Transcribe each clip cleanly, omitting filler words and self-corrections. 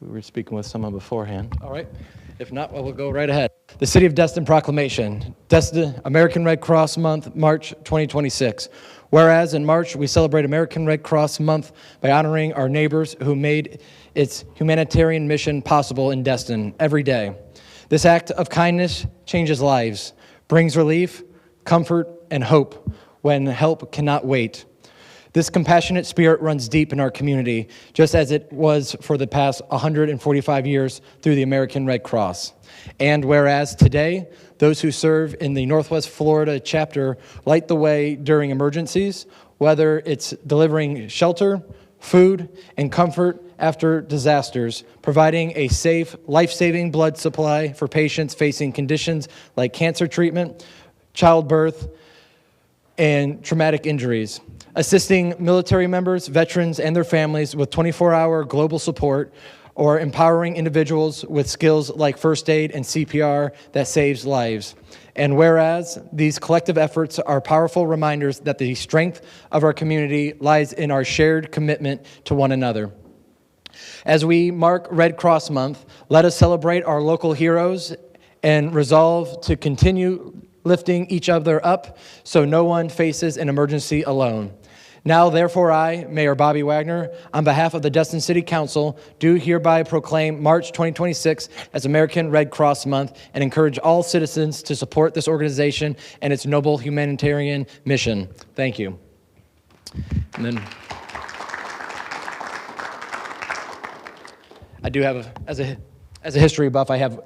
We were speaking with someone beforehand. All right. If not, well, we'll go right ahead. The City of Destin Proclamation. Destin American Red Cross Month, March 2026. Whereas in March, we celebrate American Red Cross Month by honoring our neighbors who made its humanitarian mission possible in Destin every day. This act of kindness changes lives, brings relief, comfort, and hope when help cannot wait. This compassionate spirit runs deep in our community, just as it was for the past 145 years through the American Red Cross. And whereas today, those who serve in the Northwest Florida chapter light the way during emergencies, whether it's delivering shelter, food, and comfort after disasters, providing a safe, life-saving blood supply for patients facing conditions like cancer treatment, childbirth, and traumatic injuries, assisting military members, veterans, and their families with 24-hour global support, or empowering individuals with skills like first aid and CPR that saves lives. And whereas these collective efforts are powerful reminders that the strength of our community lies in our shared commitment to one another. As we mark Red Cross Month, let us celebrate our local heroes and resolve to continue lifting each other up so no one faces an emergency alone. Now, therefore, I, Mayor Bobby Wagner, on behalf of the Destin City Council, do hereby proclaim March 2026 as American Red Cross Month and encourage all citizens to support this organization and its noble humanitarian mission. Thank you. And then I do have, as a history buff, I have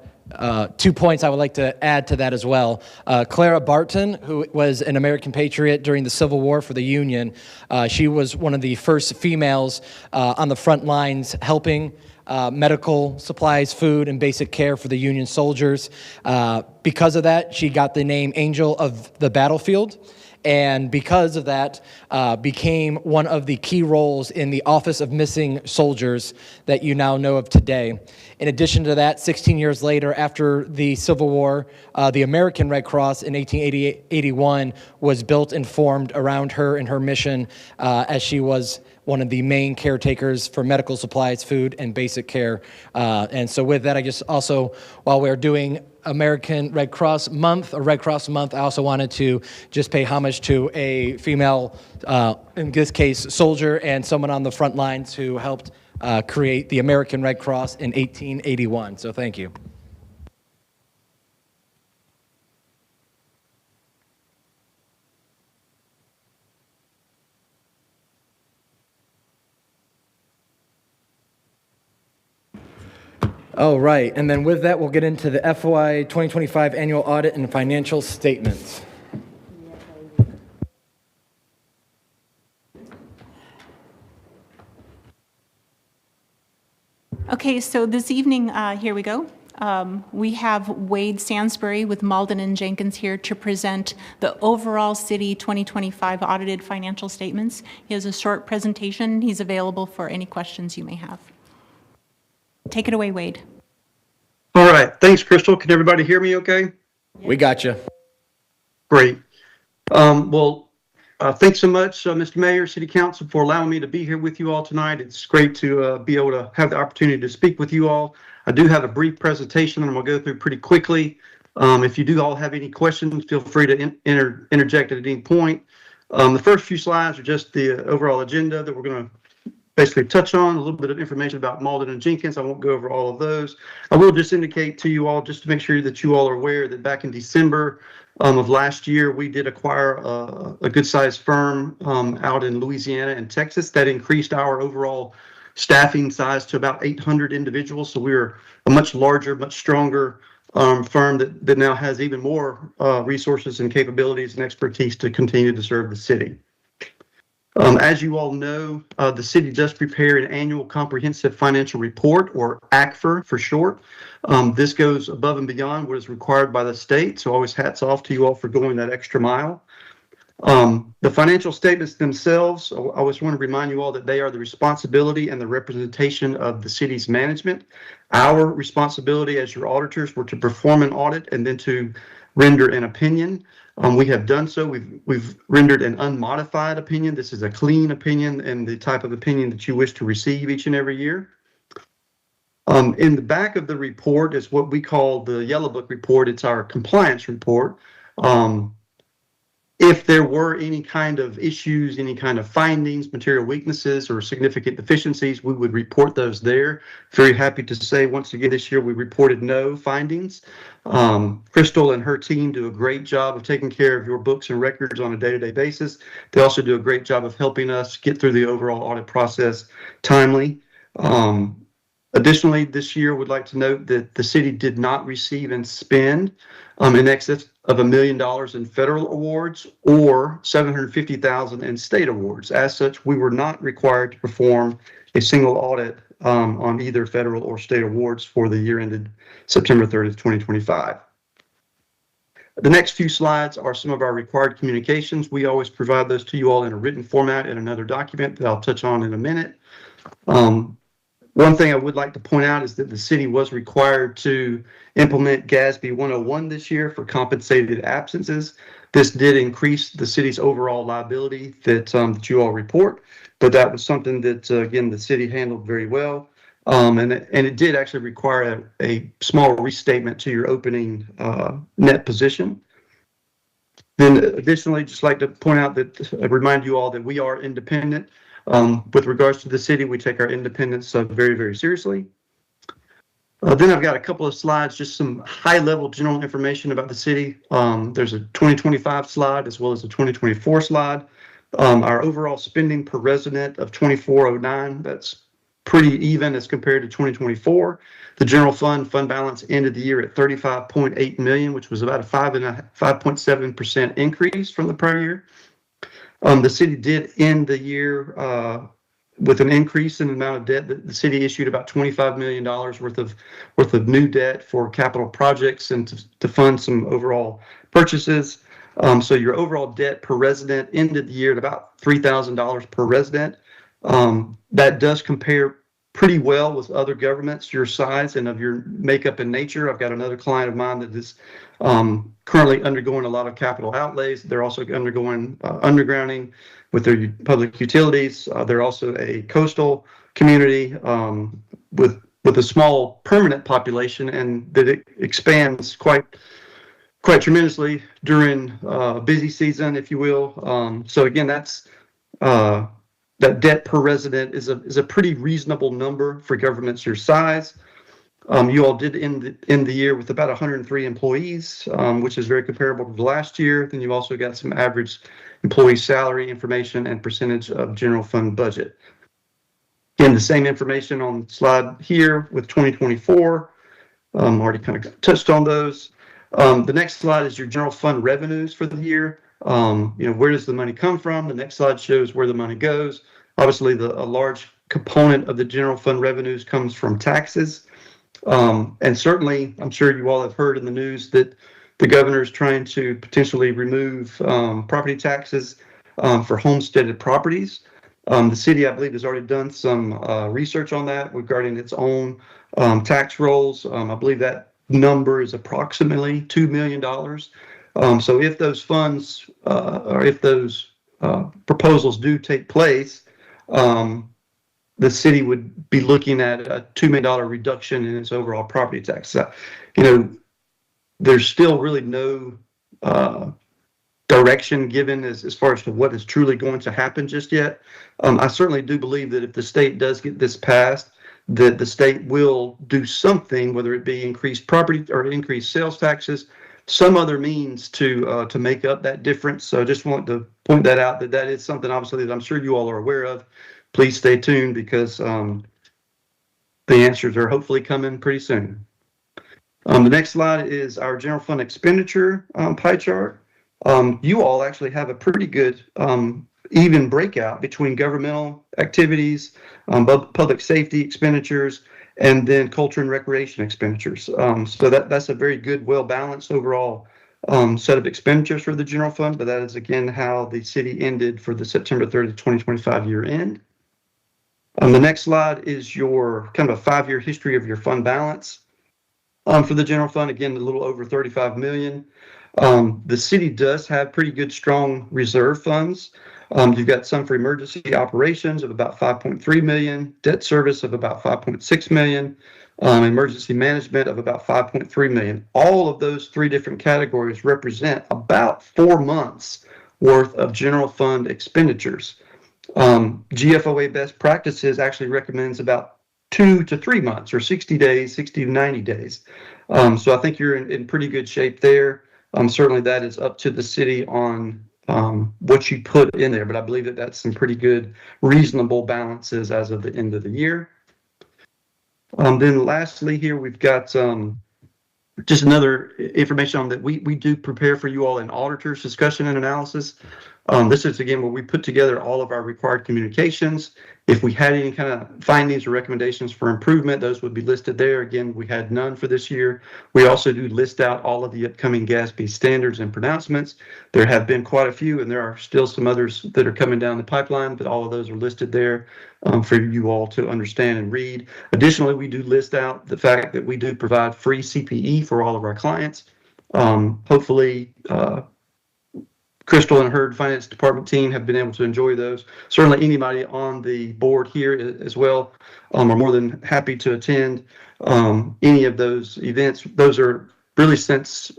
2 points I would like to add to that as well. Clara Barton, who was an American patriot during the Civil War for the Union, she was one of the first females on the front lines helping medical supplies, food, and basic care for the Union soldiers. Because of that, she got the name Angel of the Battlefield. And because of that, became one of the key roles in the Office of Missing Soldiers that you now know of today. In addition to that, 16 years later, after the Civil War, the American Red Cross in 1881 was built and formed around her and her mission, as she was one of the main caretakers for medical supplies, food, and basic care. And so with that, I just also, while we're doing American Red Cross Month, or Red Cross Month, I also wanted to just pay homage to a female, in this case, soldier and someone on the front lines who helped create the American Red Cross in 1881. So thank you. All right, and then with that, we'll get into the FY 2025 annual audit and financial statements. Okay, so this evening, here we go. We have Wade Sansbury with Malden and Jenkins here to present the overall city 2025 audited financial statements. He has a short presentation. He's available for any questions you may have. Take it away, Wade. All right. Thanks, Crystal. Can everybody hear me okay? We got you. Great. Thanks so much, Mr. Mayor, City Council, for allowing me to be here with you all tonight. It's great to be able to have the opportunity to speak with you all. I do have a brief presentation that I'm going to go through pretty quickly. If you do all have any questions, feel free to interject at any point. The first few slides are just the overall agenda that we're going to basically touch on, a little bit of information about Malden and Jenkins. I won't go over all of those. I will just indicate to you all, just to make sure that you all are aware, that back in December of last year, we did acquire a good-sized firm out in Louisiana and Texas that increased our overall staffing size to about 800 individuals. So we're a much larger, much stronger firm that now has even more resources and capabilities and expertise to continue to serve the city. As you all know, the city does prepare an annual comprehensive financial report, or ACFR for short. This goes above and beyond what is required by the state, so always hats off to you all for going that extra mile. The financial statements themselves, I always want to remind you all that they are the responsibility and the representation of the city's management. Our responsibility as your auditors were to perform an audit and then to render an opinion. We have done so. We've rendered an unmodified opinion. This is a clean opinion and the type of opinion that you wish to receive each and every year. In the back of the report is what we call the Yellow Book report. It's our compliance report. If there were any kind of issues, any kind of findings, material weaknesses, or significant deficiencies, we would report those there. Very happy to say, once again, this year we reported no findings. Crystal and her team do a great job of taking care of your books and records on a day-to-day basis. They also do a great job of helping us get through the overall audit process timely. Additionally, this year, we'd like to note that the city did not receive and spend in excess of $1 million in federal awards or $750,000 in state awards. As such, we were not required to perform a single audit on either federal or state awards for the year ended September 30th, 2025. The next few slides are some of our required communications. We always provide those to you all in a written format in another document that I'll touch on in a minute. One thing I would like to point out is that the city was required to implement GASB 101 this year for compensated absences. This did increase the city's overall liability that you all report, but that was something that, again, the city handled very well. And it did actually require a small restatement to your opening net position. Then additionally, just like to point out that, remind you all that we are independent. With regards to the city, we take our independence very, very seriously. Then I've got a couple of slides, just some high-level general information about the city. There's a 2025 slide as well as a 2024 slide. Our overall spending per resident of $24.09, that's pretty even as compared to 2024. The general fund balance ended the year at $35.8 million, which was about a 5.7% increase from the prior year. The city did end the year with an increase in the amount of debt. The city issued about $25 million worth of new debt for capital projects and to fund some overall purchases. So your overall debt per resident ended the year at about $3,000 per resident. That does compare pretty well with other governments your size and of your makeup and nature. I've got another client of mine that is currently undergoing a lot of capital outlays. They're also undergoing undergrounding with their public utilities. They're also a coastal community with a small permanent population, and that it expands quite tremendously during busy season, if you will. So again, that's that debt per resident is a pretty reasonable number for governments your size. You all did end the year with about 103 employees, which is very comparable to the last year. Then you've also got some average employee salary information and percentage of general fund budget. Again, the same information on the slide here with 2024. Already kind of touched on those. The next slide is your general fund revenues for the year. Where does the money come from? The next slide shows where the money goes. Obviously, a large component of the general fund revenues comes from taxes. And certainly, I'm sure you all have heard in the news that the governor is trying to potentially remove property taxes for homesteaded properties. The city, I believe, has already done some research on that regarding its own tax rolls. I believe that number is approximately $2 million. So if those funds or if those proposals do take place, the city would be looking at a $2 million reduction in its overall property tax. There's still really no direction given as far as to what is truly going to happen just yet. I certainly do believe that if the state does get this passed, that the state will do something, whether it be increased property or increased sales taxes, some other means to make up that difference. So I just want to point that out, that is something obviously that I'm sure you all are aware of. Please stay tuned because the answers are hopefully coming pretty soon. The next slide is our general fund expenditure pie chart. You all actually have a pretty good even breakout between governmental activities, public safety expenditures, and then culture and recreation expenditures. So that's a very good, well-balanced overall set of expenditures for the general fund, but that is, again, how the city ended for the September 30, 2025 year end. The next slide is your kind of a 5-year history of your fund balance. For the general fund, again, a little over $35 million. The city does have pretty good, strong reserve funds. You've got some for emergency operations of about $5.3 million, debt service of about $5.6 million, emergency management of about 5.3 million. All of those three different categories represent about 4 months worth of general fund expenditures. GFOA best practices actually recommends about 2 to 3 months, or 60 days, 60 to 90 days. So I think you're in pretty good shape there. Certainly that is up to the city on what you put in there, but I believe that that's some pretty good, reasonable balances as of the end of the year. Then lastly here, we've got just another information on that we do prepare for you all an auditor's discussion and analysis. This is, again, where we put together all of our required communications. If we had any kind of findings or recommendations for improvement, those would be listed there. Again, we had none for this year. We also do list out all of the upcoming GASB standards and pronouncements. There have been quite a few, and there are still some others that are coming down the pipeline, but all of those are listed there for you all to understand and read. Additionally, we do list out the fact that we do provide free CPE for all of our clients. Hopefully, Crystal and her finance department team have been able to enjoy those. Certainly anybody on the board here as well are more than happy to attend any of those events. Those are really since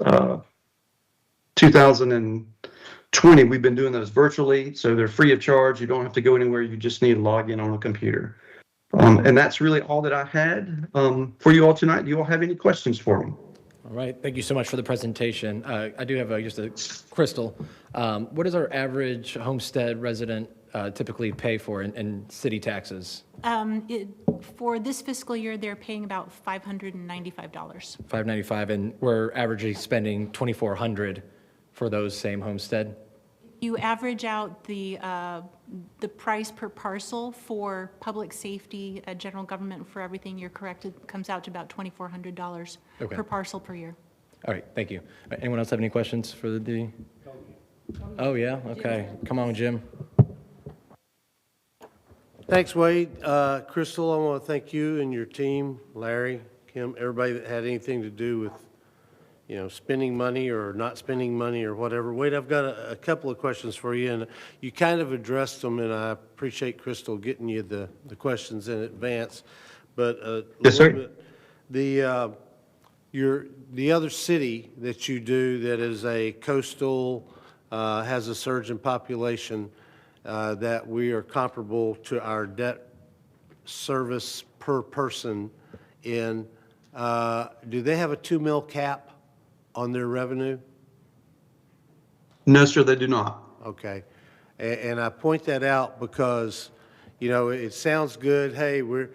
2020, we've been doing those virtually, so they're free of charge. You don't have to go anywhere. You just need to log in on a computer. And that's really all that I had for you all tonight. Do you all have any questions for me? All right, thank you so much for the presentation. I do have just a Crystal. What does our average homestead resident typically pay for in city taxes? For this fiscal year, they're paying about $595. $595, and we're averagely spending $2,400 for those same homestead? You average out the price per parcel for public safety, general government, for everything, you're correct, it comes out to about $2,400 Okay. per parcel per year. All right, thank you. Anyone else have any questions for the? Oh, yeah, okay. Come on, Jim. Thanks, Wade. Crystal, I want to thank you and your team, Larry, Kim, everybody that had anything to do with, spending money or not spending money or whatever. Wade, I've got a couple of questions for you, and you kind of addressed them, and I appreciate Crystal getting you the questions in advance. But Yes, sir. The other city that you do that is a coastal, has a surge in population, that we are comparable to our debt service per person in, do they have a 2 mil cap on their revenue? No, sir, they do not. Okay. And I point that out because, it sounds good. Hey, we're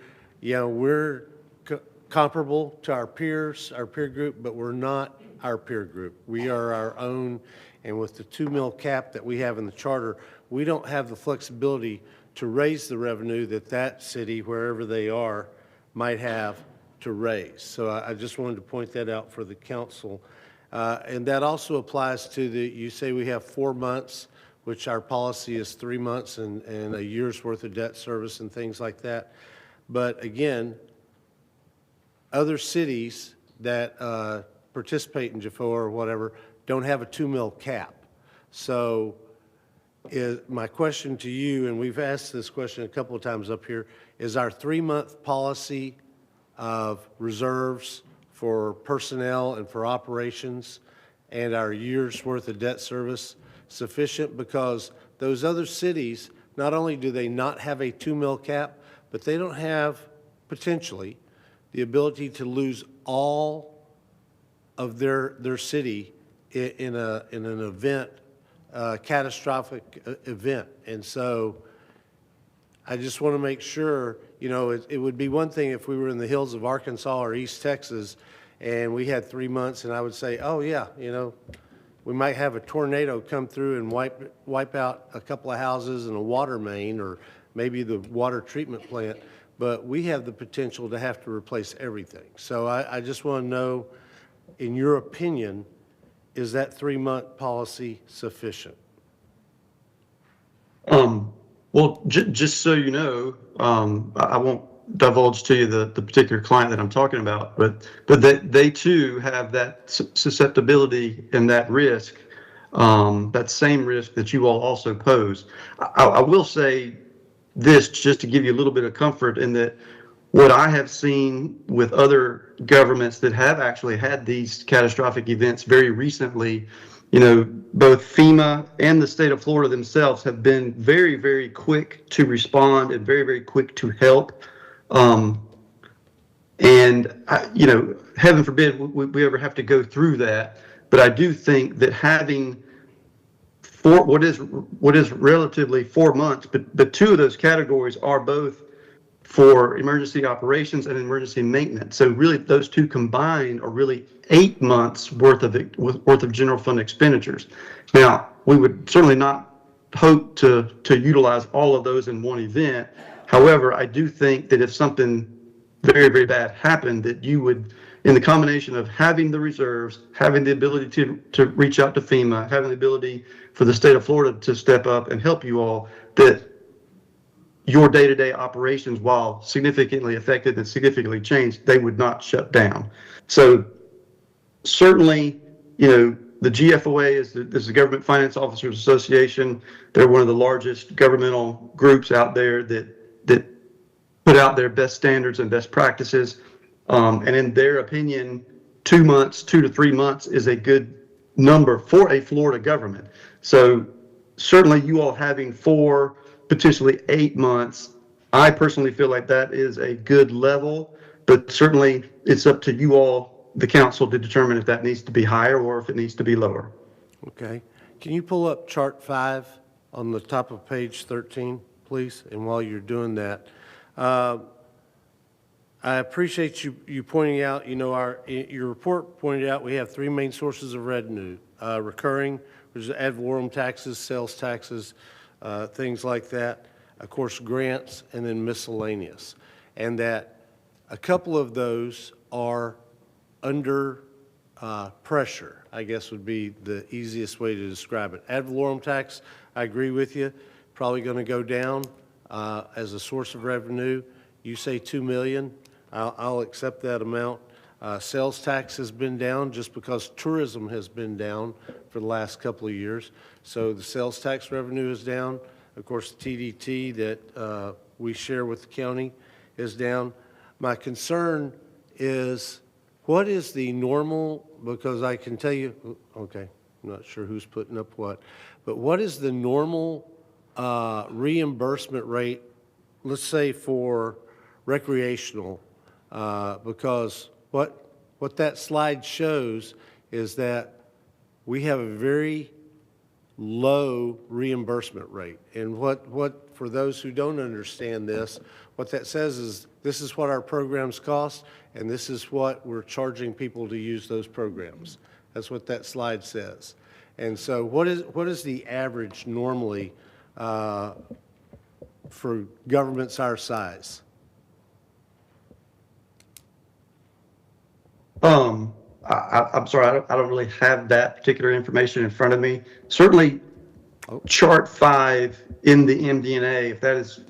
comparable to our peers, our peer group, but we're not our peer group. We are our own. And with the 2 mil cap that we have in the charter, we don't have the flexibility to raise the revenue that city, wherever they are, might have to raise. So I just wanted to point that out for the council. And that also applies to you say we have 4 months, which our policy is 3 months and a year's worth of debt service and things like that. But again, other cities that participate in JFOA or whatever don't have a 2 mil cap. So my question to you, and we've asked this question a couple of times up here, is our 3-month policy of reserves for personnel and for operations and our year's worth of debt service sufficient? Because those other cities, not only do they not have a 2 mil cap, but they don't have, potentially, the ability to lose all of their city in an event, catastrophic event. And so I just want to make sure, it would be one thing if we were in the hills of Arkansas or East Texas and we had 3 months and I would say, oh yeah, we might have a tornado come through and wipe out a couple of houses and a water main or maybe the water treatment plant, but we have the potential to have to replace everything. So I just want to know, in your opinion, is that 3-month policy sufficient? Well, just so you know, I won't divulge to you the particular client that I'm talking about, but they too have that susceptibility and that risk, that same risk that you all also pose. I will say this just to give you a little bit of comfort in that what I have seen with other governments that have actually had these catastrophic events very recently, both FEMA and the state of Florida themselves have been very, very quick to respond and very, very quick to help. Heaven forbid we ever have to go through that. But I do think that having what is relatively 4 months, but two of those categories are both for emergency operations and emergency maintenance. So really, those two combined are really 8 months worth of general fund expenditures. Now, we would certainly not hope to utilize all of those in one event. However, I do think that if something very, very bad happened, that you would, in the combination of having the reserves, having the ability to reach out to FEMA, having the ability for the state of Florida to step up and help you all, that your day-to-day operations, while significantly affected and significantly changed, they would not shut down. So certainly, the GFOA is the Government Finance Officers Association. They're one of the largest governmental groups out there that put out their best standards and best practices. And in their opinion, 2 months, 2 to 3 months is a good number for a Florida government. So certainly you all having 4, potentially 8 months, I personally feel like that is a good level, but certainly it's up to you all, the council, to determine if that needs to be higher or if it needs to be lower. Okay. Can you pull up chart 5 on the top of page 13, please? And while you're doing that, I appreciate you pointing out, your report pointed out we have 3 main sources of revenue: recurring, which is ad valorem taxes, sales taxes, things like that, of course, grants, and then miscellaneous. And that a couple of those are under pressure, I guess would be the easiest way to describe it. Ad valorem tax, I agree with you, probably going to go down as a source of revenue. You say $2 million, I'll accept that amount. Sales tax has been down just because tourism has been down for the last couple of years. So the sales tax revenue is down. Of course, the TDT that we share with the county is down. My concern is, what is the normal, because I can tell you, okay, I'm not sure who's putting up what, but what is the normal reimbursement rate, let's say for recreational, because what that slide shows is that we have a very low reimbursement rate. And what for those who don't understand this, what that says is this is what our programs cost, and this is what we're charging people to use those programs. That's what that slide says. And so what is the average normally for governments our size? I'm sorry, I don't really have that particular information in front of me. Certainly, chart 5 in the MD&A, if that is,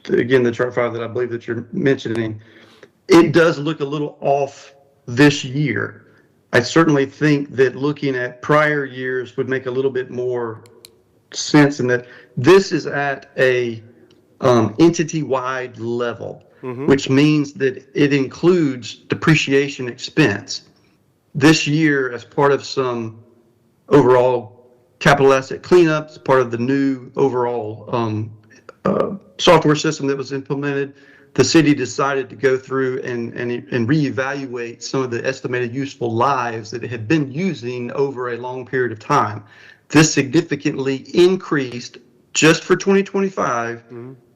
again, the chart 5 that I believe that you're mentioning, it does look a little off this year. I certainly think that looking at prior years would make a little bit more sense in that this is at a entity-wide level, which means that it includes depreciation expense. This year, as part of some overall capital asset cleanups, part of the new overall software system that was implemented, the city decided to go through and reevaluate some of the estimated useful lives that it had been using over a long period of time. This significantly increased, just for 2025,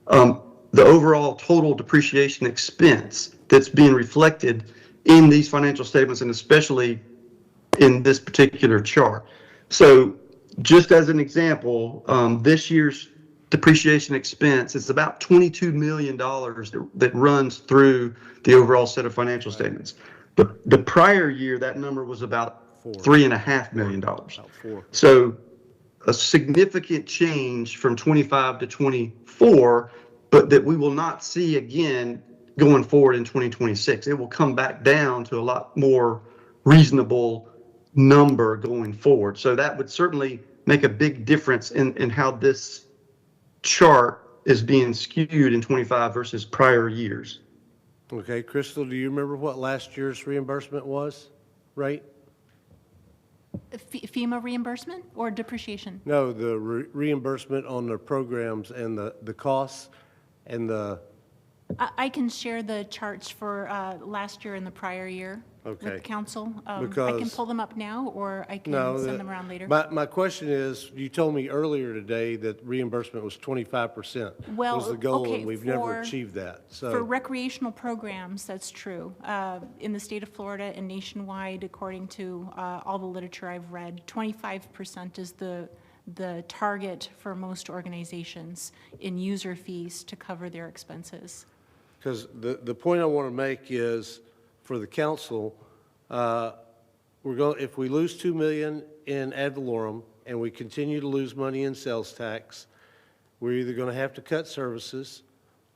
the overall total depreciation expense that's being reflected in these financial statements, and especially in this particular chart. So just as an example, this year's depreciation expense is about $22 million that runs through the overall set of financial statements. The prior year, that number was about $3.5 million. So a significant change from 25 to 24, but that we will not see again going forward in 2026. It will come back down to a lot more reasonable number going forward. So that would certainly make a big difference in how this chart is being skewed in 25 versus prior years. Okay, Crystal, do you remember what last year's reimbursement was, right? FEMA reimbursement or depreciation? No, the reimbursement on the programs and the costs and the, I can share the charts for last year and the prior year Okay. with council. I can Because- pull them up now, or I can no. send them around later. My question is, you told me earlier today that reimbursement was 25% Well, was the goal, okay, and we've never for- achieved that, For so. recreational programs, that's true. In the state of Florida and nationwide, according to all the literature I've read, 25% is the target for most organizations in user fees to cover their expenses. Because the point I want to make is, for the council, if we lose 2 million in ad valorem and we continue to lose money in sales tax, we're either going to have to cut services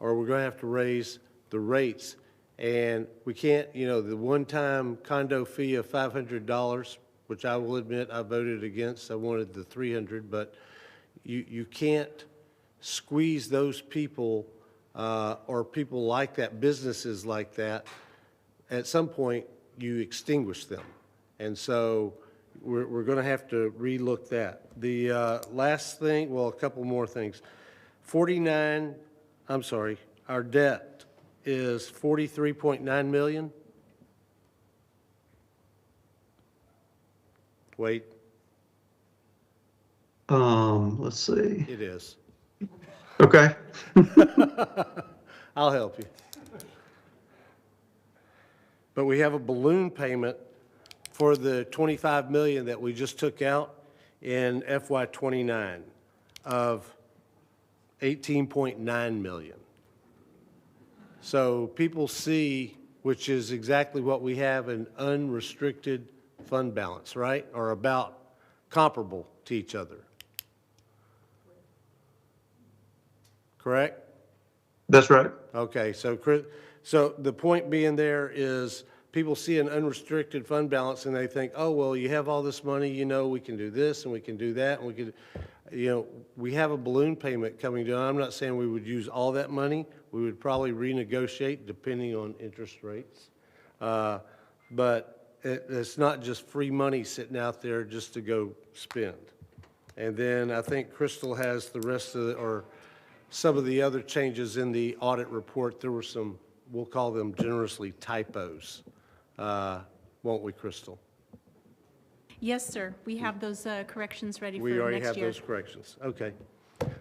or we're going to have to raise the rates. And we can't, the one-time condo fee of $500, which I will admit I voted against, I wanted the 300, but you can't squeeze those people or people like that, businesses like that. At some point, you extinguish them. And so we're going to have to relook that. The last thing, well, a couple more things. Our debt is 43.9 million. Wait, Let's see. it is. Okay. I'll help you. But we have a balloon payment for the 25 million that we just took out in FY '29 of 18.9 million. So people see, which is exactly what we have, an unrestricted fund balance, right? Or about comparable to each other. Correct? That's right. Okay, so the point being there is, people see an unrestricted fund balance and they think, oh, well, you have all this money, we can do this and we can do that, and we could, we have a balloon payment coming down. I'm not saying we would use all that money. We would probably renegotiate depending on interest rates. But it's not just free money sitting out there just to go spend. And then I think Crystal has the rest of or some of the other changes in the audit report. There were some, we'll call them generously typos, won't we, Crystal? Yes, sir. We have those corrections ready for We already next have year. those corrections. Okay.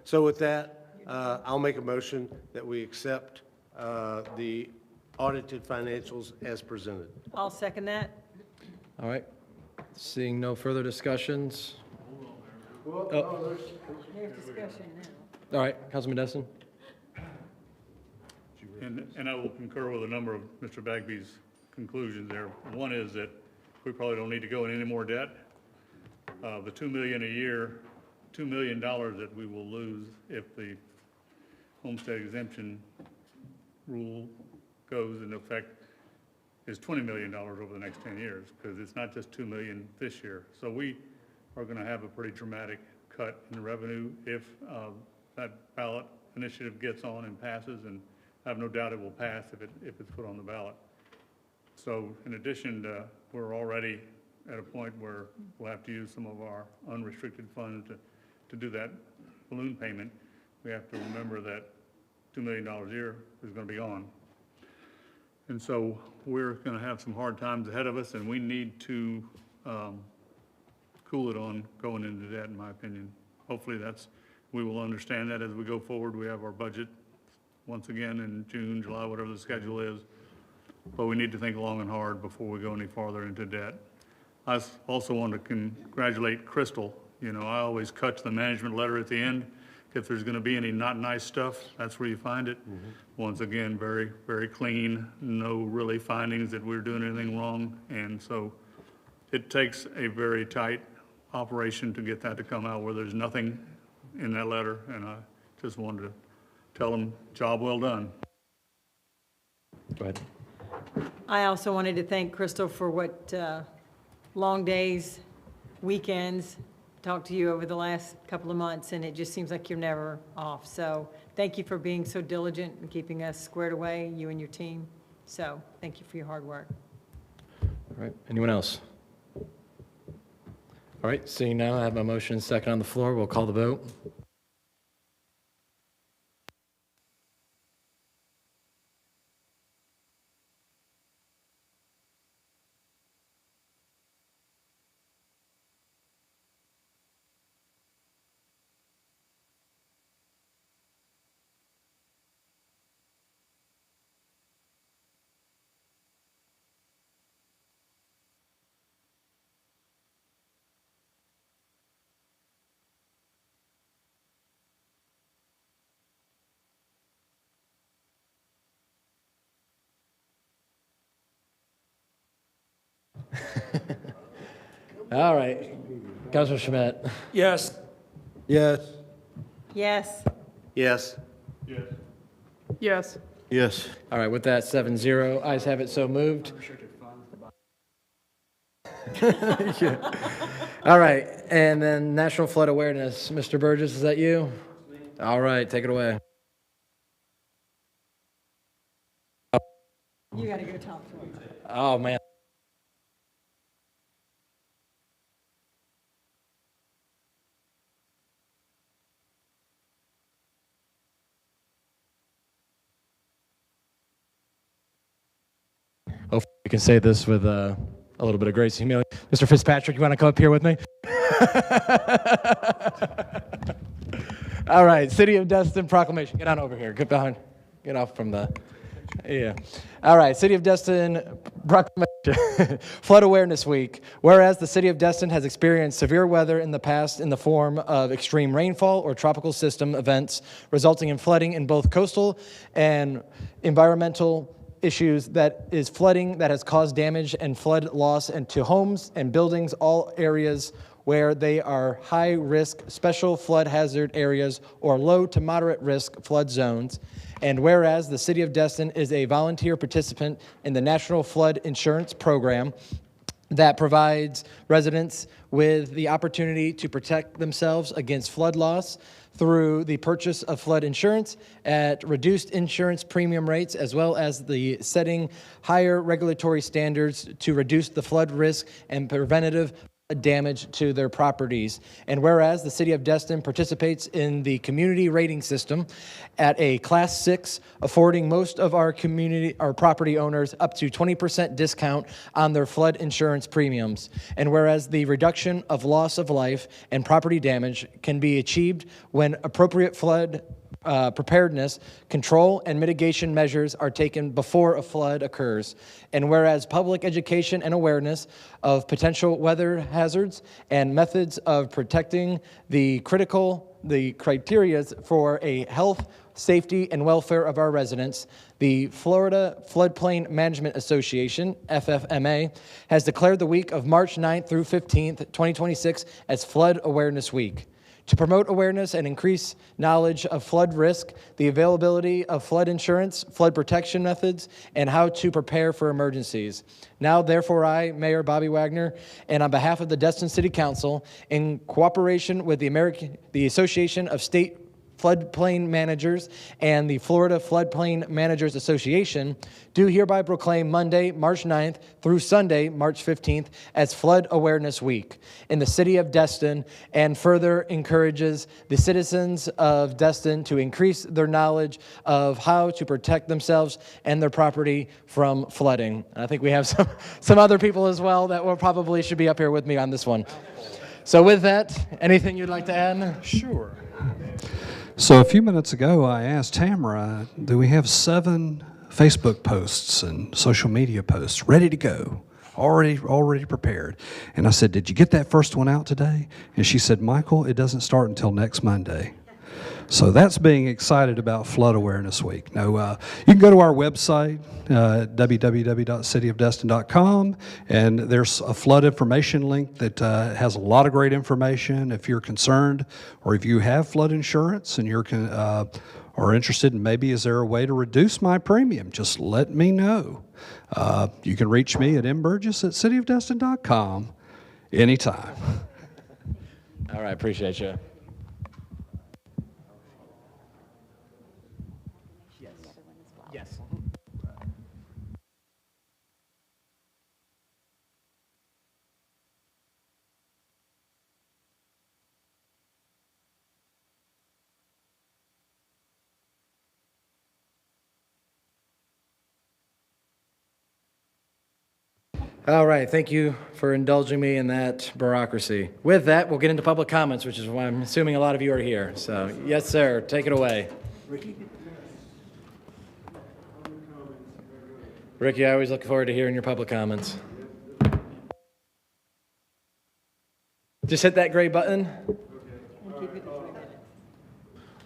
So with that, I'll make a motion that we accept the audited financials as presented. I'll second that. All right. Seeing no further discussions. There's discussion now. All right, Councilman Destin? And I will concur with a number of Mr. Bagby's conclusions there. One is that we probably don't need to go in any more debt. The $2 million a year, $2 million that we will lose if the homestead exemption rule goes into effect is $20 million over the next 10 years, because it's not just $2 million this year. So we are going to have a pretty dramatic cut in revenue if that ballot initiative gets on and passes, and I have no doubt it will pass if it's put on the ballot. So in addition, we're already at a point where we'll have to use some of our unrestricted funds to do that balloon payment. We have to remember that $2 million a year is going to be gone. And so we're going to have some hard times ahead of us, and we need to cool it on going into debt, in my opinion. Hopefully we will understand that as we go forward. We have our budget once again in June, July, whatever the schedule is. But we need to think long and hard before we go any farther into debt. I also want to congratulate Crystal. I always cut the management letter at the end. If there's going to be any not nice stuff, that's where you find it. Once again, very, very clean, no really findings that we're doing anything wrong. And so it takes a very tight operation to get that to come out where there's nothing in that letter. And I just wanted to tell them, job well done. Go ahead. I also wanted to thank Crystal for what long days, weekends, talked to you over the last couple of months, and it just seems like you're never off. So thank you for being so diligent and keeping us squared away, you and your team. So thank you for your hard work. All right, anyone else? All right, seeing now, I have my motion and second on the floor. We'll call the vote. All right, Councilor Schmidt. Yes. Yes. Yes. Yes. Yes. Yes. All right, with that, 7-0, ayes have it, so moved. Yeah. All right, and then National Flood Awareness. Mr. Burgess, is that you? All right, take it away. You got to go talk to him. Oh, man. Hopefully we can say this with a little bit of grace and humility. Mr. Fitzpatrick, you want to come up here with me? All right, City of Destin proclamation. Get on over here. Get behind. Get off from the, yeah. All right, City of Destin proclamation. Flood Awareness Week. Whereas the City of Destin has experienced severe weather in the past in the form of extreme rainfall or tropical system events resulting in flooding in both coastal and environmental issues, that is flooding that has caused damage and flood loss and to homes and buildings, all areas where they are high risk special flood hazard areas or low to moderate risk flood zones. And whereas the City of Destin is a volunteer participant in the National Flood Insurance Program that provides residents with the opportunity to protect themselves against flood loss through the purchase of flood insurance at reduced insurance premium rates, as well as the setting higher regulatory standards to reduce the flood risk and preventative damage to their properties. And whereas the City of Destin participates in the community rating system at a Class 6, affording most of our property owners up to 20% discount on their flood insurance premiums. And whereas the reduction of loss of life and property damage can be achieved when appropriate flood preparedness, control, and mitigation measures are taken before a flood occurs. And whereas public education and awareness of potential weather hazards and methods of protecting the criteria for a health, safety, and welfare of our residents, the Florida Floodplain Management Association, FFMA, has declared the week of March 9th through 15th, 2026 as Flood Awareness Week. To promote awareness and increase knowledge of flood risk, the availability of flood insurance, flood protection methods, and how to prepare for emergencies. Now, therefore, I, Mayor Bobby Wagner, and on behalf of the Destin City Council, in cooperation with the Association of State Floodplain Managers and the Florida Floodplain Managers Association, do hereby proclaim Monday, March 9th through Sunday, March 15th as Flood Awareness Week in the City of Destin, and further encourages the citizens of Destin to increase their knowledge of how to protect themselves and their property from flooding. And I think we have some other people as well that will probably should be up here with me on this one. So with that, anything you'd like to add? Sure. So a few minutes ago, I asked Tamara, do we have 7 Facebook posts and social media posts ready to go, already prepared? And I said, did you get that first one out today? And she said, Michael, it doesn't start until next Monday. So that's being excited about Flood Awareness Week. Now, you can go to our website, www.cityofdestin.com, and there's a flood information link that has a lot of great information. If you're concerned or if you have flood insurance and you're are interested in maybe is there a way to reduce my premium, just let me know. You can reach me at mburgess@cityofdestin.com anytime. All right, appreciate you. Yes. All right, thank you for indulging me in that bureaucracy. With that, we'll get into public comments, which is why I'm assuming a lot of you are here. So, yes, sir, take it away. Ricky, I always look forward to hearing your public comments. Just hit that gray button.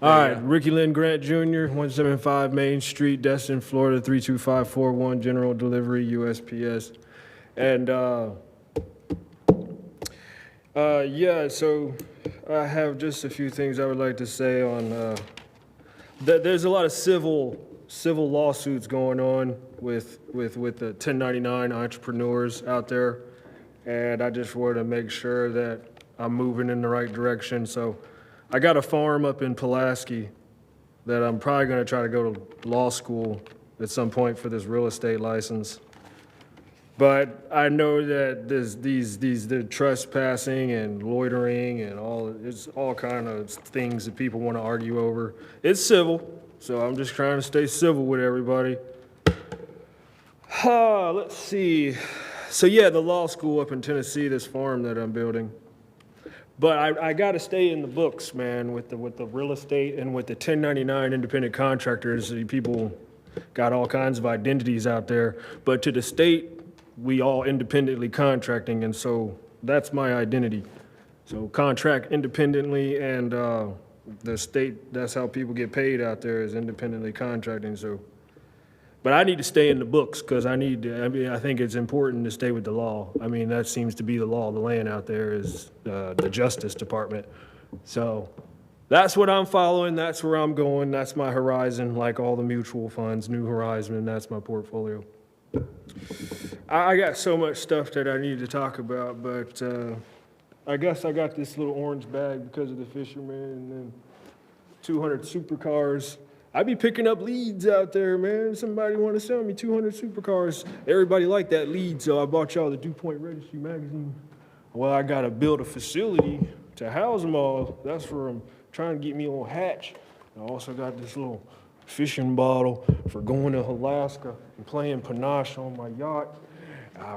All right, Ricky Lynn Grant Jr., 175 Main Street, Destin, Florida, 32541, General Delivery, USPS. And, yeah, so I have just a few things I would like to say on, there's a lot of civil lawsuits going on with the 1099 entrepreneurs out there. And I just wanted to make sure that I'm moving in the right direction. So I got a farm up in Pulaski that I'm probably going to try to go to law school at some point for this real estate license. But I know that there's the trespassing and loitering and it's all kind of things that people want to argue over. It's civil, so I'm just trying to stay civil with everybody. Let's see. So yeah, the law school up in Tennessee, this farm that I'm building. But I got to stay in the books, man, with the real estate and with the 1099 independent contractors. People got all kinds of identities out there. But to the state, we all independently contracting, and so that's my identity. So contract independently, and the state, that's how people get paid out there, is independently contracting. So, but I need to stay in the books because I think it's important to stay with the law. I mean, that seems to be the law of the land out there is the Justice Department. So that's what I'm following. That's where I'm going. That's my horizon, like all the mutual funds, New Horizon, that's my portfolio. I got so much stuff that I need to talk about, but I guess I got this little orange bag because of the fisherman and then 200 supercars. I be picking up leads out there, man. Somebody want to sell me 200 supercars. Everybody like that lead, so I bought y'all the DuPont Registry magazine. Well, I got to build a facility to house them all. That's where I'm trying to get me on hatch. I also got this little fishing bottle for going to Alaska and playing panache on my yacht.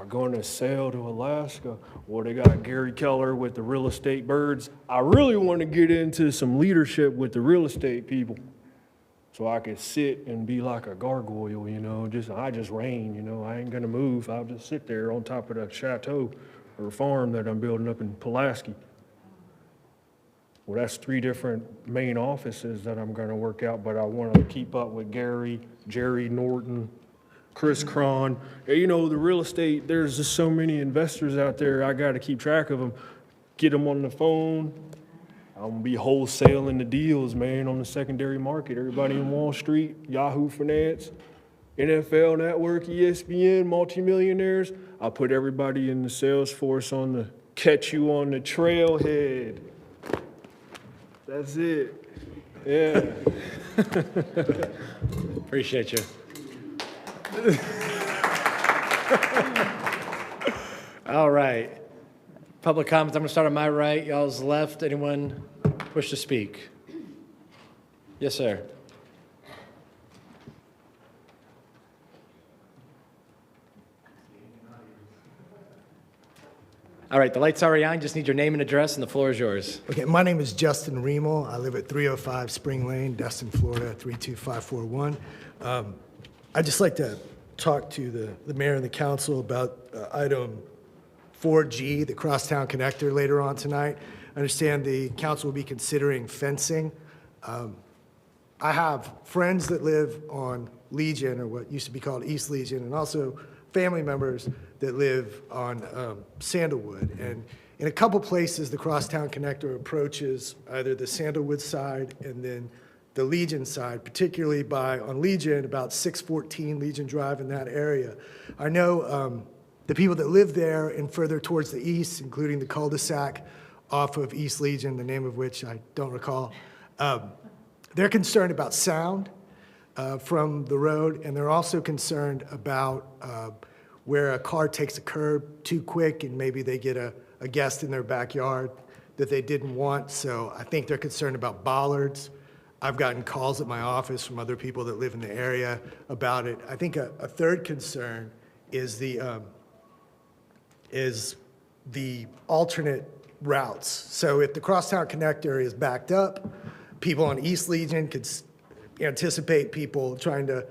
Going to sail to Alaska. Well, they got Gary Keller with the real estate birds. I really want to get into some leadership with the real estate people so I could sit and be like a gargoyle, you know, I just reign, you know, I ain't gonna move. I'll just sit there on top of the chateau or farm that I'm building up in Pulaski. Well, that's 3 different main offices that I'm gonna work out, but I wanna keep up with Gary, Jerry Norton, Chris Cron. You know, the real estate, there's just so many investors out there, I gotta keep track of them, get them on the phone. I'm gonna be wholesaling the deals, man, on the secondary market. Everybody in Wall Street, Yahoo Finance, NFL Network, ESPN, multimillionaires. I'll put everybody in the sales force on the catch you on the trailhead. That's it. Yeah. Appreciate you. All right. Public comments. I'm going to start on my right, y'all's left. Anyone wish to speak? Yes, sir. All right, the light's already on. Just need your name and address, and the floor is yours. Okay, my name is Justin Riemel. I live at 305 Spring Lane, Destin, Florida, 32541. I'd just like to talk to the mayor and the council about item 4G, the Crosstown Connector, later on tonight. I understand the council will be considering fencing. I have friends that live on Legion, or what used to be called East Legion, and also family members that live on Sandalwood. And in a couple places, the Crosstown Connector approaches either the Sandalwood side and then the Legion side, particularly on Legion, about 614 Legion Drive in that area. I know the people that live there and further towards the east, including the cul-de-sac off of East Legion, the name of which I don't recall, they're concerned about sound from the road, and they're also concerned about where a car takes a curb too quick and maybe they get a guest in their backyard that they didn't want. So I think they're concerned about bollards. I've gotten calls at my office from other people that live in the area about it. I think a third concern is the is the alternate routes. So if the Crosstown Connector is backed up, people on East Legion could anticipate people trying to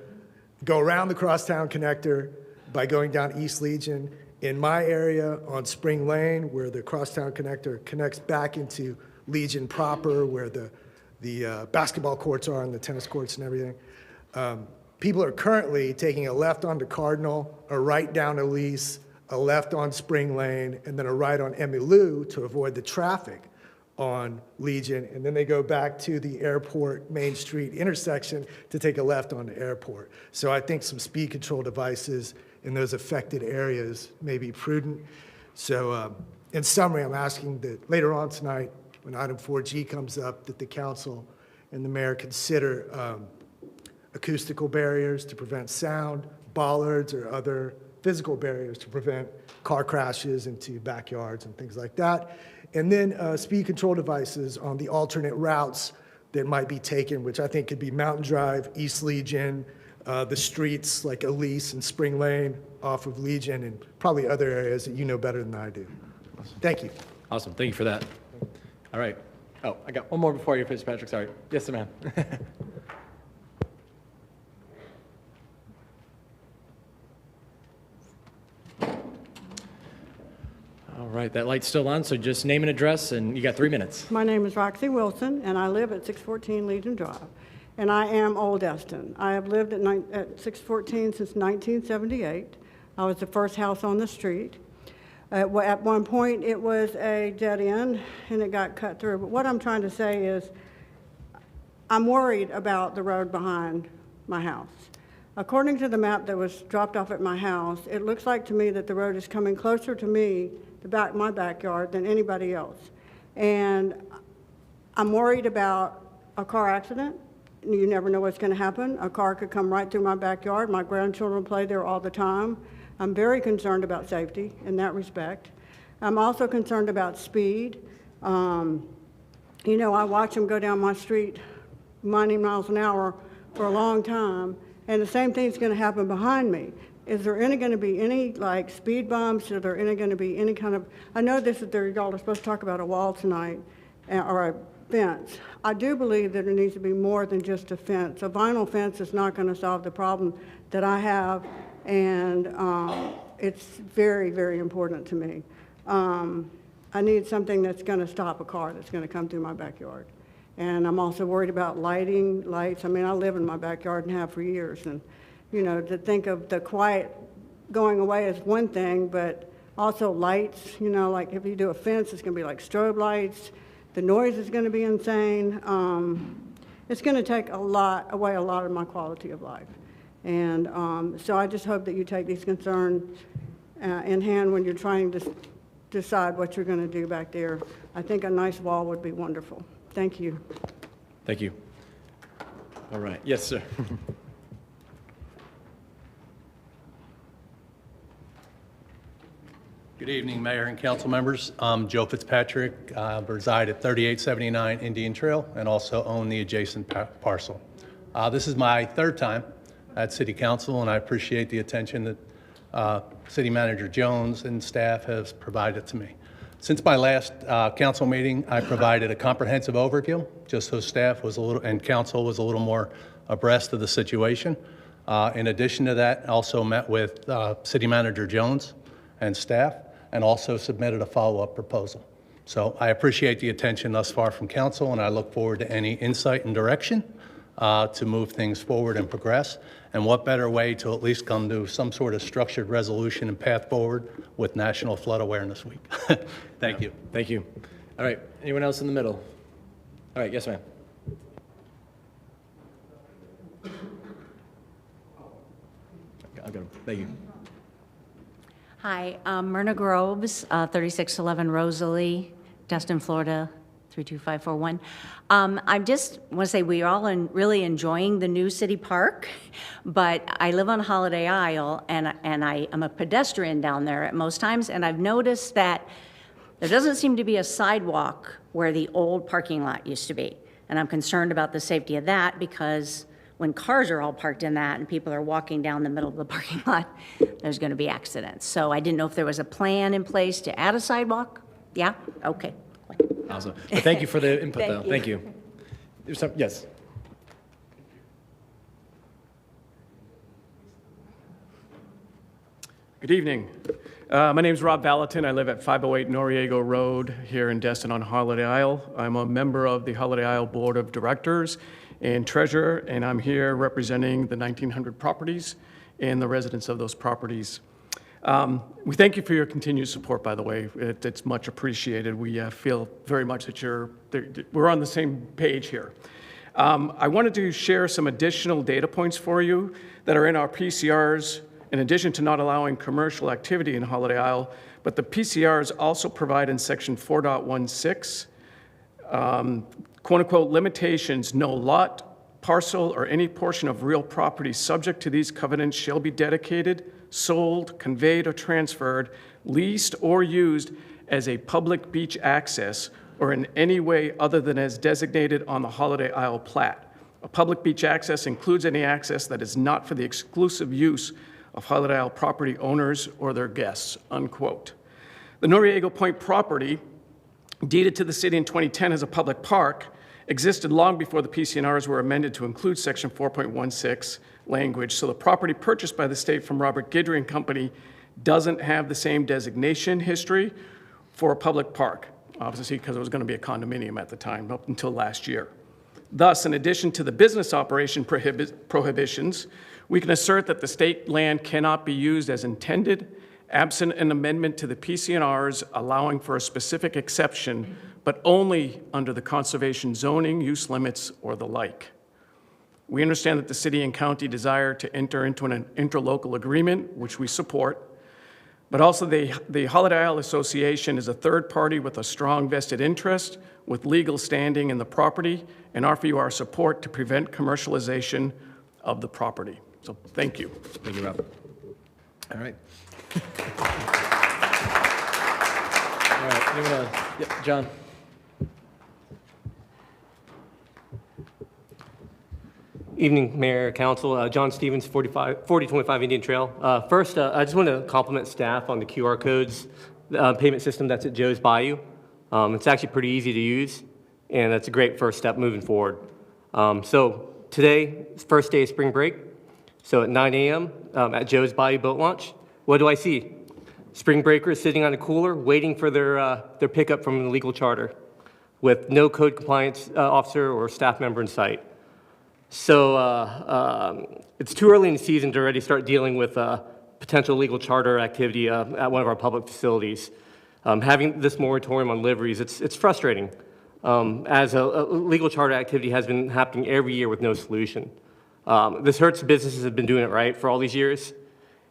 go around the Crosstown Connector by going down East Legion. In my area on Spring Lane, where the Crosstown Connector connects back into Legion proper, where the basketball courts are and the tennis courts and everything, people are currently taking a left onto Cardinal, a right down Elise, a left on Spring Lane, and then a right on Emmylou to avoid the traffic on Legion, and then they go back to the Airport Main Street intersection to take a left onto Airport. So I think some speed control devices in those affected areas may be prudent. So in summary, I'm asking that later on tonight, when item 4G comes up, that the council and the mayor consider acoustical barriers to prevent sound, bollards or other physical barriers to prevent car crashes into backyards and things like that. And then speed control devices on the alternate routes that might be taken, which I think could be Mountain Drive, East Legion, the streets like Elise and Spring Lane off of Legion, and probably other areas that you know better than I do. Thank you. Awesome, thank you for that. All right. Oh, I got one more before you, Fitzpatrick, sorry. Yes, ma'am. All right, that light's still on, so just name and address, and you got 3 minutes. My name is Roxy Wilson, and I live at 614 Legion Drive. And I am Old Destin. I have lived at 614 since 1978. I was the first house on the street. At one point, it was a dead end, and it got cut through. But what I'm trying to say is, I'm worried about the road behind my house. According to the map that was dropped off at my house, it looks like to me that the road is coming closer to me, my backyard, than anybody else. And I'm worried about a car accident. You never know what's going to happen. A car could come right through my backyard. My grandchildren play there all the time. I'm very concerned about safety in that respect. I'm also concerned about speed. You know, I watch them go down my street 90 miles an hour for a long time, and the same thing's going to happen behind me. Is there going to be any, like, speed bumps? Is there going to be any kind of, I know y'all are supposed to talk about a wall tonight, or a fence. I do believe that there needs to be more than just a fence. A vinyl fence is not going to solve the problem that I have, and it's very, very important to me. I need something that's going to stop a car that's going to come through my backyard. And I'm also worried about lights. I mean, I live in my backyard and have for years, and you know, to think of the quiet going away is one thing, but also lights, you know, like if you do a fence, it's going to be like strobe lights. The noise is going to be insane. It's going to take away a lot of my quality of life. And so I just hope that you take these concerns in hand when you're trying to decide what you're going to do back there. I think a nice wall would be wonderful. Thank you. Thank you. All right, yes, sir. Good evening, Mayor and council members. I'm Joe Fitzpatrick. I reside at 3879 Indian Trail and also own the adjacent parcel. This is my third time at City Council, and I appreciate the attention that City Manager Jones and staff has provided to me. Since my last council meeting, I provided a comprehensive overview, just so staff was and council was a little more abreast of the situation. In addition to that, I also met with City Manager Jones and staff, and also submitted a follow-up proposal. So I appreciate the attention thus far from council, and I look forward to any insight and direction to move things forward and progress. And what better way to at least come to some sort of structured resolution and path forward with National Flood Awareness Week. Thank you. Thank you. All right, anyone else in the middle? All right, yes, ma'am. I'll go. Thank you. Hi, Myrna Groves, 3611 Rosalie, Destin, Florida, 32541. I just want to say we are all really enjoying the new city park, but I live on Holiday Isle, and I am a pedestrian down there at most times, and I've noticed that there doesn't seem to be a sidewalk where the old parking lot used to be. And I'm concerned about the safety of that because when cars are all parked in that and people are walking down the middle of the parking lot, there's going to be accidents. So I didn't know if there was a plan in place to add a sidewalk? Yeah? Okay. Awesome. Well, thank you for the input, Thank though. you. Thank you. There's some, yes. Good evening. My name's Rob Valentin. I live at 508 Noriego Road here in Destin on Holiday Isle. I'm a member of the Holiday Isle Board of Directors and Treasurer, and I'm here representing the 1,900 properties and the residents of those properties. We thank you for your continued support, by the way. It's much appreciated. We feel very much that we're on the same page here. I wanted to share some additional data points for you that are in our PCRs. In addition to not allowing commercial activity in Holiday Isle, but the PCRs also provide in section 4.16, quote unquote, limitations, no lot, parcel, or any portion of real property subject to these covenants shall be dedicated, sold, conveyed, or transferred, leased, or used as a public beach access or in any way other than as designated on the Holiday Isle plat. A public beach access includes any access that is not for the exclusive use of Holiday Isle property owners or their guests, unquote. The Noriego Point property, deeded to the city in 2010 as a public park, existed long before the PCNRs were amended to include section 4.16 language, so the property purchased by the state from Robert Guidry and Company doesn't have the same designation history for a public park, obviously because it was going to be a condominium at the time, up until last year. Thus, in addition to the business operation prohibitions, we can assert that the state land cannot be used as intended, absent an amendment to the PCNRs allowing for a specific exception, but only under the conservation zoning, use limits, or the like. We understand that the city and county desire to enter into an interlocal agreement, which we support, but also the Holiday Isle Association is a third party with a strong vested interest with legal standing in the property and offer you our support to prevent commercialization of the property. So thank you. Thank you, Rob. All right. All right, anyone else? Yeah, John. Evening, Mayor, Council. John Stevens, 4025 Indian Trail. First, I just want to compliment staff on the QR codes payment system that's at Joe's Bayou. It's actually pretty easy to use, and that's a great first step moving forward. So today, first day of spring break. So at 9 a.m. At Joe's Bayou Boat Launch, what do I see? Spring breakers sitting on a cooler waiting for their pickup from the legal charter with no code compliance officer or staff member in sight. So it's too early in the season to already start dealing with potential legal charter activity at one of our public facilities. Having this moratorium on liveries, it's frustrating as a legal charter activity has been happening every year with no solution. This hurts businesses that have been doing it right for all these years,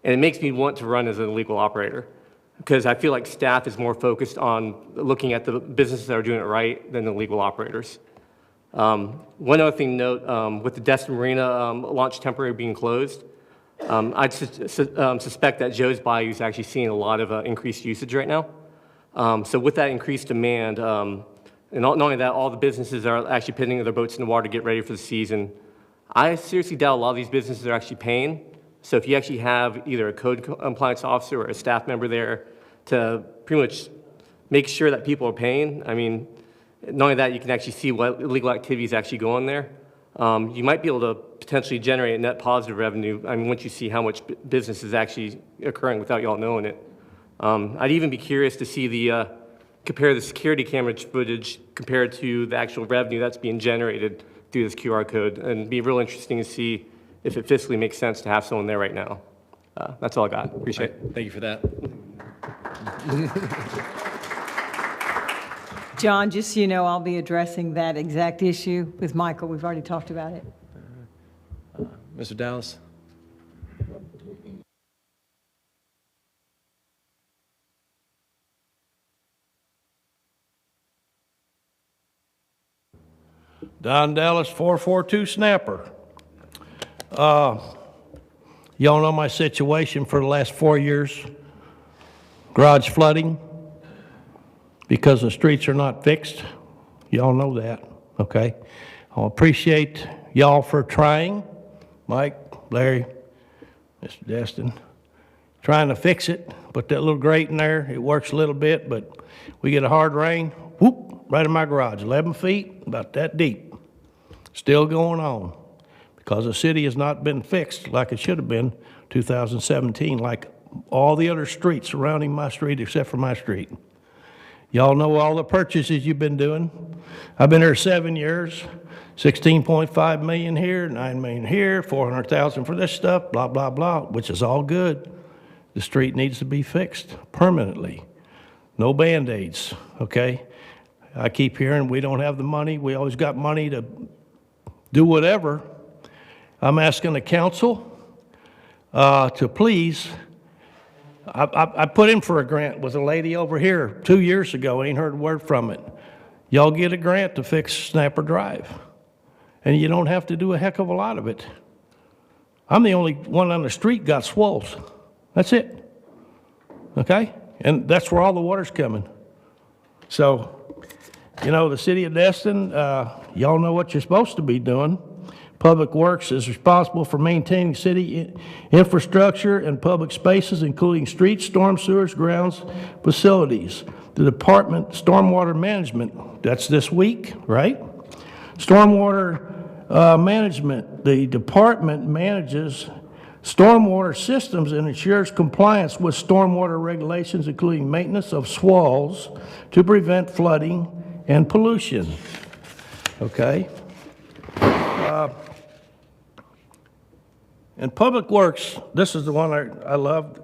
and it makes me want to run as an illegal operator because I feel like staff is more focused on looking at the businesses that are doing it right than the legal operators. One other thing to note, with the Destin Marina launch temporarily being closed, I'd suspect that Joe's Bayou is actually seeing a lot of increased usage right now. So with that increased demand, and not only that, all the businesses are actually putting their boats in the water to get ready for the season. I seriously doubt a lot of these businesses are actually paying. So if you actually have either a code compliance officer or a staff member there to pretty much make sure that people are paying, I mean, not only that, you can actually see what illegal activities actually go on there. You might be able to potentially generate a net positive revenue, I mean, once you see how much business is actually occurring without y'all knowing it. I'd even be curious to see compare the security camera footage compared to the actual revenue that's being generated through this QR code, and it'd be real interesting to see if it fiscally makes sense to have someone there right now. That's all I got. Appreciate it. Thank you for that. John, just so you know, I'll be addressing that exact issue with Michael. We've already talked about it. Mr. Dallas? Don Dallas, 442 Snapper. Y'all know my situation for the last 4 years. Garage flooding because the streets are not fixed. Y'all know that, okay? I appreciate y'all for trying. Mike, Larry, Mr. Destin, trying to fix it. Put that little grate in there. It works a little bit, but we get a hard rain, whoop, right in my garage, 11 feet, about that deep. Still going on because the city has not been fixed like it should have been 2017, like all the other streets surrounding my street except for my street. Y'all know all the purchases you've been doing. I've been here 7 years, 16.5 million here, 9 million here, 400,000 for this stuff, blah, blah, blah, which is all good. The street needs to be fixed permanently. No Band-Aids, okay? I keep hearing we don't have the money. We always got money to do whatever. I'm asking the council to please, I put in for a grant with a lady over here 2 years ago, ain't heard a word from it. Y'all get a grant to fix Snapper Drive, and you don't have to do a heck of a lot of it. I'm the only one on the street got swolls. That's it, okay? And that's where all the water's coming. So, you know, the city of Destin, y'all know what you're supposed to be doing. Public Works is responsible for maintaining city infrastructure and public spaces, including streets, storm sewers, grounds, facilities. The Department Stormwater Management, that's this week, right? Stormwater Management, the department manages stormwater systems and ensures compliance with stormwater regulations, including maintenance of swales to prevent flooding and pollution. Okay? And Public Works, this is the one I love.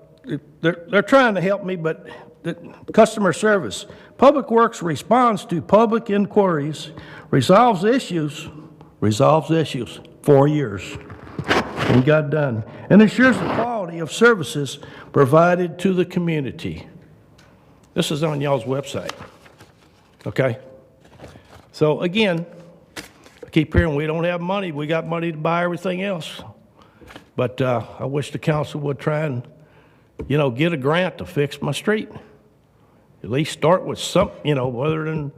They're trying to help me, but the customer service. Public Works responds to public inquiries, resolves issues, 4 years, and got done, and ensures the quality of services provided to the community. This is on y'all's website, okay? So again, I keep hearing we don't have money. We got money to buy everything else. But I wish the council would try and, you know, get a grant to fix my street. At least start with some, you know, other than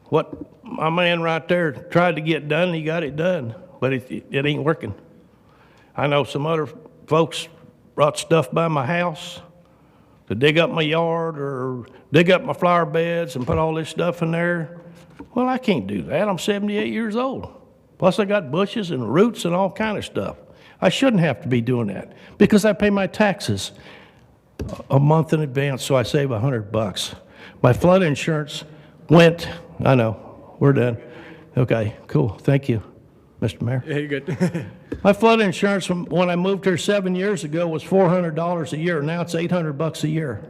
what my man right there tried to get done, he got it done, but it ain't working. I know some other folks brought stuff by my house to dig up my yard or dig up my flower beds and put all this stuff in there. Well, I can't do that. I'm 78 years old. Plus I got bushes and roots and all kind of stuff. I shouldn't have to be doing that because I pay my taxes a month in advance, so I save $100. My flood insurance went, I know, we're done. Okay, cool, thank you, Mr. Mayor. Yeah, you're good. My flood insurance from when I moved here 7 years ago was $400 a year. Now it's $800 a year.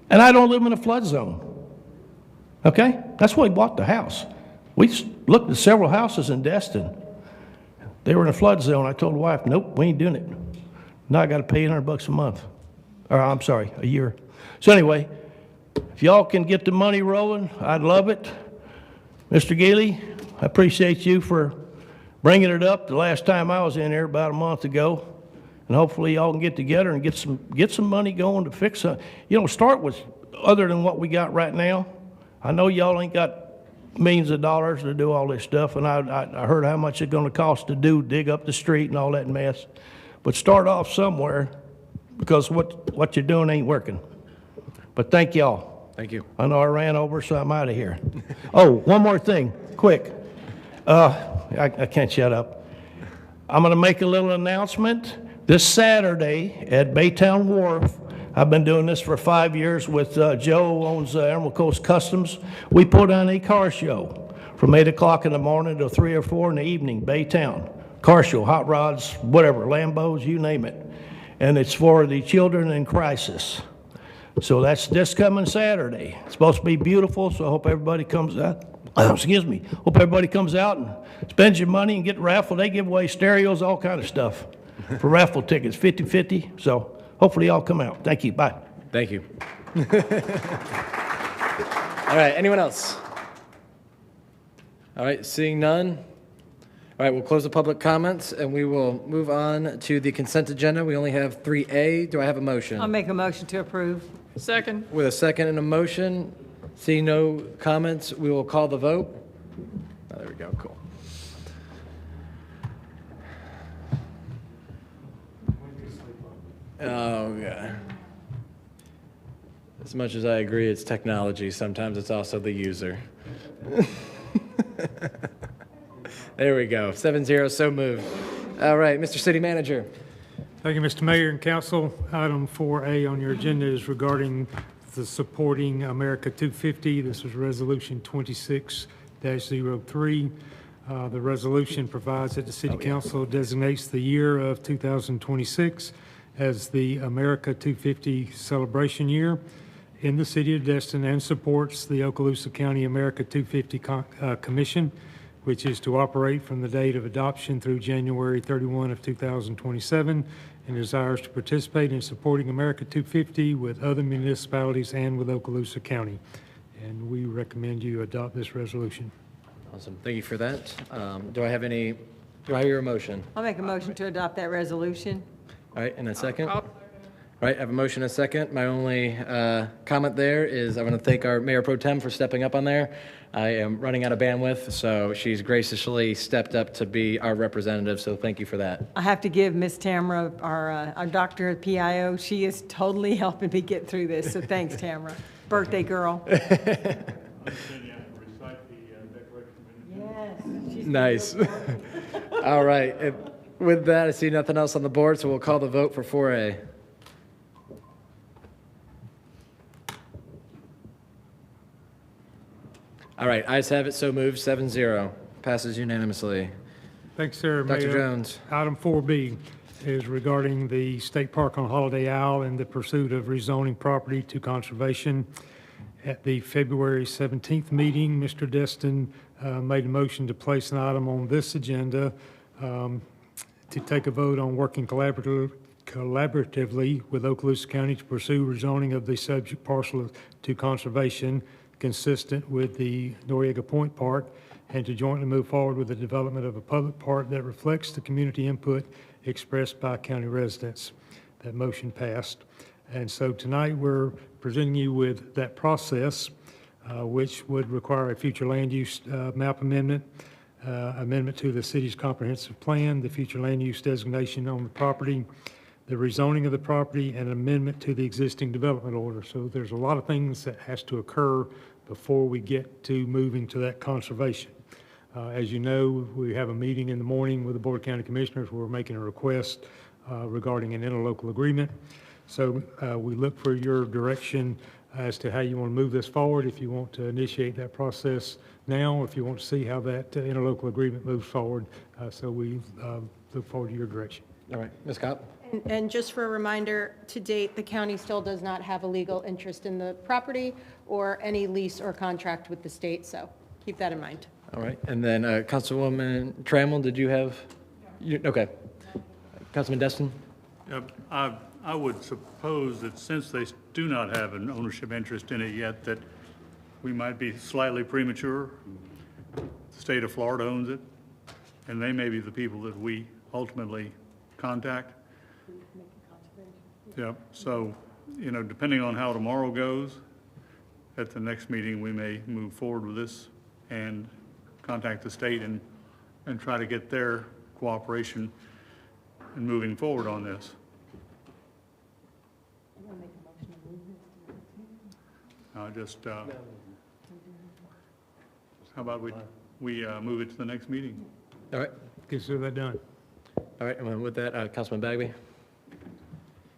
And I don't live in a flood zone. Okay? That's why we bought the house. We looked at several houses in Destin. They were in a flood zone. I told the wife, nope, we ain't doing it. Now I got to pay $800 a month. Or I'm sorry, a year. So anyway, if y'all can get the money rolling, I'd love it. Mr. Geely, I appreciate you for bringing it up the last time I was in here about a month ago. And hopefully y'all can get together and get some money going to fix it. You know, start with other than what we got right now. I know y'all ain't got millions of dollars to do all this stuff, and I heard how much it's going to cost to dig up the street and all that mess. But start off somewhere because what you're doing ain't working. But thank y'all. Thank you. I know I ran over, so I'm out of here. Oh, one more thing, quick. I can't shut up. I'm going to make a little announcement. This Saturday at Baytown Wharf, I've been doing this for 5 years with Joe, who owns Emerald Coast Customs. We put on a car show from 8 o'clock in the morning to 3 or 4 in the evening, Baytown. Car show, hot rods, whatever, Lambos, you name it. And it's for the children in crisis. So that's this coming Saturday. It's supposed to be beautiful, so I hope everybody comes out. Excuse me. Hope everybody comes out and spends your money and get raffle. They give away stereos, all kind of stuff for raffle tickets, 50-50. So hopefully y'all come out. Thank you. Bye. Thank you. All right, anyone else? All right, seeing none. All right, we'll close the public comments and we will move on to the consent agenda. We only have 3A. Do I have a motion? I'll make a motion to approve. Second. With a second and a motion, seeing no comments, we will call the vote. Oh, there we go, cool. Oh, God. As much as I agree it's technology, sometimes it's also the user. There we go. 7-0, so moved. All right, Mr. City Manager. Thank you, Mr. Mayor and Council. Item 4A on your agenda is regarding the Supporting America 250. This is Resolution 26-03. The resolution provides that the City Council designates the year of 2026 as the America 250 celebration year in the City of Destin, and supports the Okaloosa County America 250 Commission, which is to operate from the date of adoption through January 31 of 2027, and desires to participate in supporting America 250 with other municipalities and with Okaloosa County. And we recommend you adopt this resolution. Awesome. Thank you for that. Do I hear a motion? I'll make a motion to adopt that resolution. All right, and a second? All right, I have a motion and a second. My only comment there is I want to thank our Mayor Pro Tem for stepping up on there. I am running out of bandwidth, so she's graciously stepped up to be our representative, so thank you for that. I have to give Miss Tamara, our doctor at PIO, she is totally helping me get through this, so thanks, Tamara. Birthday girl. Yes. Nice. All right, with that, I see nothing else on the board, so we'll call the vote for 4A. All right, ayes have it, so moved, 7-0. Passes unanimously. Thanks, sir. Dr. Mayor. Jones. Item 4B is regarding the State Park on Holiday Isle and the pursuit of rezoning property to conservation. At the February 17th meeting, Mr. Destin made a motion to place an item on this agenda to take a vote on working collaboratively with Okaloosa County to pursue rezoning of the subject parcel to conservation consistent with the Noriega Point Park, and to jointly move forward with the development of a public park that reflects the community input expressed by county residents. That motion passed. And so tonight we're presenting you with that process, which would require a future land use map amendment, amendment to the city's comprehensive plan, the future land use designation on the property, the rezoning of the property, and an amendment to the existing development order. So there's a lot of things that has to occur before we get to moving to that conservation. As you know, we have a meeting in the morning with the Board of County Commissioners where we're making a request regarding an interlocal agreement. So we look for your direction as to how you want to move this forward, if you want to initiate that process now, if you want to see how that interlocal agreement moves forward. So we look forward to your direction. All right, Ms. Kopp? And just for a reminder, to date, the county still does not have a legal interest in the property or any lease or contract with the state, so keep that in mind. All right, and then Councilwoman Trammell, did you have? Okay. Councilman Destin? I would suppose that since they do not have an ownership interest in it yet, that we might be slightly premature. The state of Florida owns it, and they may be the people that we ultimately contact. Yeah, so, depending on how tomorrow goes, at the next meeting, we may move forward with this and contact the state and try to get their cooperation in moving forward on this. How about we move it to the next meeting? All right. Consider that done. All right, and with that, Councilman Bagby?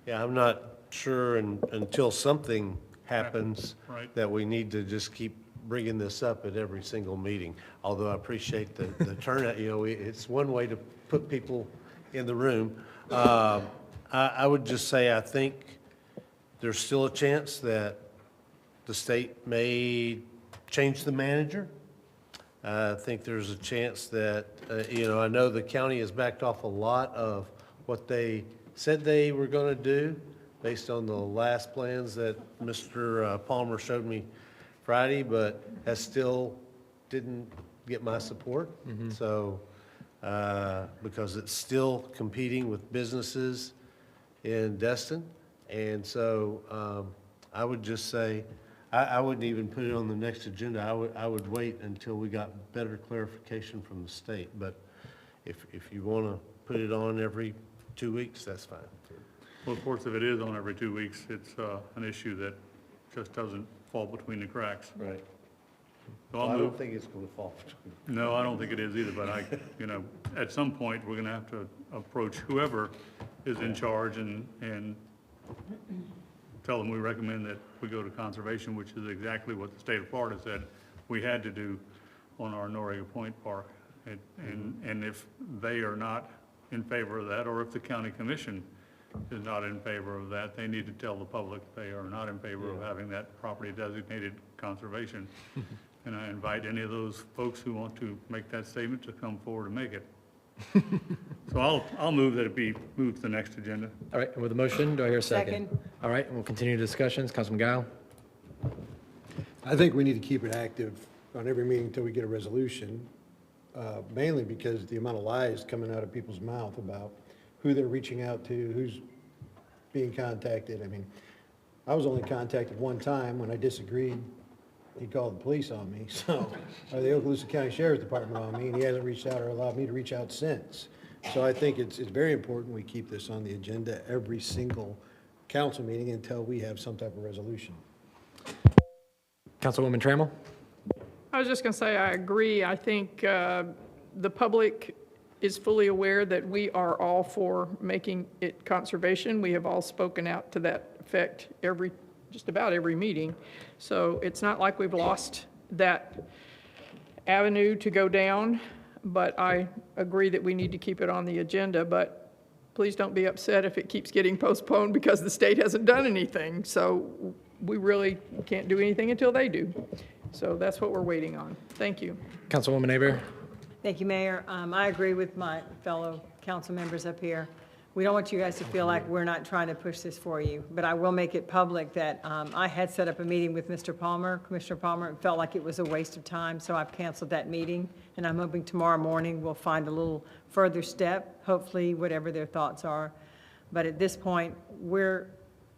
Yeah, I'm not sure until something happens Right. that we need to just keep bringing this up at every single meeting. Although I appreciate the turnout, it's one way to put people in the room. I would just say, I think there's still a chance that the state may change the manager. I think there's a chance that, I know the county has backed off a lot of what they said they were going to do based on the last plans that Mr. Palmer showed me Friday, but that still didn't get my support. So, because it's still competing with businesses in Destin. And so I would just say, I wouldn't even put it on the next agenda. I would wait until we got better clarification from the state. But if you want to put it on every 2 weeks, that's fine. Well, of course, if it is on every 2 weeks, it's an issue that just doesn't fall between the cracks. Right. So I'll I move. don't think it's going to fall. No, I don't think it is either, but at some point, we're gonna have to approach whoever is in charge and tell them we recommend that we go to conservation, which is exactly what the state of Florida said we had to do on our Noriega Point Park. And if they are not in favor of that, or if the county commission is not in favor of that, they need to tell the public they are not in favor of having that property designated conservation. And I invite any of those folks who want to make that statement to come forward and make it. So I'll move that it be moved to the next agenda. All right, and with a motion, do I hear a second? Second. All right, and we'll continue discussions. Councilman Guile? I think we need to keep it active on every meeting until we get a resolution, mainly because the amount of lies coming out of people's mouth about who they're reaching out to, who's being contacted. I mean, I was only contacted one time when I disagreed. He called the police on me, so, or the Okaloosa County Sheriff's Department on me, and he hasn't reached out or allowed me to reach out since. So I think it's very important we keep this on the agenda every single council meeting until we have some type of resolution. Councilwoman Trammell? I was just going to say, I agree. I think the public is fully aware that we are all for making it conservation. We have all spoken out to that effect just about every meeting. So it's not like we've lost that avenue to go down, but I agree that we need to keep it on the agenda. But please don't be upset if it keeps getting postponed because the state hasn't done anything. So we really can't do anything until they do. So that's what we're waiting on. Thank you. Councilwoman Aber? Thank you, Mayor. I agree with my fellow council members up here. We don't want you guys to feel like we're not trying to push this for you, but I will make it public that I had set up a meeting with Mr. Palmer, Commissioner Palmer, and felt like it was a waste of time, so I've canceled that meeting, and I'm hoping tomorrow morning we'll find a little further step, hopefully whatever their thoughts are. But at this point, we're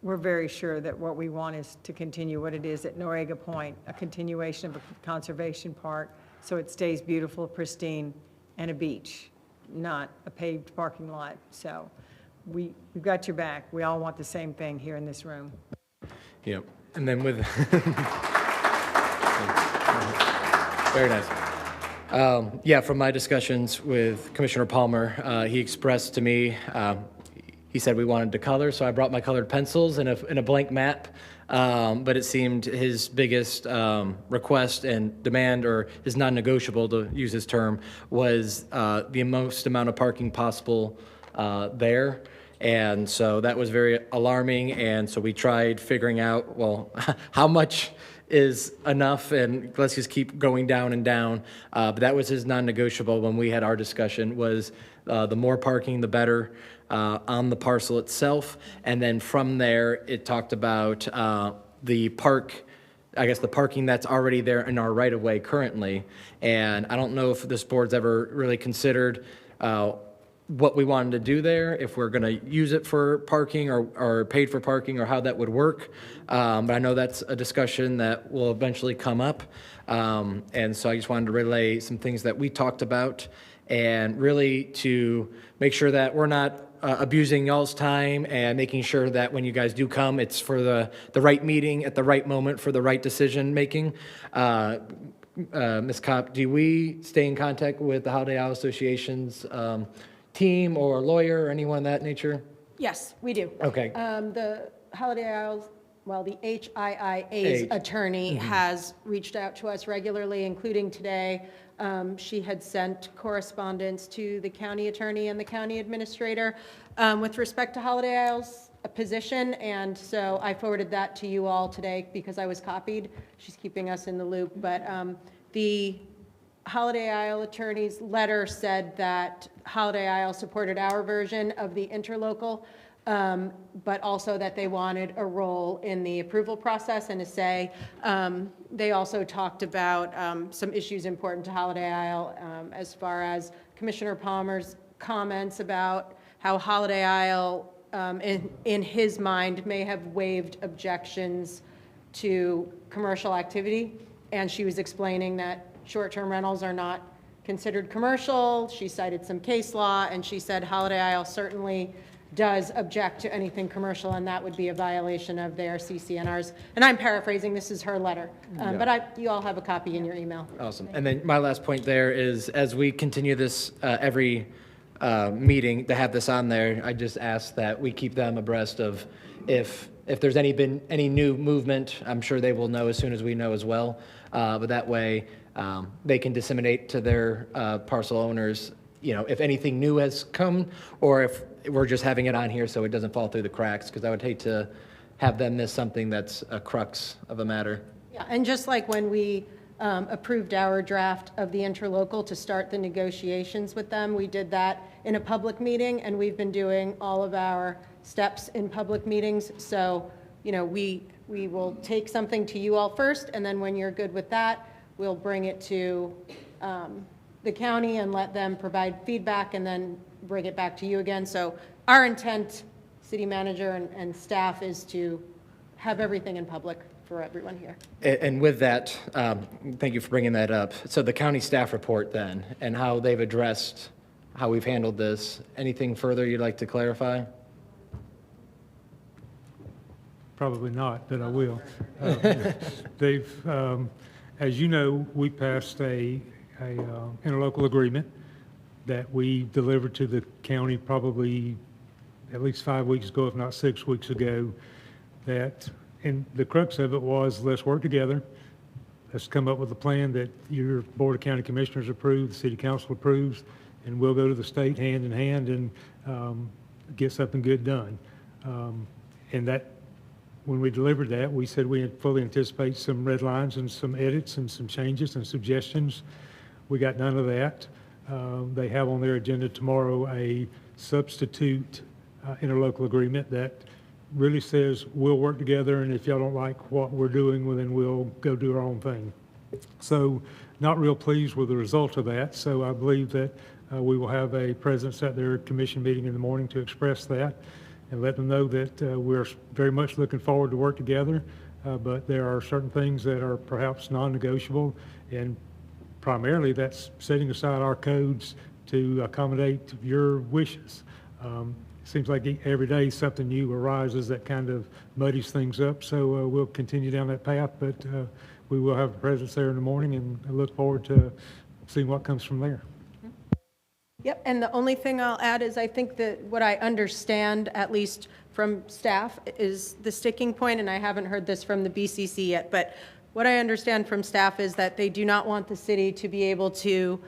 very sure that what we want is to continue what it is at Noriega Point, a continuation of a conservation park, so it stays beautiful, pristine, and a beach, not a paved parking lot. So we've got your back. We all want the same thing here in this room. Yep. And then with, very nice. Yeah, from my discussions with Commissioner Palmer, he expressed to me, he said we wanted to color, so I brought my colored pencils and a blank map. But it seemed his biggest request and demand, or his non-negotiable, to use his term, was the most amount of parking possible there. And so that was very alarming, and so we tried figuring out, well, how much is enough, and let's just keep going down and down. But that was his non-negotiable when we had our discussion, was the more parking, the better. On the parcel itself, and then from there, it talked about the park, I guess the parking that's already there in our right-of-way currently, and I don't know if this board's ever really considered what we wanted to do there, if we're going to use it for parking or paid for parking, or how that would work, but I know that's a discussion that will eventually come up, and so I just wanted to relay some things that we talked about, and really to make sure that we're not abusing y'all's time, and making sure that when you guys do come, it's for the right meeting at the right moment for the right decision making. Ms. Kopp, do we stay in contact with the Holiday Isle Association's team or lawyer or anyone of that nature? Yes, we do. Okay. The Holiday Isles, well, the HIIA's attorney has reached out to us regularly, including today. She had sent correspondence to the county attorney and the county administrator with respect to Holiday Isles position, and so I forwarded that to you all today because I was copied. She's keeping us in the loop, but the Holiday Isle attorney's letter said that Holiday Isle supported our version of the interlocal, but also that they wanted a role in the approval process and a say. They also talked about some issues important to Holiday Isle as far as Commissioner Palmer's comments about how Holiday Isle, in his mind, may have waived objections to commercial activity. And she was explaining that short-term rentals are not considered commercial. She cited some case law, and she said Holiday Isle certainly does object to anything commercial, and that would be a violation of their CCNRs. And I'm paraphrasing, this is her letter, but you all have a copy in your email. Awesome. And then my last point there is, as we continue this every meeting to have this on there, I just ask that we keep them abreast of if there's been any new movement. I'm sure they will know as soon as we know as well. But that way, they can disseminate to their parcel owners, if anything new has come, or if we're just having it on here so it doesn't fall through the cracks, because I would hate to have them miss something that's a crux of a matter. Yeah, and just like when we approved our draft of the interlocal to start the negotiations with them, we did that in a public meeting, and we've been doing all of our steps in public meetings. So, we will take something to you all first, and then when you're good with that, we'll bring it to the county and let them provide feedback, and then bring it back to you again. So our intent, city manager and staff, is to have everything in public for everyone here. And with that, thank you for bringing that up. So the county staff report then, and how they've addressed how we've handled this, anything further you'd like to clarify? Probably not, but I will. They've, as you know, we passed a interlocal agreement that we delivered to the county probably at least 5 weeks ago, if not 6 weeks ago, and the crux of it was, let's work together. Let's come up with a plan that your Board of County Commissioners approves, the City Council approves, and we'll go to the state hand in hand and get something good done. And that, when we delivered that, we said we fully anticipate some red lines and some edits and some changes and suggestions. We got none of that. They have on their agenda tomorrow a substitute interlocal agreement that really says we'll work together, and if y'all don't like what we're doing, well, then we'll go do our own thing. So not real pleased with the result of that. So I believe that we will have a presence at their commission meeting in the morning to express that and let them know that we're very much looking forward to work together, but there are certain things that are perhaps non-negotiable, and primarily that's setting aside our codes to accommodate your wishes. Seems like every day something new arises that kind of muddies things up, so we'll continue down that path, but we will have a presence there in the morning, and I look forward to seeing what comes from there. Yep, and the only thing I'll add is I think that what I understand, at least from staff, is the sticking point, and I haven't heard this from the BCC yet, but what I understand from staff is that they do not want the city to be able to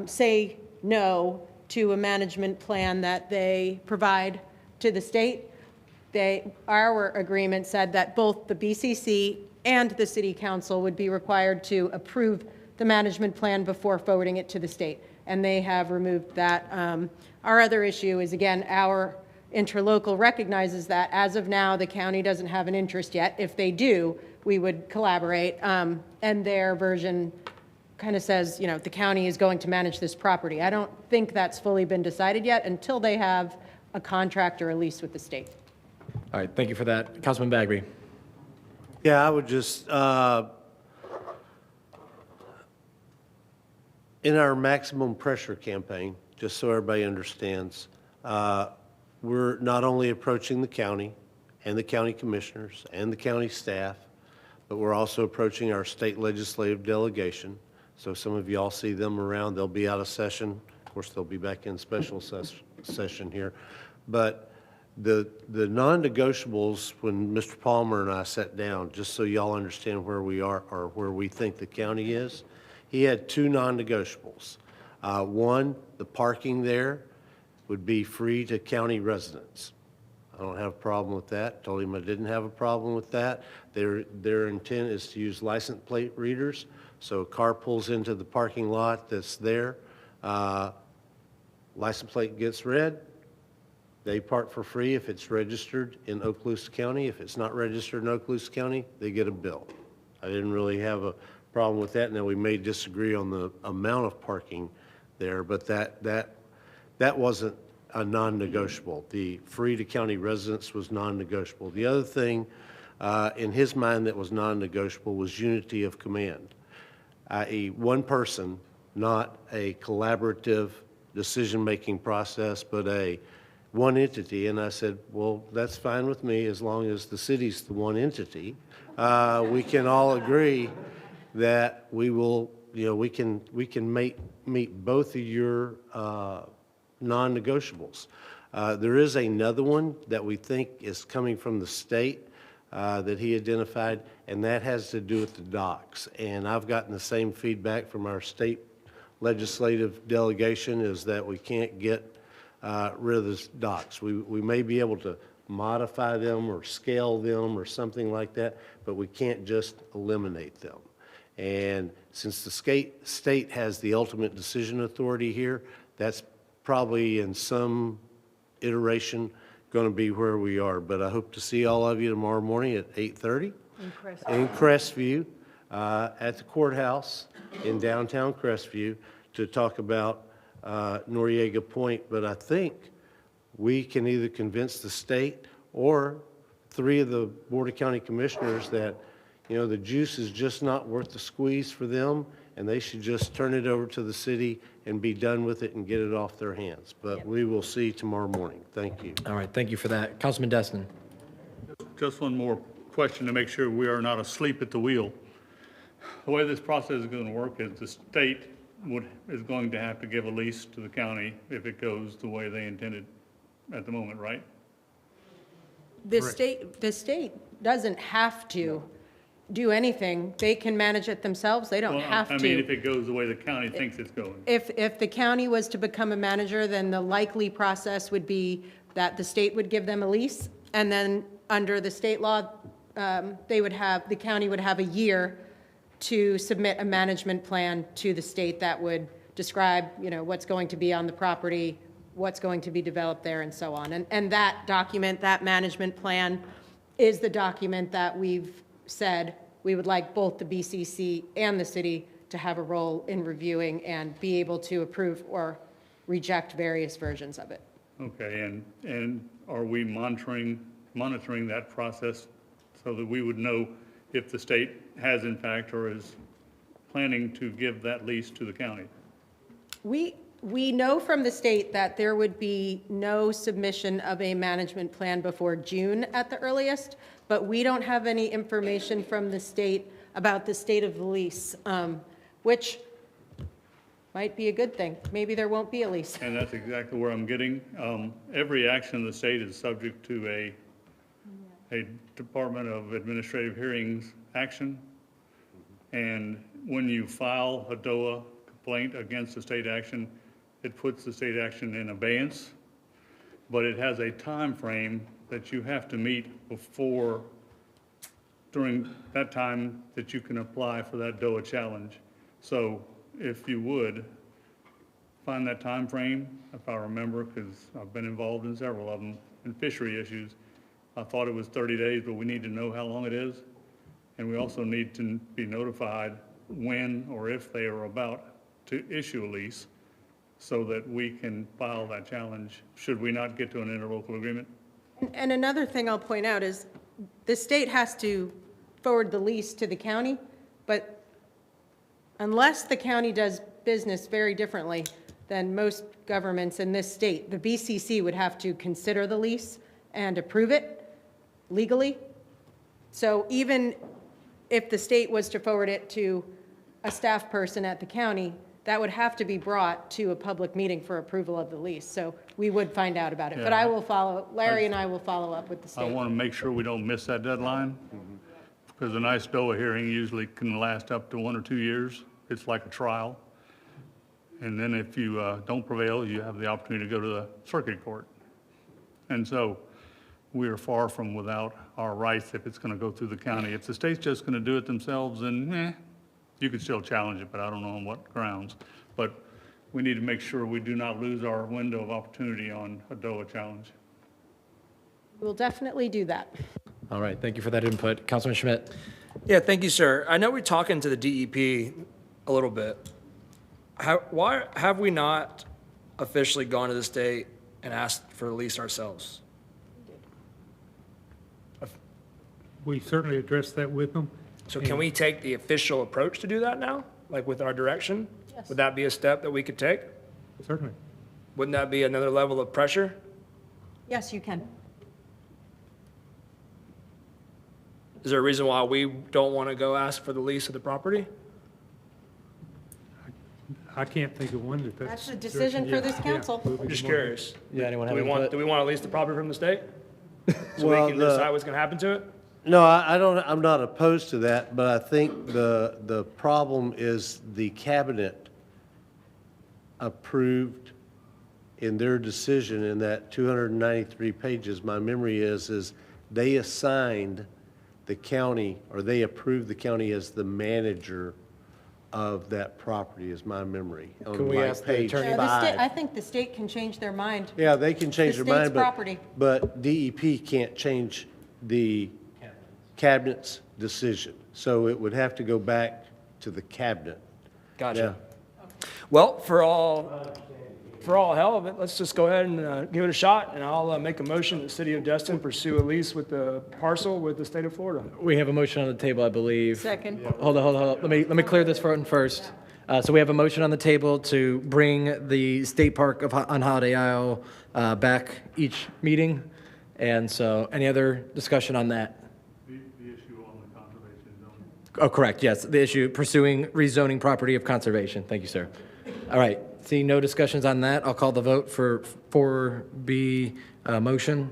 say no to a management plan that they provide to the state. Our agreement said that both the BCC and the City Council would be required to approve the management plan before forwarding it to the state, and they have removed that. Our other issue is, again, our interlocal recognizes that as of now, the county doesn't have an interest yet. If they do, we would collaborate, and their version kind of says, the county is going to manage this property. I don't think that's fully been decided yet until they have a contract or a lease with the state. All right, thank you for that. Councilman Bagby. Yeah, I would just, in our maximum pressure campaign, just so everybody understands, we're not only approaching the county and the county commissioners and the county staff, but we're also approaching our state legislative delegation. So some of y'all see them around. They'll be out of session. Of course, they'll be back in special session here. But the non-negotiables, when Mr. Palmer and I sat down, just so y'all understand where we are or where we think the county is, he had two non-negotiables. One, the parking there would be free to county residents. I don't have a problem with that. Told him I didn't have a problem with that. Their intent is to use license plate readers. So a car pulls into the parking lot that's there, license plate gets read, they park for free if it's registered in Okaloosa County. If it's not registered in Okaloosa County, they get a bill. I didn't really have a problem with that. Now, we may disagree on the amount of parking there, but that wasn't a non-negotiable. The free to county residents was non-negotiable. The other thing in his mind that was non-negotiable was unity of command, i.e. one person, not a collaborative decision-making process, but a one entity. And I said, well, that's fine with me as long as the city's the one entity. We can all agree that we will, we can meet both of your non-negotiables. There is another one that we think is coming from the state that he identified, and that has to do with the docks. And I've gotten the same feedback from our state legislative delegation, is that we can't get rid of the docks. We may be able to modify them or scale them or something like that, but we can't just eliminate them. And since the state has the ultimate decision authority here, that's probably in some iteration going to be where we are. But I hope to see all of you tomorrow morning at 8:30 in Crestview at the courthouse in downtown Crestview to talk about Noriega Point. But I think we can either convince the state or 3 of the Board of County Commissioners that, the juice is just not worth the squeeze for them, and they should just turn it over to the city and be done with it and get it off their hands. But we will see tomorrow morning. Thank you. All right, thank you for that. Councilman Destin. Just one more question to make sure we are not asleep at the wheel. The way this process is going to work is the state is going to have to give a lease to the county if it goes the way they intended at the moment, right? The state doesn't have to do anything. They can manage it themselves. They don't have to. I mean, if it goes the way the county thinks it's going. If the county was to become a manager, then the likely process would be that the state would give them a lease, and then under the state law, the county would have a year to submit a management plan to the state that would describe, what's going to be on the property, what's going to be developed there, and so on. And that document, that management plan, is the document that we've said we would like both the BCC and the city to have a role in reviewing and be able to approve or reject various versions of it. Okay, and are we monitoring that process so that we would know if the state has in fact or is planning to give that lease to the county? We know from the state that there would be no submission of a management plan before June at the earliest, but we don't have any information from the state about the state of the lease, which might be a good thing. Maybe there won't be a lease. And that's exactly where I'm getting. Every action of the state is subject to a Department of Administrative Hearings action. And when you file a DOA complaint against the state action, it puts the state action in abeyance, but it has a time frame that you have to meet during that time that you can apply for that DOA challenge. So if you would, find that time frame, if I remember, because I've been involved in several of them, in fishery issues. I thought it was 30 days, but we need to know how long it is. And we also need to be notified when or if they are about to issue a lease so that we can file that challenge should we not get to an interlocal agreement. And another thing I'll point out is the state has to forward the lease to the county, but unless the county does business very differently than most governments in this state, the BCC would have to consider the lease and approve it legally. So even if the state was to forward it to a staff person at the county, that would have to be brought to a public meeting for approval of the lease. So we would find out about it. But I will follow, Larry and I will follow up with the I state. want to make sure we don't miss that deadline because a nice DOA hearing usually can last up to 1 or 2 years. It's like a trial. And then if you don't prevail, you have the opportunity to go to the circuit court. And so we are far from without our rights if it's going to go through the county. If the state's just going to do it themselves, then you could still challenge it, but I don't know on what grounds. But we need to make sure we do not lose our window of opportunity on a DOA challenge. We'll definitely do that. All right, thank you for that input. Councilman Schmidt. Yeah, thank you, sir. I know we're talking to the DEP a little bit. Why have we not officially gone to the state and asked for a lease ourselves? We certainly addressed that with them. So can we take the official approach to do that now, like with our direction? Yes. Would that be a step that we could take? Certainly. Wouldn't that be another level of pressure? Yes, you can. Is there a reason why we don't want to go ask for the lease of the property? I can't think of one that's. That's a decision for this council. Yeah. Just curious. Yeah, anyone Do have we want, input? do we want to lease the property from the state? So Well, we can decide what's going to happen to it? No, I don't, I'm not opposed to that, but I think the problem is the cabinet approved in their decision in that 293 pages, my memory is they assigned the county, or they approved the county as the manager of that property, is my memory. on Can we like ask the page attorney- I 5. think the state can change their mind. Yeah, they can change The their mind, state's property. but DEP can't change the cabinet's decision. So it would have to go back to the cabinet. Gotcha. Well, for all hell of it, let's just go ahead and give it a shot, and I'll make a motion that the city of Destin pursue a lease with the parcel with the state of Florida. We have a motion on the table, I believe. Second. Hold on. Let me clear this one first. So we have a motion on the table to bring the state park on Holiday Isle back each meeting. And so any other discussion on that? The issue on the conservation zone. Oh, correct, yes. The issue, pursuing rezoning property of conservation. Thank you, sir. All right, seeing no discussions on that, I'll call the vote for 4B motion.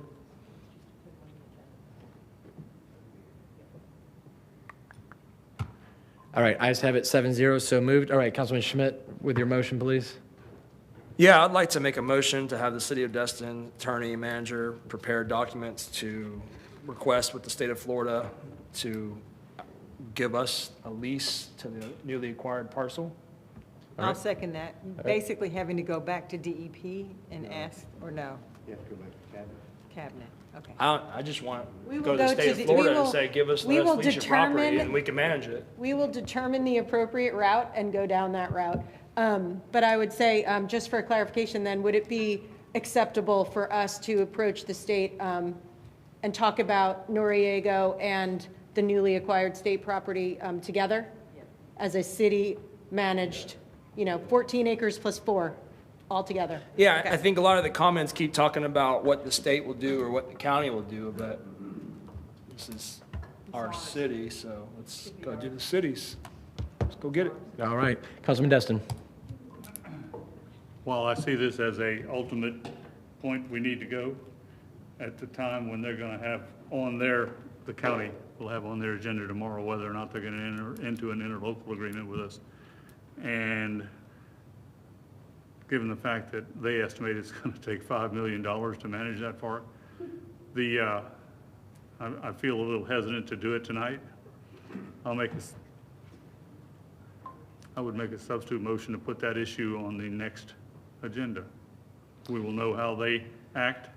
All right, ayes have it, 7-0, so moved. All right, Councilman Schmidt, with your motion, please. Yeah, I'd like to make a motion to have the city of Destin attorney manager prepare documents to request with the state of Florida to give us a lease to the newly acquired parcel. I'll second that. Basically having to go back to DEP and ask, or no? You have to go back to cabinet. Cabinet, okay. I just want We to will go to the go state to of the- Florida we and will- say, give us, we let will us lease your property determine- and we can manage it. We will determine the appropriate route and go down that route. But I would say, just for clarification then, would it be acceptable for us to approach the state and talk about Noriego and the newly acquired state property together? As a city-managed, 14 acres plus 4 altogether? Yeah, Okay. I think a lot of the comments keep talking about what the state will do or what the county will do, but this is our city, so let's go do the cities. Let's go get it. All right, Councilman Destin. While I see this as a ultimate point we need to go, at the time when they're gonna have on the county will have on their agenda tomorrow whether or not they're gonna enter into an interlocal agreement with us. And given the fact that they estimate it's gonna take $5 million to manage that park, I feel a little hesitant to do it tonight. I would make a substitute motion to put that issue on the next agenda. We will know how they act,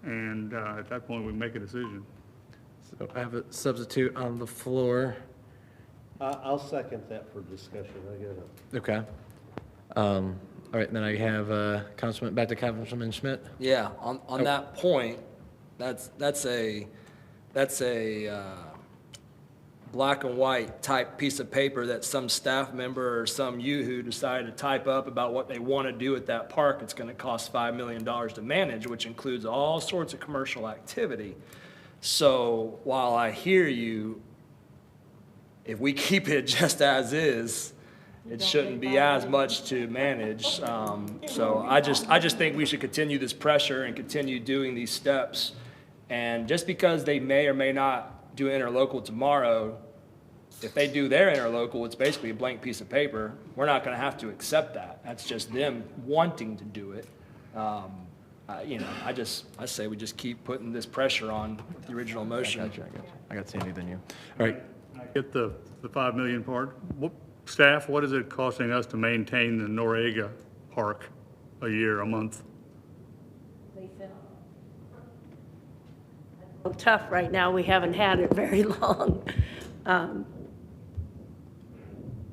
and at that point, we make a decision. So I have a substitute on the floor. I'll second that for discussion. I get it. Okay. All right, then I have back to Councilman Schmidt. Yeah, on that point, that's a black and white type piece of paper that some staff member or some who decided to type up about what they want to do at that park. It's going to cost $5 million to manage, which includes all sorts of commercial activity. So while I hear you, if we keep it just as is, it shouldn't be as much to manage. So I just think we should continue this pressure and continue doing these steps. And just because they may or may not do interlocal tomorrow, if they do their interlocal, it's basically a blank piece of paper. We're not going to have to accept that. That's just them wanting to do it. I say we just keep putting this pressure on with the original motion. I got Sandy, then you. All right. I get the $5 million part. Staff, what is it costing us to maintain the Noriega Park a year, a month? Tough right now. We haven't had it very long.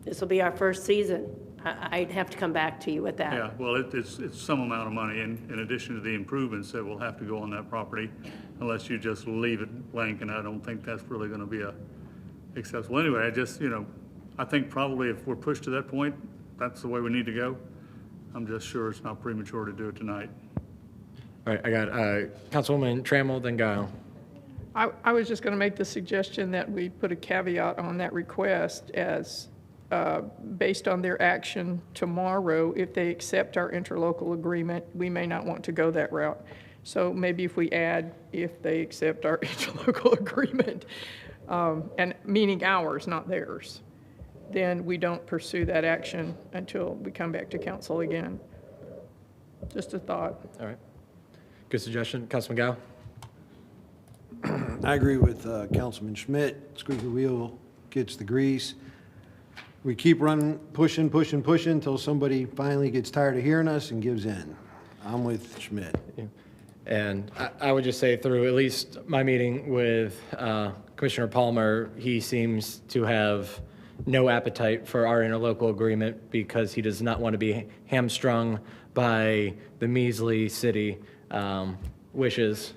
This will be our first season. I'd have to come back to you with that. Yeah, well, it's some amount of money in addition to the improvements that will have to go on that property unless you just leave it blank, and I don't think that's really going to be acceptable. Anyway, I think probably if we're pushed to that point, that's the way we need to go. I'm just sure it's not premature to do it tonight. All right, I got Councilwoman Trammell, then Guile. I was just going to make the suggestion that we put a caveat on that request as, based on their action tomorrow, if they accept our interlocal agreement, we may not want to go that route. So maybe if we add, if they accept our interlocal agreement, and meaning ours, not theirs, then we don't pursue that action until we come back to council again. Just a thought. All right. Good suggestion. Councilman Guile? I agree with Councilman Schmidt. Squeaky wheel gets the grease. We keep running, pushing until somebody finally gets tired of hearing us and gives in. I'm with Schmidt. And I would just say through at least my meeting with Commissioner Palmer, he seems to have no appetite for our interlocal agreement because he does not want to be hamstrung by the measly city wishes.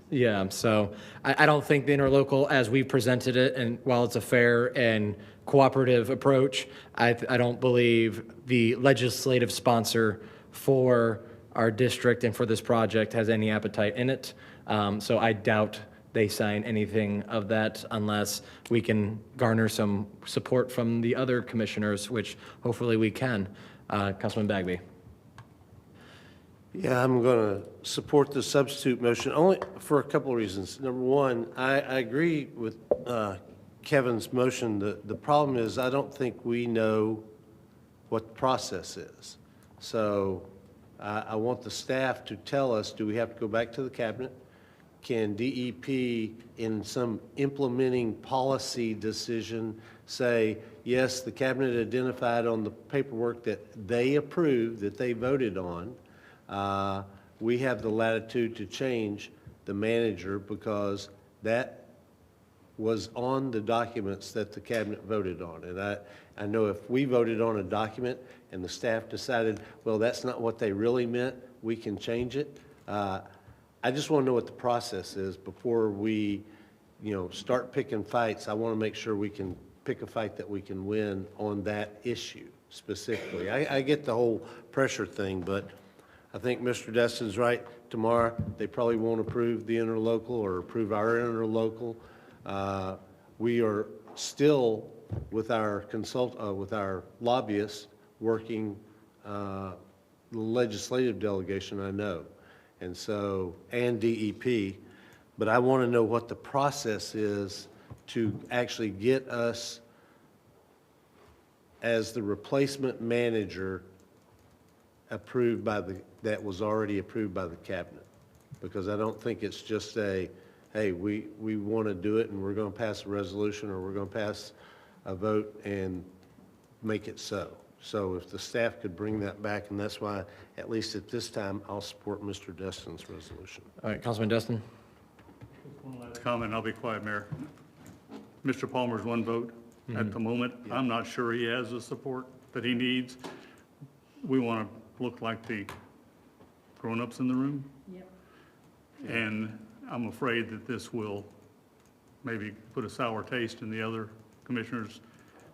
Yeah, so I don't think the interlocal, as we presented it, and while it's a fair and cooperative approach, I don't believe the legislative sponsor for our district and for this project has any appetite in it. So I doubt they sign anything of that unless we can garner some support from the other commissioners, which hopefully we can. Councilman Bagby. Yeah, I'm going to support the substitute motion only for a couple of reasons. Number one, I agree with Kevin's motion. The problem is I don't think we know what the process is. So I want the staff to tell us, do we have to go back to the cabinet? Can DEP in some implementing policy decision say, yes, the cabinet identified on the paperwork that they approved, that they voted on, we have the latitude to change the manager because that was on the documents that the cabinet voted on. And I know if we voted on a document and the staff decided, well, that's not what they really meant, we can change it. I just want to know what the process is before we, start picking fights. I want to make sure we can pick a fight that we can win on that issue specifically. I get the whole pressure thing, but I think Mr. Destin's right. Tomorrow, they probably won't approve the interlocal or approve our interlocal. We are still with our with our lobbyists working the legislative delegation, I know, and DEP. But I want to know what the process is to actually get us as the replacement manager approved by that was already approved by the cabinet. Because I don't think it's just hey, we want to do it and we're going to pass a resolution or we're going to pass a vote and make it so. So if the staff could bring that back, and that's why, at least at this time, I'll support Mr. Destin's resolution. All right, Councilman Destin. One last comment, I'll be quiet, Mayor. Mr. Palmer's one vote at the moment. Yeah. I'm not sure he has the support that he needs. We want to look like the grown-ups in the room. Yep. And I'm afraid that this will maybe put a sour taste in the other commissioners'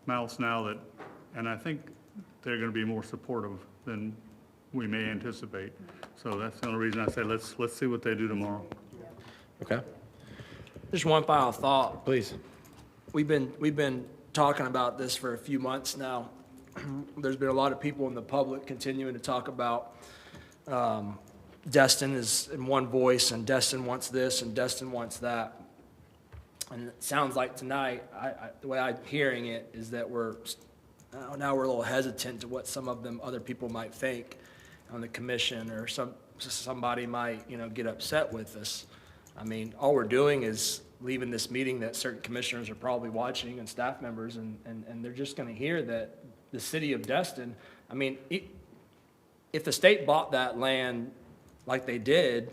mouths now and I think they're going to be more supportive than we may anticipate. So that's the only reason I say let's see what they do tomorrow. Okay. Just one final thought. Please. We've been talking about this for a few months now. There's been a lot of people in the public continuing to talk about Destin is in one voice, and Destin wants this, and Destin wants that. And it sounds like tonight, the way I'm hearing it is that now we're a little hesitant to what some of them other people might think on the commission, or somebody might get upset with us. I mean, all we're doing is leaving this meeting that certain commissioners are probably watching and staff members, and they're just going to hear that the city of Destin, I mean, if the state bought that land like they did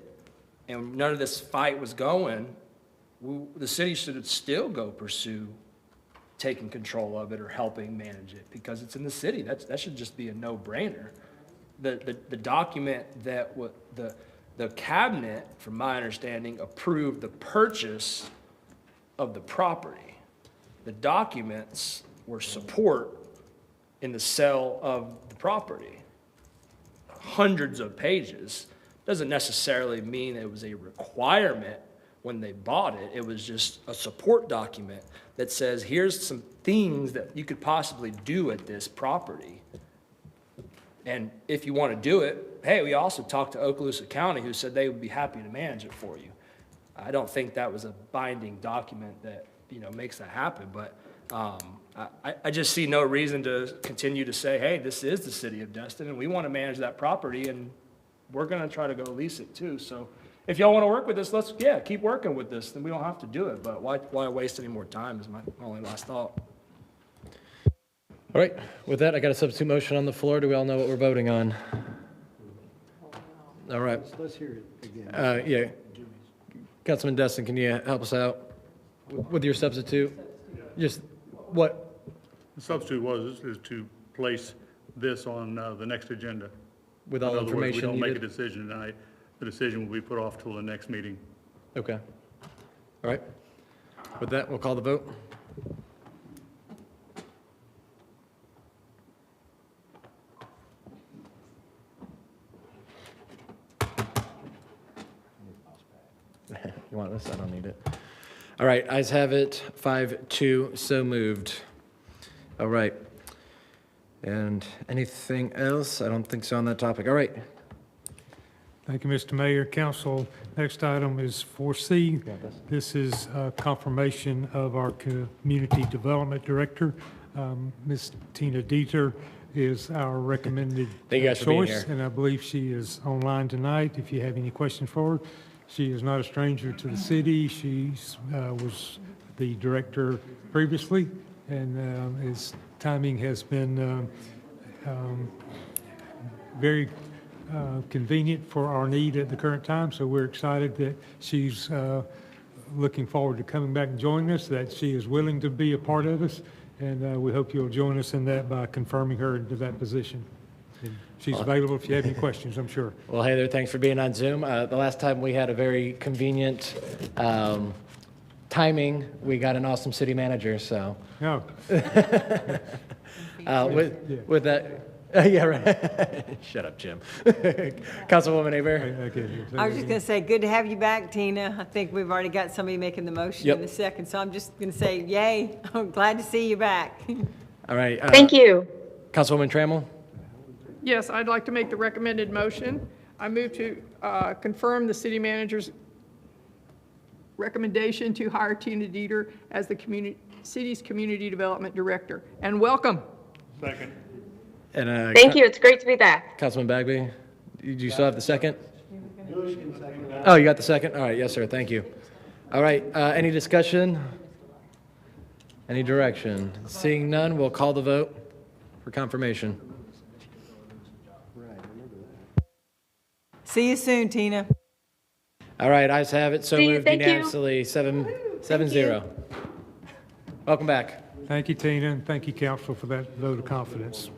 and none of this fight was going, the city should still go pursue taking control of it or helping manage it because it's in the city. That should just be a no-brainer. The document that the cabinet, from my understanding, approved the purchase of the property. The documents were support in the sale of the property. Hundreds of pages, Doesn't necessarily mean it was a requirement when they bought it. It was just a support document that says, here's some things that you could possibly do at this property. And if you want to do it, hey, we also talked to Okaloosa County, who said they would be happy to manage it for you. I don't think that was a binding document that, makes that happen, but I just see no reason to continue to say, hey, this is the city of Destin, and we want to manage that property, and we're going to try to go lease it too. So if y'all want to work with this, let's, keep working with this. Then we don't have to do it, but why waste any more time is my only last thought. All right, with that, I got a substitute motion on the floor. Do we all know what we're voting on? All right. Let's hear it again. Yeah. Councilman Destin, can you help us out with your substitute? Just what? The substitute is to place this on the next agenda. With all In other words, information we don't make a needed? decision tonight. The decision will be put off till the next meeting. Okay. All right. With that, we'll call the vote. You want this? I don't need it. All right, ayes have it, 5-2, so moved. All right. And anything else? I don't think so on that topic. All right. Thank you, Mr. Mayor. Council, next item is 4C. This is confirmation of our Community Development Director. Ms. Tina Dieter is our recommended Thank you guys for being choice, here. and I believe she is online tonight. If you have any questions for her, she is not a stranger to the city. She was the director previously, and his timing has been very convenient for our need at the current time, so we're excited that she's looking forward to coming back and joining us, that she is willing to be a part of us, and we hope you'll join us in that by confirming her into that position. And she's available if you have any questions, I'm sure. Well, hey there, thanks for being on Zoom. The last time we had a very convenient timing, we got an awesome city manager, so. Oh. With that, yeah, right. Shut up, Jim. Councilwoman Aber. I was just going to say, good to have you back, Tina. I think we've already got somebody making the motion Yep. in a second, so I'm just going to say, yay, I'm glad to see you back. All right. Thank you. Councilwoman Trammell? Yes, I'd like to make the recommended motion. I move to confirm the city manager's recommendation to hire Tina Dieter as the city's community development director. And welcome. Second. And, Thank you. It's great to be back. Councilman Bagby, do you still have the second? Oh, you got the second? All right, yes, sir, thank you. All right, any discussion? Any direction? Seeing none, we'll call the vote for confirmation. See you soon, Tina. All right, ayes have it, so See you, moved thank you. unanimously, 7-0. Welcome back. Thank you, Tina, and thank you, council, for that vote of confidence.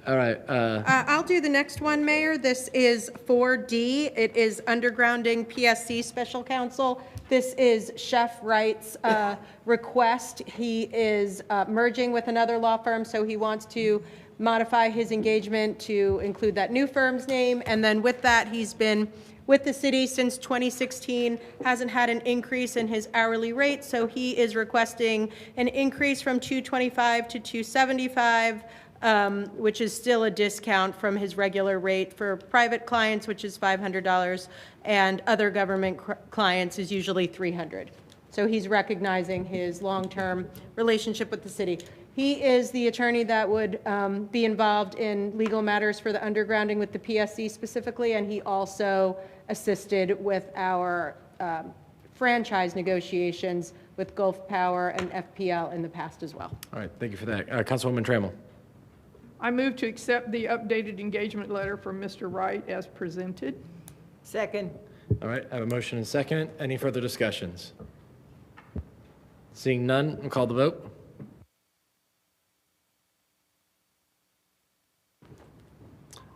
All right, I'll do the next one, Mayor. This is 4D. It is undergrounding PSC Special Counsel. This is Chef Wright's request. He is merging with another law firm, so he wants to modify his engagement to include that new firm's name. And then with that, he's been with the city since 2016, hasn't had an increase in his hourly rate, so he is requesting an increase from $225 to $275. Which is still a discount from his regular rate for private clients, which is $500, and other government clients is usually $300. So he's recognizing his long-term relationship with the city. He is the attorney that would be involved in legal matters for the undergrounding with the PSC specifically, and he also assisted with our franchise negotiations with Gulf Power and FPL in the past as well. all right, thank you for that. Councilwoman Trammell? I move to accept the updated engagement letter from Mr. Wright as presented. Second. All right, I have a motion and second. Any further discussions? Seeing none, we'll call the vote.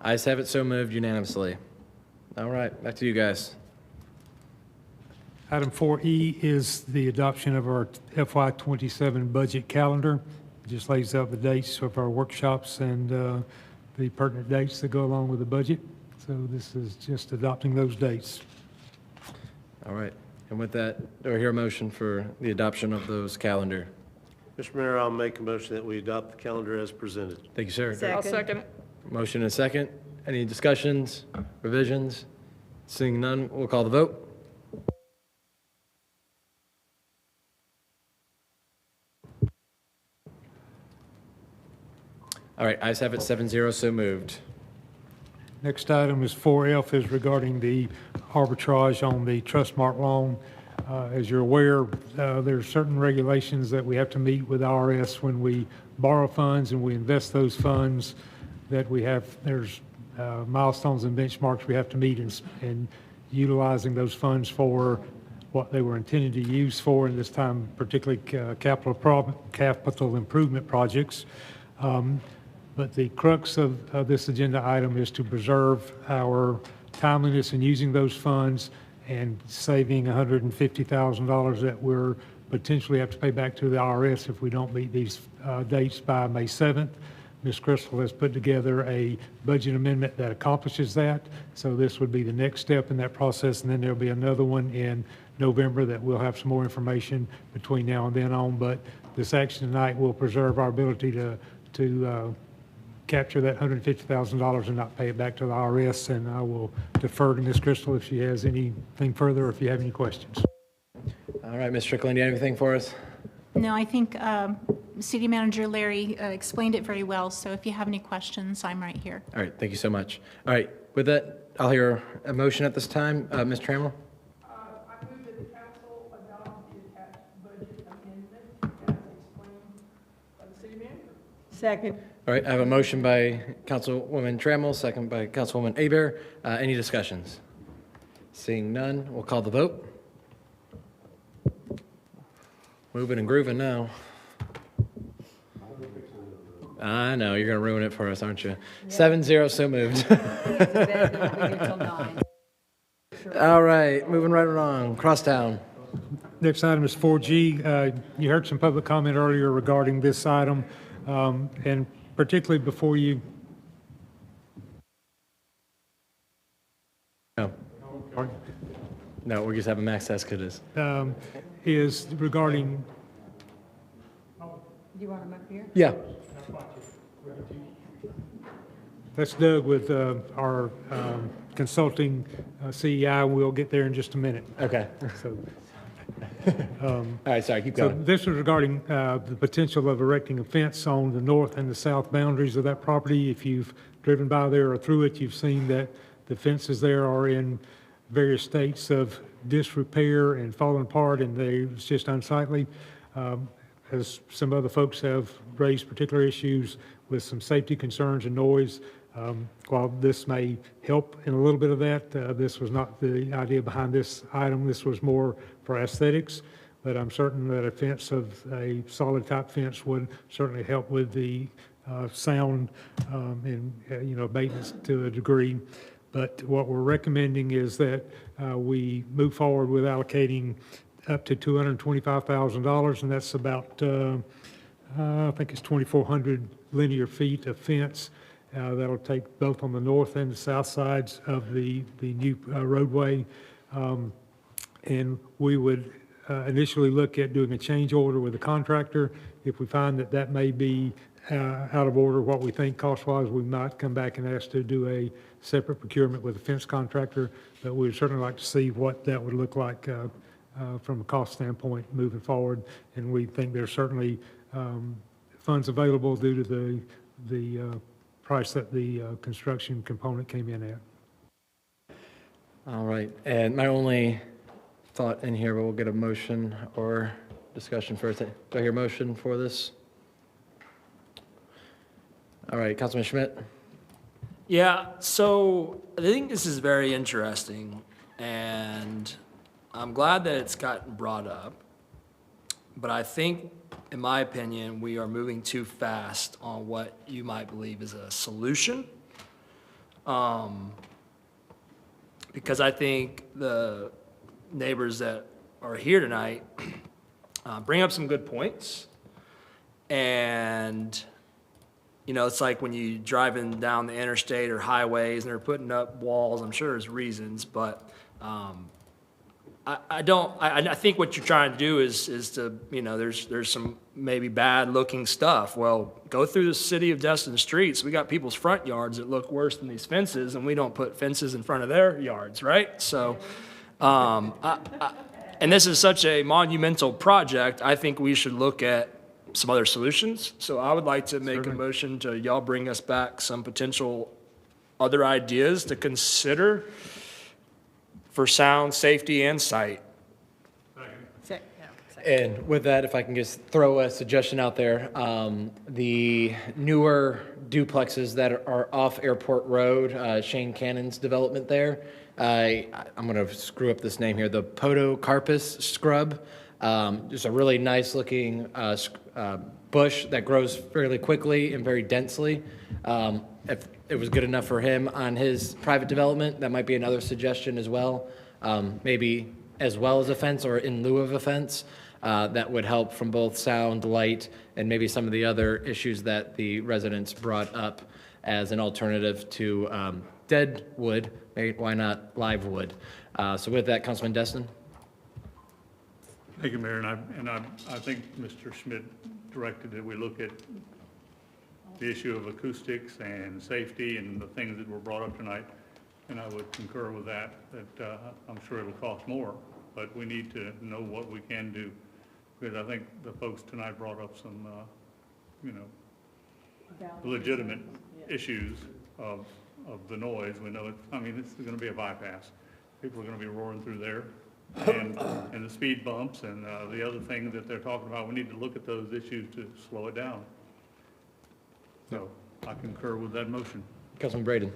Ayes have it, so moved unanimously. All right, back to you guys. Item 4E is the adoption of our FY27 budget calendar. It just lays out the dates of our workshops and the pertinent dates that go along with the budget. So this is just adopting those dates. All right. And with that, do I hear a motion for the adoption of those calendar? Mr. Mayor, I'll make a motion that we adopt the calendar as presented. Thank you, sir. I'll second it. Motion and a second. Any discussions, revisions? Seeing none, we'll call the vote. All right, ayes have it, 7-0, so moved. Next item is 4F is regarding the arbitrage on the Trustmark loan. As you're aware, there's certain regulations that we have to meet with IRS when we borrow funds and we invest those funds, that we have, there's milestones and benchmarks we have to meet in utilizing those funds for what they were intended to use for, and this time particularly capital improvement projects. But the crux of this agenda item is to preserve our timeliness in using those funds and saving $150,000 that we're potentially have to pay back to the IRS if we don't meet these dates by May 7th. Ms. Crystal has put together a budget amendment that accomplishes that. So this would be the next step in that process, and then there'll be another one in November that we'll have some more information between now and then on. But this action tonight will preserve our ability to capture that $150,000 and not pay it back to the IRS. And I will defer to Ms. Crystal if she has anything further or if you have any questions. All right, Ms. Strickland, do you have anything for us? No, I think City Manager Larry explained it very well, so if you have any questions, I'm right here. All right, thank you so much. All right, with that, I'll hear a motion at this time. Ms. Trammell? I move that the council adopt the attached budget amendment as explained by the city manager. Second. All right, I have a motion by Councilwoman Trammell, second by Councilwoman Hebert. Any discussions? Seeing none, we'll call the vote. Moving and grooving now. I know, you're going to ruin it for us, aren't you? 7-0, so moved. All right, moving right along. Crosstown. Next item is 4G. You heard some public comment earlier regarding this item, and particularly before you. No. No, we just have a max Escudis. Is regarding. Do you want them up here? Yeah. That's Doug with our consulting CEI. We'll get there in just a minute. Okay. So, all right, sorry, keep so going. this is regarding the potential of erecting a fence on the north and the south boundaries of that property. If you've driven by there or through it, you've seen that the fences there are in various states of disrepair and falling apart, and it's just unsightly. As some other folks have raised particular issues with some safety concerns and noise. While this may help in a little bit of that, this was not the idea behind this item. This was more for aesthetics, but I'm certain that a fence of a solid type fence would certainly help with the sound and maintenance to a degree. But what we're recommending is that we move forward with allocating up to $225,000, and that's about, I think it's 2,400 linear feet of fence. That'll take both on the north and the south sides of the new roadway. And we would initially look at doing a change order with the contractor. If we find that that may be out of order, what we think cost-wise, we might come back and ask to do a separate procurement with a fence contractor. But we'd certainly like to see what that would look like from a cost standpoint moving forward. And we think there's certainly funds available due to the price that the construction component came in at. All right, and my only thought in here, but we'll get a motion or discussion first. Do I hear a motion for this? All right, Councilman Schmidt. Yeah, so I think this is very interesting, and I'm glad that it's gotten brought up. But I think, in my opinion, we are moving too fast on what you might believe is a solution. Because I think the neighbors that are here tonight bring up some good points. And, you know, it's like when you driving down the interstate or highways and they're putting up walls, I'm sure there's reasons, but I think what you're trying to do is to, you know, there's some maybe bad looking stuff. Well, go through the city of Destin streets. We got people's front yards that look worse than these fences, and we don't put fences in front of their yards, right? So, and this is such a monumental project, I think we should look at some other solutions. So I would like to make a motion to y'all bring us back some potential other ideas to consider for sound, safety, and sight. And with that, if I can just throw a suggestion out there, the newer duplexes that are off Airport Road, Shane Cannon's development there, I'm going to screw up this name here, the Podocarpus scrub. Just a really nice looking bush that grows fairly quickly and very densely. If it was good enough for him on his private development, that might be another suggestion as well. Maybe as well as a fence or in lieu of a fence. That would help from both sound, light, and maybe some of the other issues that the residents brought up as an alternative to dead wood. Maybe, why not live wood? So with that, Councilman Destin. Thank you, Mayor, and I think Mr. Schmidt directed that we look at the issue of acoustics and safety and the things that were brought up tonight, and I would concur with that I'm sure it'll cost more, but we need to know what we can do, because I think the folks tonight brought up some, you know, legitimate issues of the noise. We know it's going to be a bypass. People are going to be roaring through there. And the speed bumps and the other things that they're talking about, we need to look at those issues to slow it down. So I concur with that motion. Councilman Braden.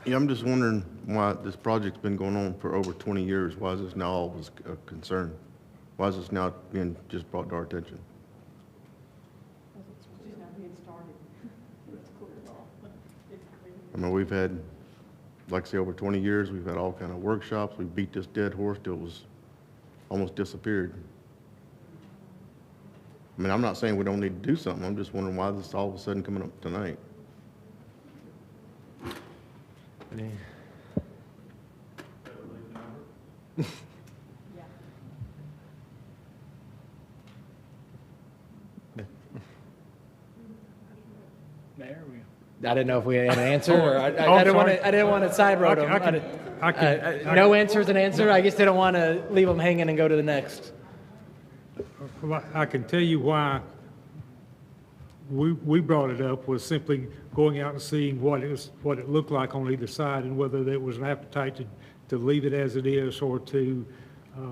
Yeah, I'm just wondering why this project's been going on for over 20 years. Why is this now always a concern? Why is this now being just brought to our attention? I mean, we've had, like I say, over 20 years, we've had all kind of workshops. We beat this dead horse till it was almost disappeared. I mean, I'm not saying we don't need to do something. I'm just wondering why this is all of a sudden coming up tonight. Mayor, I didn't know if we had an answer, or I didn't want to side road them. No answer is an answer. I guess they don't want to leave them hanging and go to the next. Well, I can tell you why we brought it up was simply going out and seeing what it looked like on either side, and whether there was an appetite to leave it as it is, or to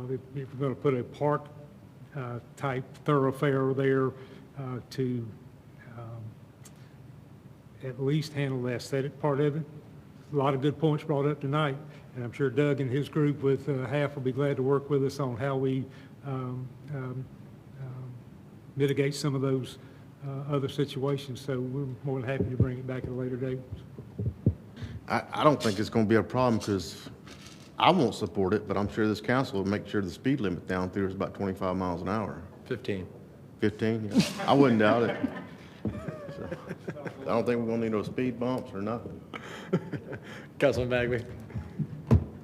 if we're going to put a park type thoroughfare there to at least handle the aesthetic part of it. A lot of good points brought up tonight, and I'm sure Doug and his group with HAF will be glad to work with us on how we mitigate some of those other situations. So we're more than happy to bring it back at a later date. I don't think it's going to be a problem, because I won't support it, but I'm sure this council will make sure the speed limit down through is about 25 miles an hour. 15. 15? Yeah. I wouldn't doubt it. So, I don't think we're going to need no speed bumps or nothing. Councilman Bagby.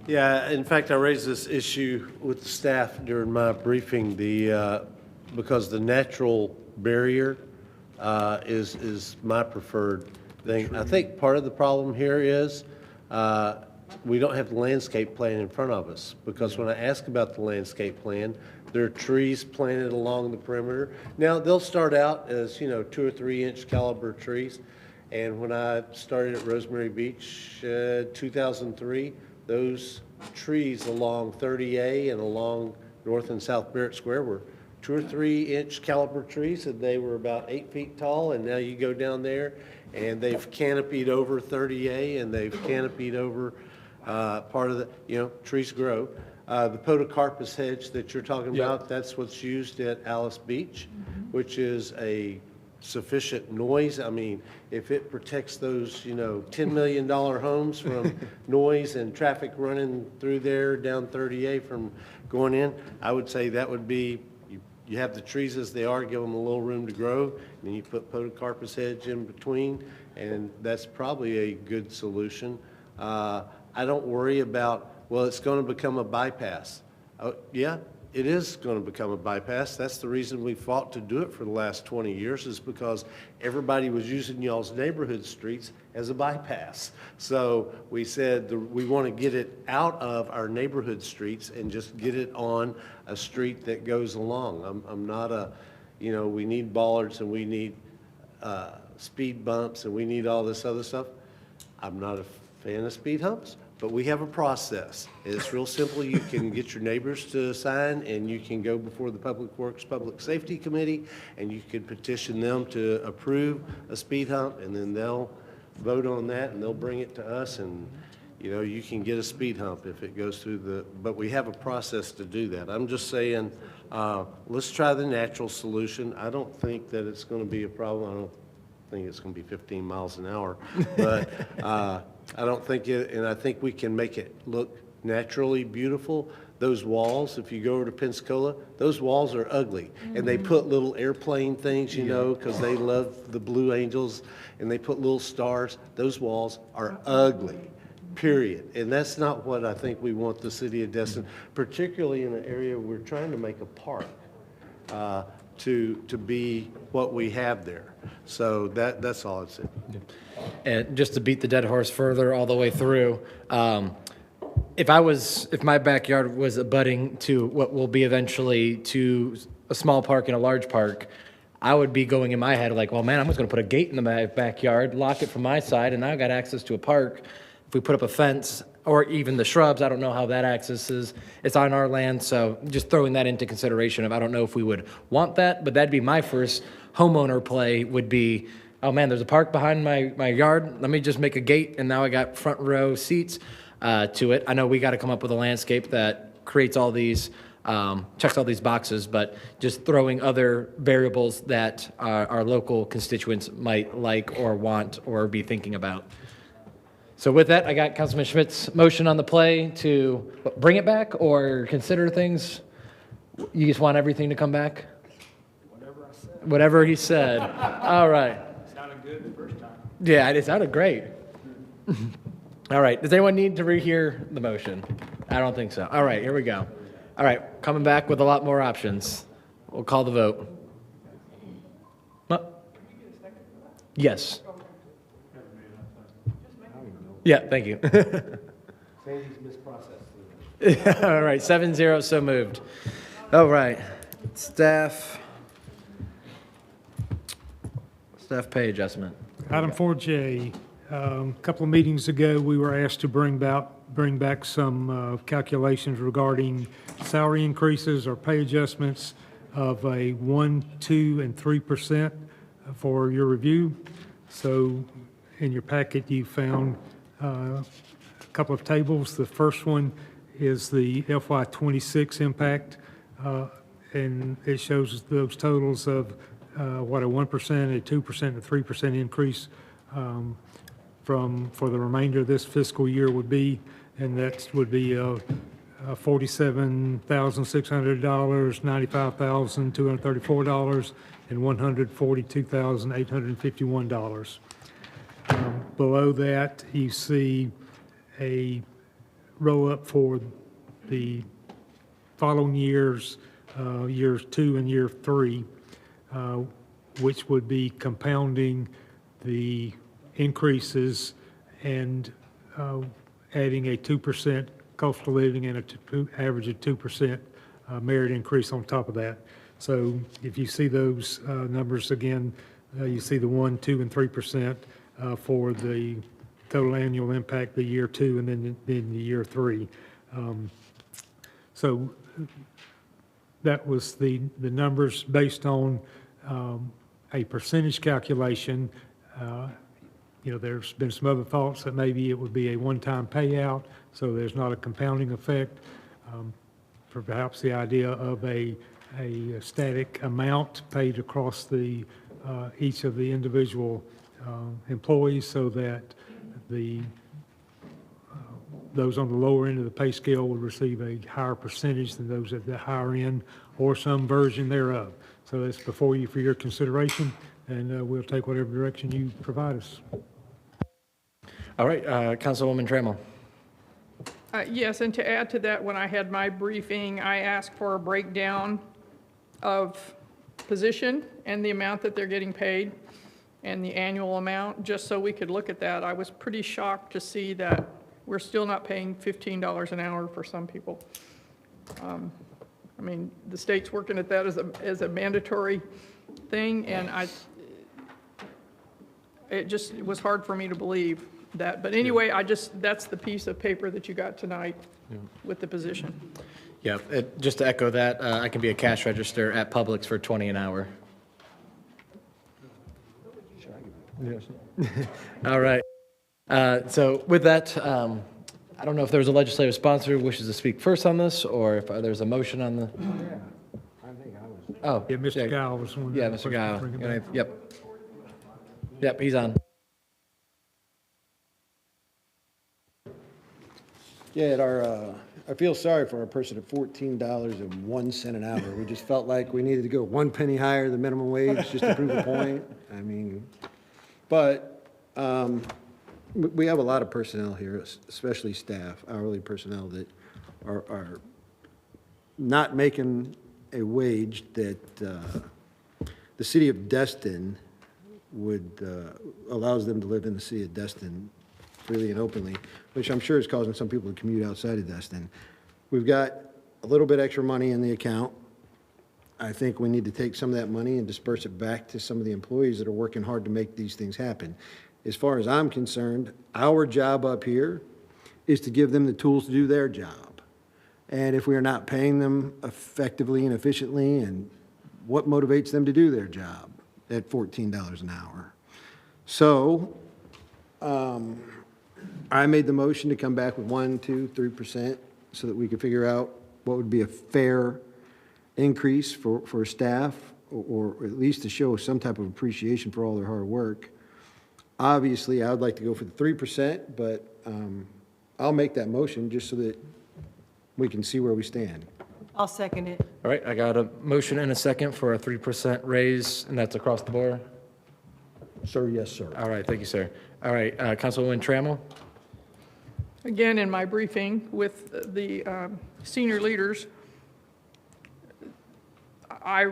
Yeah, in fact, I raised this issue with the staff during my briefing, because the natural barrier is my preferred thing. I think part of the problem here is we don't have the landscape plan in front of us, because when I ask about the landscape plan, there are trees planted along the perimeter. Now, they'll start out as, 2 or 3 inch caliber trees. And when I started at Rosemary Beach, 2003, those trees along 30A and along North and South Barrett Square were 2 or 3 inch caliber trees, and they were about 8 feet tall. And now you go down there and they've canopied over 30A, and they've canopied over part of the, trees grow. The Podocarpus hedge that you're talking about, that's what's used at Alice Beach, which is a sufficient noise. I mean, if it protects those, $10 million homes from noise and traffic running through there down 38 from going in, I would say that would be, you have the trees as they are, give them a little room to grow, and then you put podocarpus hedge in between, and that's probably a good solution. I don't worry about, well, it's going to become a bypass. Yeah, it is going to become a bypass. That's the reason we fought to do it for the last 20 years, is because everybody was using y'all's neighborhood streets as a bypass. So we said we want to get it out of our neighborhood streets and just get it on a street that goes along. I'm not a, we need bollards and we need speed bumps and we need all this other stuff. I'm not a fan of speed humps, but we have a process. It's real simple. You can get your neighbors to sign, and you can go before the Public Works Public Safety Committee, and you can petition them to approve a speed hump, and then they'll vote on that, and they'll bring it to us, and, you can get a speed hump if it goes through but we have a process to do that. I'm just saying, let's try the natural solution. I don't think that it's going to be a problem. I don't think it's going to be 15 miles an hour, but I don't think it, and I think we can make it look naturally beautiful. Those walls, if you go over to Pensacola, those walls are ugly. And they put little airplane things, because they love the Blue Angels, and they put little stars. Those walls are ugly, period. And that's not what I think we want the city of Destin, particularly in an area we're trying to make a park, to be what we have there. So that's all I'd say. And just to beat the dead horse further all the way through, if my backyard was abutting to what will be eventually to a small park and a large park, I would be going in my head like, well, man, I'm just going to put a gate in my backyard, lock it from my side, and now I've got access to a park. If we put up a fence or even the shrubs, I don't know how that access is. It's on our land, so just throwing that into consideration I don't know if we would want that, but that'd be my first homeowner play would be, oh man, there's a park behind my yard. Let me just make a gate, and now I got front row seats to it. I know we got to come up with a landscape that creates all these, checks all these boxes, but just throwing other variables that our local constituents might like or want or be thinking about. So with that, I got Councilman Schmidt's motion on the play to bring it back or consider things. You just want everything to come back? Whatever he said. All right. Sounded good the first time. Yeah, it sounded great. All right. Does anyone need to rehear the motion? I don't think so. All right, here we go. All right, coming back with a lot more options. We'll call the vote. Yes. Yeah, thank you. Sandy's misprocessed. All right, 7-0, so moved. All right, staff pay adjustment. Item 4J, a couple of meetings ago, we were asked to bring back some calculations regarding salary increases or pay adjustments of a 1%, 2%, and 3% for your review. So in your packet, you found a couple of tables. The first one is the FY26 impact, and it shows those totals of what a 1%, a 2%, and a 3% increase for the remainder of this fiscal year would be, and that would be $47,600, $95,234, and $142,851. Below that, you see a roll-up for the following years, years 2 and year 3, which would be compounding the increases and adding a 2% cost of living and an average of 2% merit increase on top of that. So if you see those numbers again, you see the 1%, 2%, and 3% for the total annual impact, the year 2 and then the year 3. So that was the numbers based on a percentage calculation. There's been some other thoughts that maybe it would be a one-time payout, so there's not a compounding effect. Perhaps the idea of a static amount paid across the each of the individual employees so that those on the lower end of the pay scale would receive a higher percentage than those at the higher end, or some version thereof. So that's before you for your consideration, and we'll take whatever direction you provide us. All right, Councilwoman Trammell. Yes, and to add to that, when I had my briefing, I asked for a breakdown of position and the amount that they're getting paid and the annual amount, just so we could look at that. I was pretty shocked to see that we're still not paying $15 an hour for some people. I mean, the state's working at that as a mandatory thing, and it was hard for me to believe that. But anyway, that's the piece of paper that you got tonight with the position. Yeah, just to echo that, I can be a cash register at Publix for 20 an hour. Yes. All right. So with that, I don't know if there's a legislative sponsor who wishes to speak first on this, or if there's a motion on the. I think I was. Oh. Yeah, Mr. Guile was one. Yeah, Mr. Guile. Yep. Yep, he's on. Yeah, at our, I feel sorry for our person at $14.01 an hour. We just felt like we needed to go 1 penny higher than minimum wage just to prove a point. I mean, but we have a lot of personnel here, especially staff, hourly personnel that are not making a wage that the city of Destin allows them to live in the city of Destin freely and openly, which I'm sure is causing some people to commute outside of Destin. We've got a little bit extra money in the account. I think we need to take some of that money and disperse it back to some of the employees that are working hard to make these things happen. As far as I'm concerned, our job up here is to give them the tools to do their job. And if we are not paying them effectively and efficiently, and what motivates them to do their job at $14 an hour? So, I made the motion to come back with 1%, 2%, 3% so that we could figure out what would be a fair increase for staff, or at least to show some type of appreciation for all their hard work. Obviously, I would like to go for the 3%, but I'll make that motion just so that we can see where we stand. I'll second it. All right, I got a motion and a second for a 3% raise, and that's across the board. Sir, yes, sir. All right, thank you, sir. All right, Councilwoman Trammell? Again, in my briefing with the senior leaders, I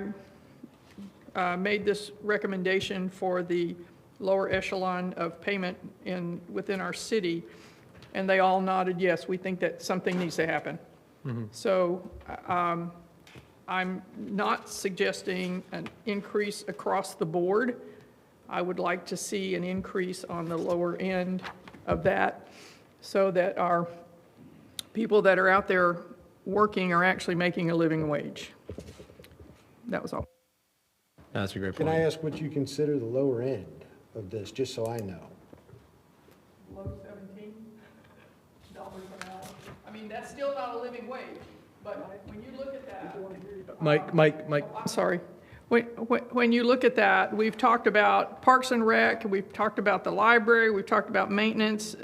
made this recommendation for the lower echelon of payment within our city, and they all nodded yes, we think that something needs to happen. So I'm not suggesting an increase across the board. I would like to see an increase on the lower end of that so that our people that are out there working are actually making a living wage. That was all. That's a great Can point. I ask what you consider the lower end of this, just so I know? Below $17 an hour. I mean, that's still not a living wage, but when you look at that. Mike. I'm sorry. When you look at that, we've talked about Parks and Rec, we've talked about the library, we've talked about maintenance.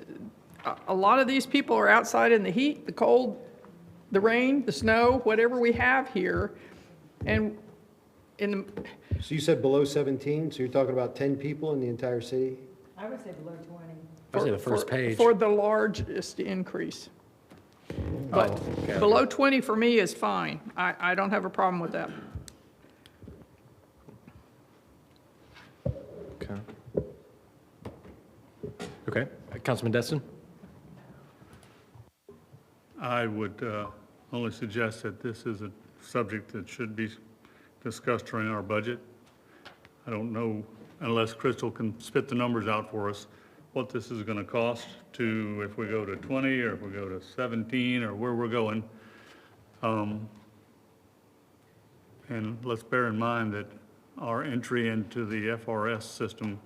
A lot of these people are outside in the heat, the cold, the rain, the snow, whatever we have here. And So you said below 17, so you're talking about 10 people in the entire city? I would say below 20. Especially the first page. For the largest increase. But below 20 for me is fine. I don't have a problem with that. Okay, Councilman Destin? I would only suggest that this is a subject that should be discussed during our budget. I don't know, unless Crystal can spit the numbers out for us, what this is going to cost to, if we go to 20 or if we go to 17 or where we're going. And let's bear in mind that our entry into the FRS system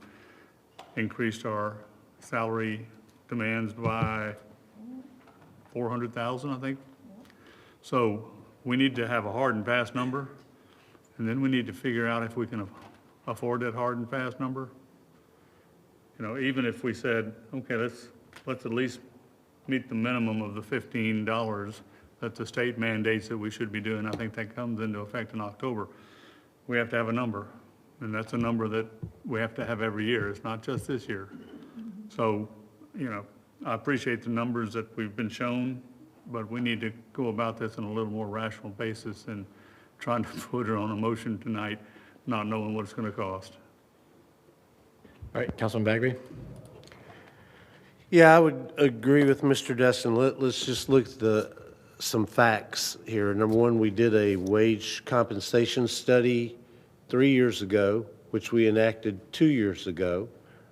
increased our salary demands by 400,000, I think. So we need to have a hard and fast number, and then we need to figure out if we can afford that hard and fast number. You know, even if we said, okay, let's at least meet the minimum of the $15 that the state mandates that we should be doing. I think that comes into effect in October. We have to have a number, and that's a number that we have to have every year. It's not just this year. So, you know, I appreciate the numbers that we've been shown, but we need to go about this on a little more rational basis than trying to put it on a motion tonight, not knowing what it's going to cost. All right, Councilman Bagby? Yeah, I would agree with Mr. Destin. Let's just look at some facts here. Number one, we did a wage compensation study 3 years ago, which we enacted 2 years ago,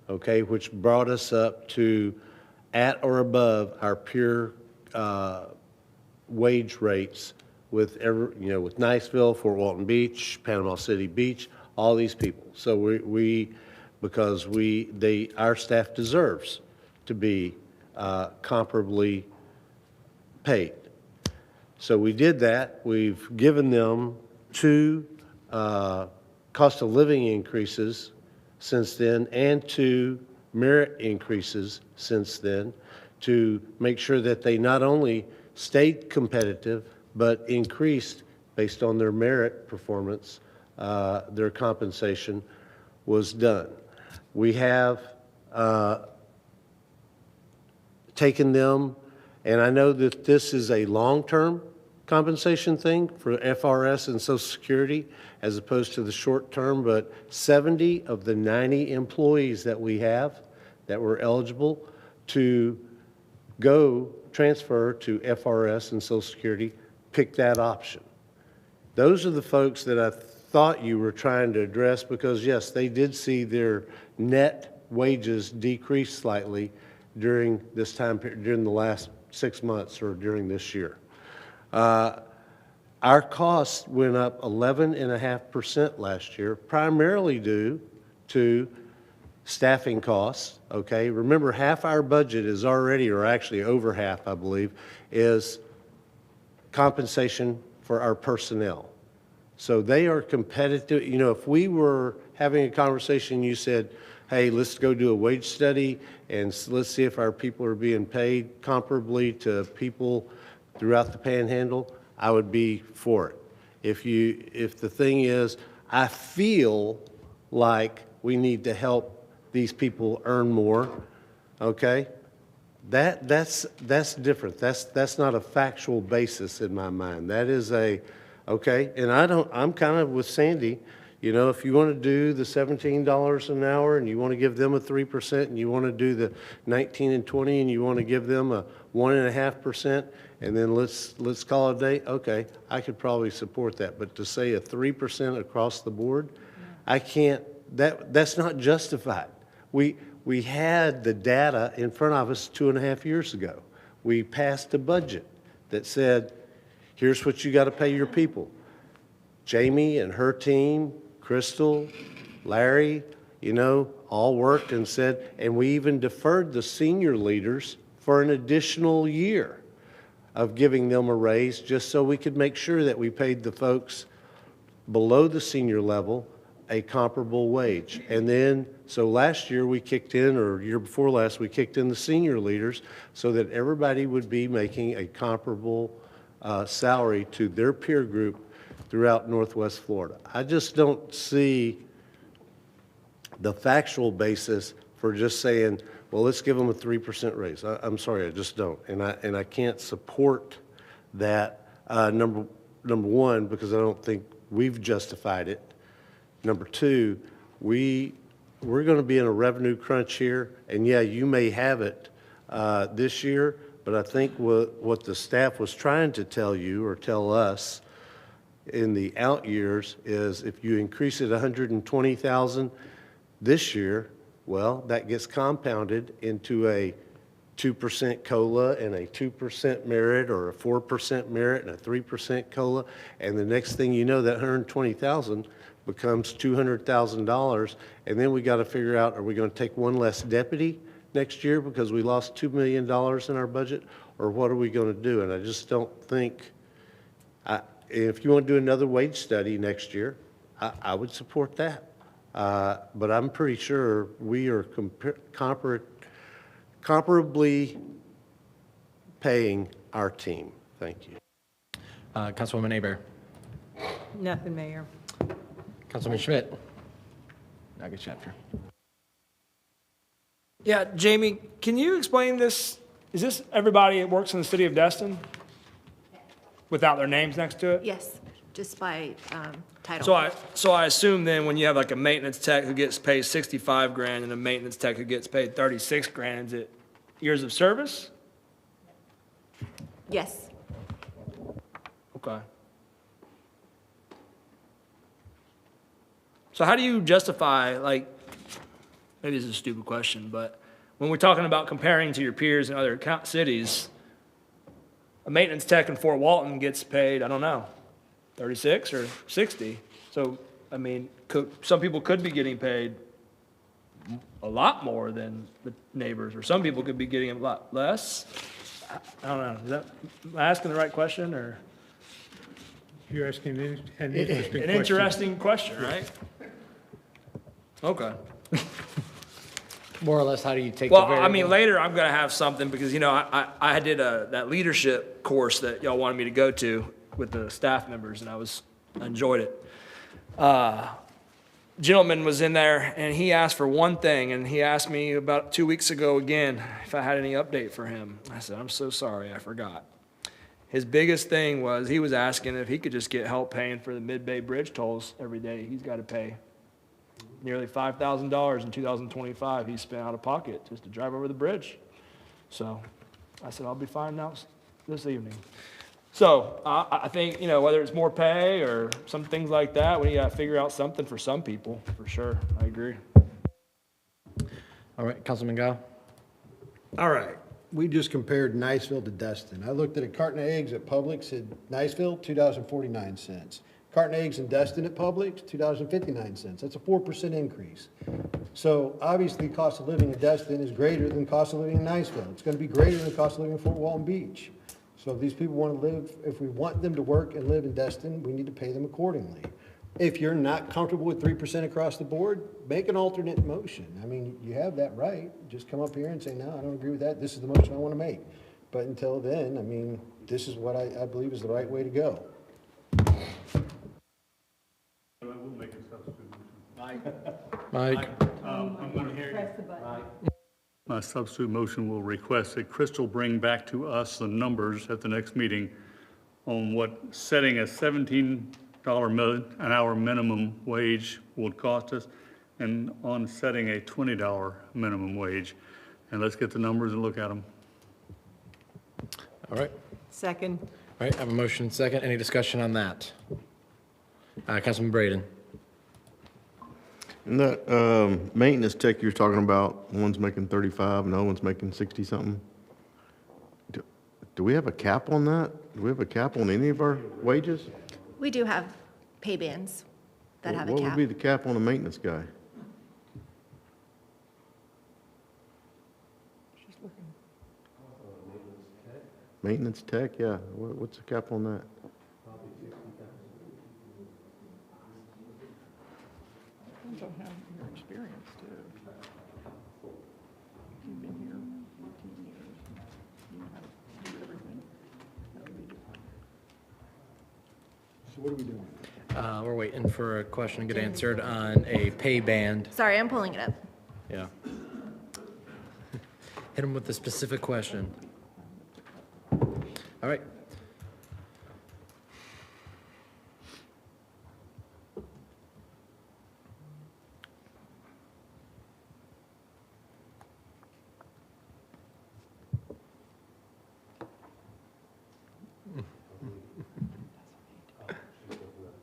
okay, which brought us up to at or above our peer wage rates with with Niceville, Fort Walton Beach, Panama City Beach, all these people. So because our staff deserves to be comparably paid. So we did that. We've given them 2 cost of living increases since then and 2 merit increases since then to make sure that they not only stayed competitive but increased based on their merit performance, their compensation was done. We have taken them, and I know that this is a long-term compensation thing for FRS and Social Security as opposed to the short term, but 70 of the 90 employees that we have that were eligible to go transfer to FRS and Social Security picked that option. Those are the folks that I thought you were trying to address because, yes, they did see their net wages decrease slightly during this time period, during the last 6 months or during this year. Our costs went up 11.5% last year, primarily due to staffing costs, okay? Remember, half our budget is already, or actually over half, I believe, is compensation for our personnel. So they are competitive. You know, if we were having a conversation, you said, hey, let's go do a wage study and let's see if our people are being paid comparably to people throughout the Panhandle, I would be for it. If the thing is, I feel like we need to help these people earn more, okay? That's different. That's not a factual basis in my mind. That is okay, and I'm kind of with Sandy. You know, if you want to do the $17 an hour and you want to give them a 3% and you want to do the 19 and 20 and you want to give them a 1.5% and then let's call it a day, okay, I could probably support that. But to say a 3% across the board, I can't, that's not justified. We had the data in front of us 2.5 years ago. We passed a budget that said, here's what you got to pay your people. Jamie and her team, Crystal, Larry, you know, all worked and said, and we even deferred the senior leaders for an additional year of giving them a raise just so we could make sure that we paid the folks below the senior level a comparable wage. And then, so last year we kicked in, or year before last, we kicked in the senior leaders so that everybody would be making a comparable salary to their peer group throughout Northwest Florida. I just don't see the factual basis for just saying, well, let's give them a 3% raise. I'm sorry, I just don't. And I can't support that, number one, because I don't think we've justified it. Number two, we're going to be in a revenue crunch here, and yeah, you may have it this year, but I think what the staff was trying to tell you or tell us in the out years is if you increase it 120,000 this year, well, that gets compounded into a 2% COLA and a 2% merit or a 4% merit and a 3% COLA, and the next thing you know, that 120,000 becomes $200,000, and then we got to figure out, are we going to take one less deputy next year because we lost $2 million in our budget, or what are we going to do? And I just don't think, if you want to do another wage study next year, I would support that. But I'm pretty sure we are comparably paying our team. Thank you. Councilwoman Aber. Nothing, Mayor. Councilman Schmidt. Next chapter. Yeah, Jamie, can you explain this? Is this everybody that works in the city of Destin? Without their names next to it? Yes, just by title. So I assume then when you have like a maintenance tech who gets paid 65 grand and a maintenance tech who gets paid 36 grand, is it years of service? Yes. Okay. So how do you justify, like, maybe this is a stupid question, but when we're talking about comparing to your peers in other cities, a maintenance tech in Fort Walton gets paid, I don't know, 36 or 60. So, I mean, some people could be getting paid a lot more than the neighbors, or some people could be getting a lot less. I don't know. Am I asking the right question, or? You're asking an interesting question. An interesting question, right? Okay. More or less, how do you take Well, the variable? I mean, later I'm gonna have something, because, you know, I did that leadership course that y'all wanted me to go to with the staff members, and I enjoyed it. Gentleman was in there, and he asked for one thing, and he asked me about 2 weeks ago again if I had any update for him. I said, I'm so sorry, I forgot. His biggest thing was, he was asking if he could just get help paying for the Mid-Bay Bridge tolls every day. He's got to pay nearly $5,000 in 2025 he spent out of pocket just to drive over the bridge. So I said, I'll be fine now this evening. So I think, you know, whether it's more pay or some things like that, we got to figure out something for some people, for sure. I agree. All right, Councilman Gao. All right, we just compared Niceville to Destin. I looked at a carton of eggs at Publix at Niceville, $2.49. Carton of eggs in Destin at Publix, $2.59. That's a 4% increase. So obviously, cost of living in Destin is greater than cost of living in Niceville. It's going to be greater than the cost of living in Fort Walton Beach. So if these people want to live, if we want them to work and live in Destin, we need to pay them accordingly. If you're not comfortable with 3% across the board, make an alternate motion. I mean, you have that right. Just come up here and say, no, I don't agree with that. This is the motion I want to make. But until then, I mean, this is what I believe is the right way to go. I will make a substitute motion. Mike. I'm going to press the button. My substitute motion will request that Crystal bring back to us the numbers at the next meeting on what setting a $17 an hour minimum wage would cost us, and on setting a $20 minimum wage. And let's get the numbers and look at them. All right. Second. All right, I have a motion second. Any discussion on that? Councilman Braden. And that maintenance tech you're talking about, one's making 35 and the other one's making 60-something. Do we have a cap on that? Do we have a cap on any of our wages? We do have pay bands that have a What cap. would be the cap on a maintenance guy? Maintenance tech, yeah. What's the cap on that? Depends on how your experience too. You've been here 14 years. You know how to do everything. That would be different. So what are we doing? We're waiting for a question to get answered on a pay band. Sorry, I'm pulling it up. Yeah. Hit him with the specific question. All right.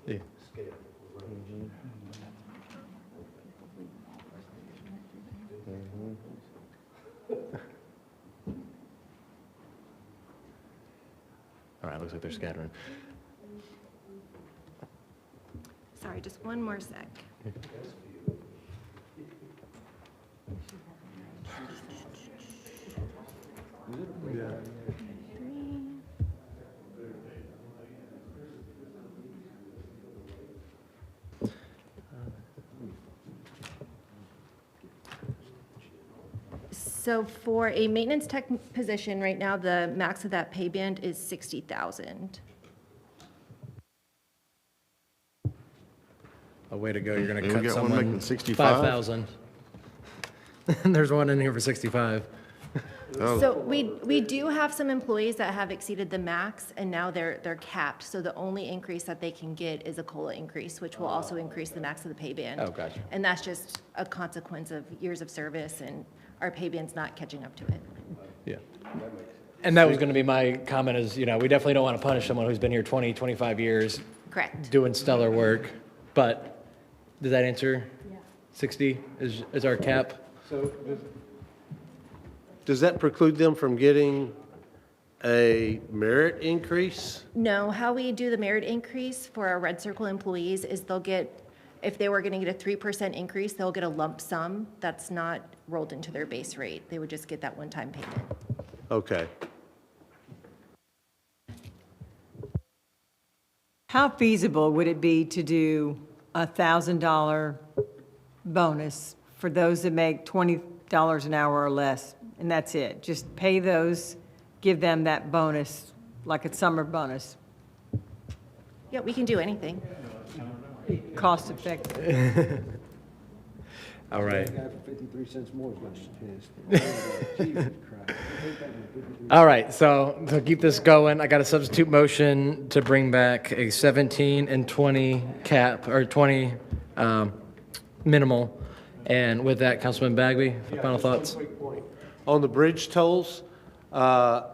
Yeah. All right, looks like they're scattering. Sorry, just one more sec. So for a maintenance tech position, right now, the max of that pay band is 60,000. A way to go, you're gonna And we cut got one someone making 65? 5,000. There's one in here for 65. So we do have some employees that have exceeded the max, and now they're capped. So the only increase that they can get is a COLA increase, which will also increase the max of the pay band. Oh, gotcha. And that's just a consequence of years of service, and our pay band's not catching up to it. Yeah. And that was gonna be my comment is, we definitely don't wanna punish someone who's been here 20, 25 years. Correct. Doing stellar work, but does that answer? 60 is our cap? So does that preclude them from getting a merit increase? No, how we do the merit increase for our Red Circle employees is they'll get, if they were going to get a 3% increase, they'll get a lump sum that's not rolled into their base rate. They would just get that one-time payment. Okay. How feasible would it be to do a $1,000 bonus for those that make $20 an hour or less? And that's it. Just pay those, give them that bonus, like a summer bonus, Yeah, we can do anything. cost effective. All right. Guy for 53 cents more is much pissed. Jesus Christ. All right, so to keep this going, I got a substitute motion to bring back a 17 and 20 cap, or 20 minimal. And with that, Councilman Bagby, final thoughts? On the bridge tolls, the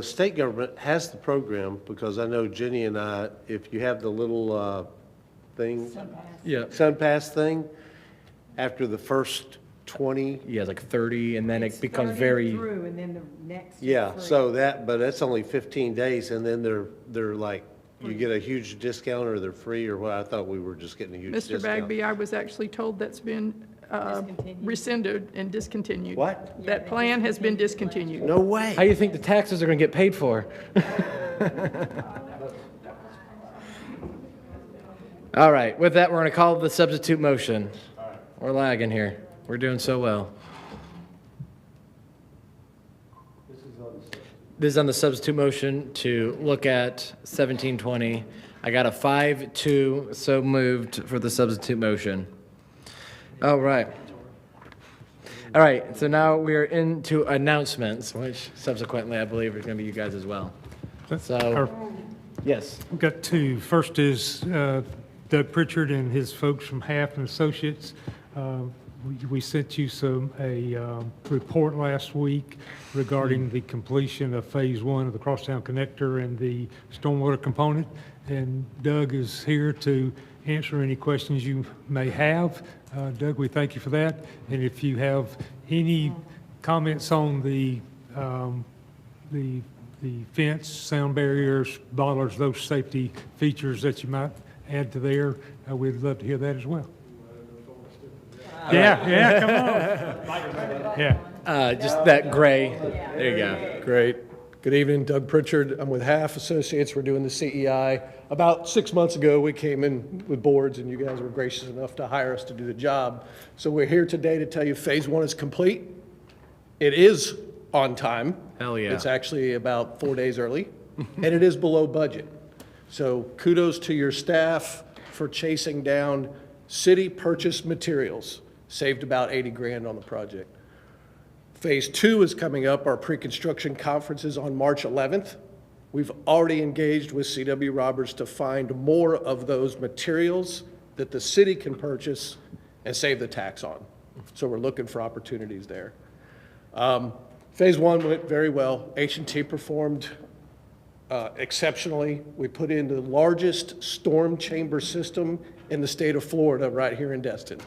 state government has the program, because I know Jenny and I, if you have the little thing. Yeah. SunPass thing, after the first 20. Yeah, like 30, and then it becomes very, Through, and then the next. Yeah, free. so but that's only 15 days, and then they're like, you get a huge discount, or they're free, or what? I thought we were just getting a huge Mr. discount. Bagby, I was actually told that's been rescinded and discontinued. What? That plan has been discontinued. No way. how do you think the taxes are gonna get paid for? All right, with that, we're gonna call the substitute motion. We're lagging here. We're doing so well. This is on the substitute motion to look at 1720. I got a 5-2, so moved for the substitute motion. All right. All right, so now we are into announcements, which subsequently I believe is going to be you guys as well. So, yes. We've got two. First is Doug Pritchard and his folks from Half and Associates. We sent you a report last week regarding the completion of Phase 1 of the Crosstown Connector and the stormwater component. And Doug is here to answer any questions you may have. Doug, we thank you for that. And if you have any comments on the fence, sound barriers, bollards, those safety features that you might add to there, we'd love to hear that as well. Yeah, come on. Yeah. Just that gray. There you go. Great. Good evening, Doug Pritchard. I'm with Half Associates. We're doing the CEI. About 6 months ago, we came in with boards, and you guys were gracious enough to hire us to do the job. So we're here today to tell you Phase 1 is complete. It is on time. Hell yeah. It's actually about 4 days early, and it is below budget. So kudos to your staff for chasing down city purchased materials. Saved about 80 grand on the project. Phase 2 is coming up. Our pre-construction conference is on March 11th. We've already engaged with C.W. Roberts to find more of those materials that the city can purchase and save the tax on. So we're looking for opportunities there. Phase 1 went very well. H&T performed exceptionally. We put in the largest storm chamber system in the state of Florida right here in Destin.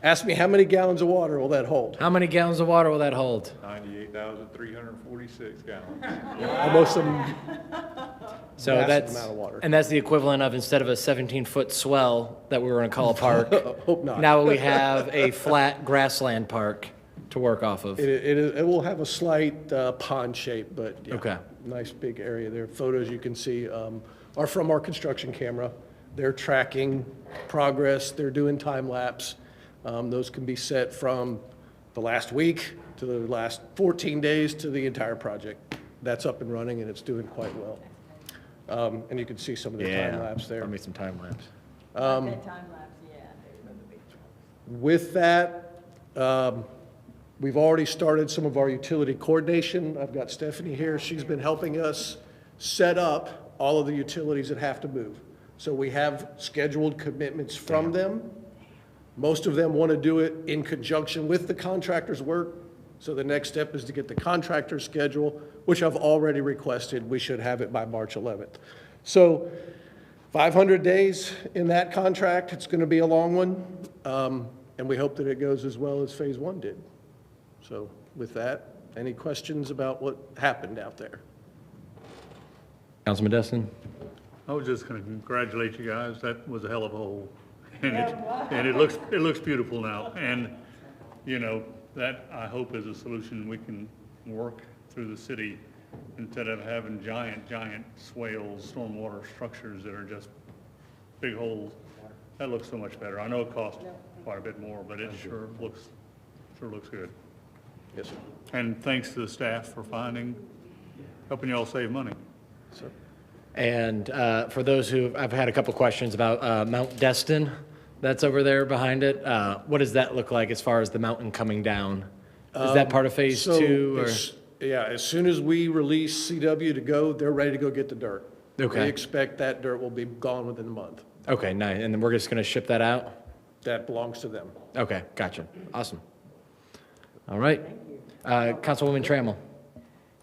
Ask me, how many gallons of water will that hold? How many gallons of water will that hold? 98,346 gallons. Almost a So massive that's, amount of water. and that's the equivalent of, instead of a 17-foot swell that we were going to call a park, Hope not. now we have a flat grassland park to work off of. It will have a slight pond shape, but yeah, Okay. nice big area there. Photos you can see are from our construction camera. They're tracking progress. They're doing time lapse. Those can be set from the last week to the last 14 days to the entire project. That's up and running, and it's doing quite well. And you can see some of the time lapse there. me some time lapse. With that, we've already started some of our utility coordination. I've got Stephanie here. She's been helping us set up all of the utilities that have to move. So we have scheduled commitments from them. Most of them want to do it in conjunction with the contractor's work. So the next step is to get the contractor's schedule, which I've already requested. We should have it by March 11th. So 500 days in that contract. It's going to be a long one. And we hope that it goes as well as Phase 1 did. So with that, any questions about what happened out there? Councilman Destin? I was just going to congratulate you guys. That was a hell of a hole. And it looks beautiful now. And, you know, that I hope is a solution we can work through the city instead of having giant swales, stormwater structures that are just big holes. That looks so much better. I know it costs quite a bit more, but it sure looks good. Yes, sir. And thanks to the staff for helping y'all save money. So, And for those who, I've had a couple questions about Mount Destin that's over there behind it. What does that look like as far as the mountain coming down? Is that part of Phase so 2? Or? Yeah, as soon as we release CW to go, they're ready to go get the dirt. Okay. We expect that dirt will be gone within a month. Okay, nice. And then we're just going to ship that out? That belongs to them. Okay, gotcha. Awesome. All right. Councilwoman Trammell.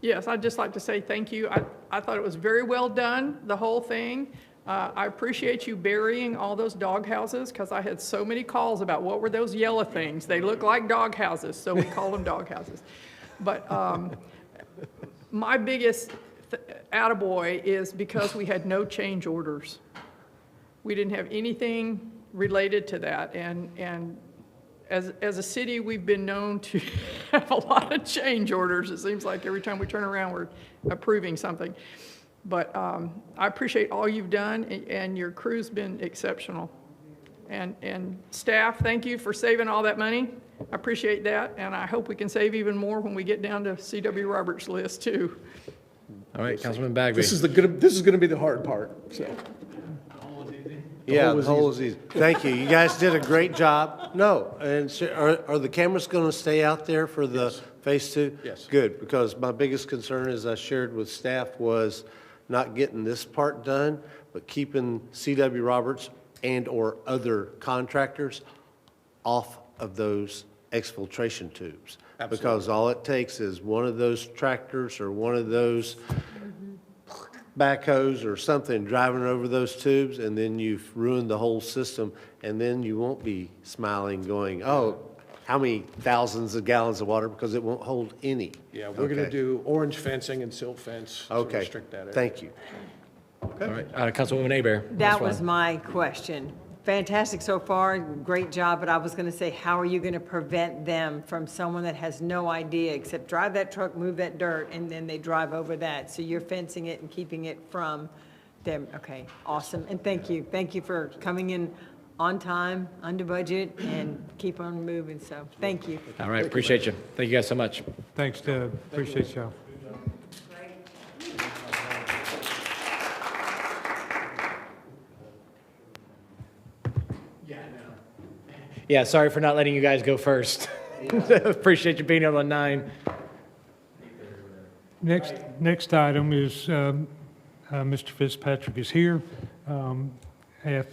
Yes, I'd just like to say thank you. I thought it was very well done, the whole thing. I appreciate you burying all those dog houses because I had so many calls about what were those yellow things. They look like dog houses, so we call them dog houses. But my biggest attaboy is because we had no change orders. We didn't have anything related to that. And as a city, we've been known to have a lot of change orders. It seems like every time we turn around, we're approving something. But I appreciate all you've done, and your crew's been exceptional. And staff, thank you for saving all that money. I appreciate that, and I hope we can save even more when we get down to C.W. Roberts' list, too. All right, Councilman Bagby. This is going to be the hard part, so. Yeah, the whole is easy. Thank you. You guys did a great job. No, and are the cameras going to stay out there for the Phase 2? Yes. Good, because my biggest concern, as I shared with staff, was not getting this part done, but keeping C.W. Roberts and/or other contractors off of those exfiltration tubes. Absolutely. Because all it takes is one of those tractors or one of those backhoes or something driving over those tubes, and then you've ruined the whole system, and then you won't be smiling going, oh, how many thousands of gallons of water, because it won't hold any. Yeah, we're going to do orange fencing and silt fence to Okay, restrict that area. thank you. All right, Councilwoman Hebert. That was my question. Fantastic so far, great job, but I was going to say, how are you going to prevent them from someone that has no idea except drive that truck, move that dirt, and then they drive over that? So you're fencing it and keeping it from them. Okay, awesome, and thank you. Thank you for coming in on time, under budget, and keep on moving, so thank you. All right, appreciate you. Thank you guys so much. Thanks, Doug. Appreciate y'all. Yeah, sorry for not letting you guys go first. Appreciate you being on 9. Next item is, Mr. Fitzpatrick is here. As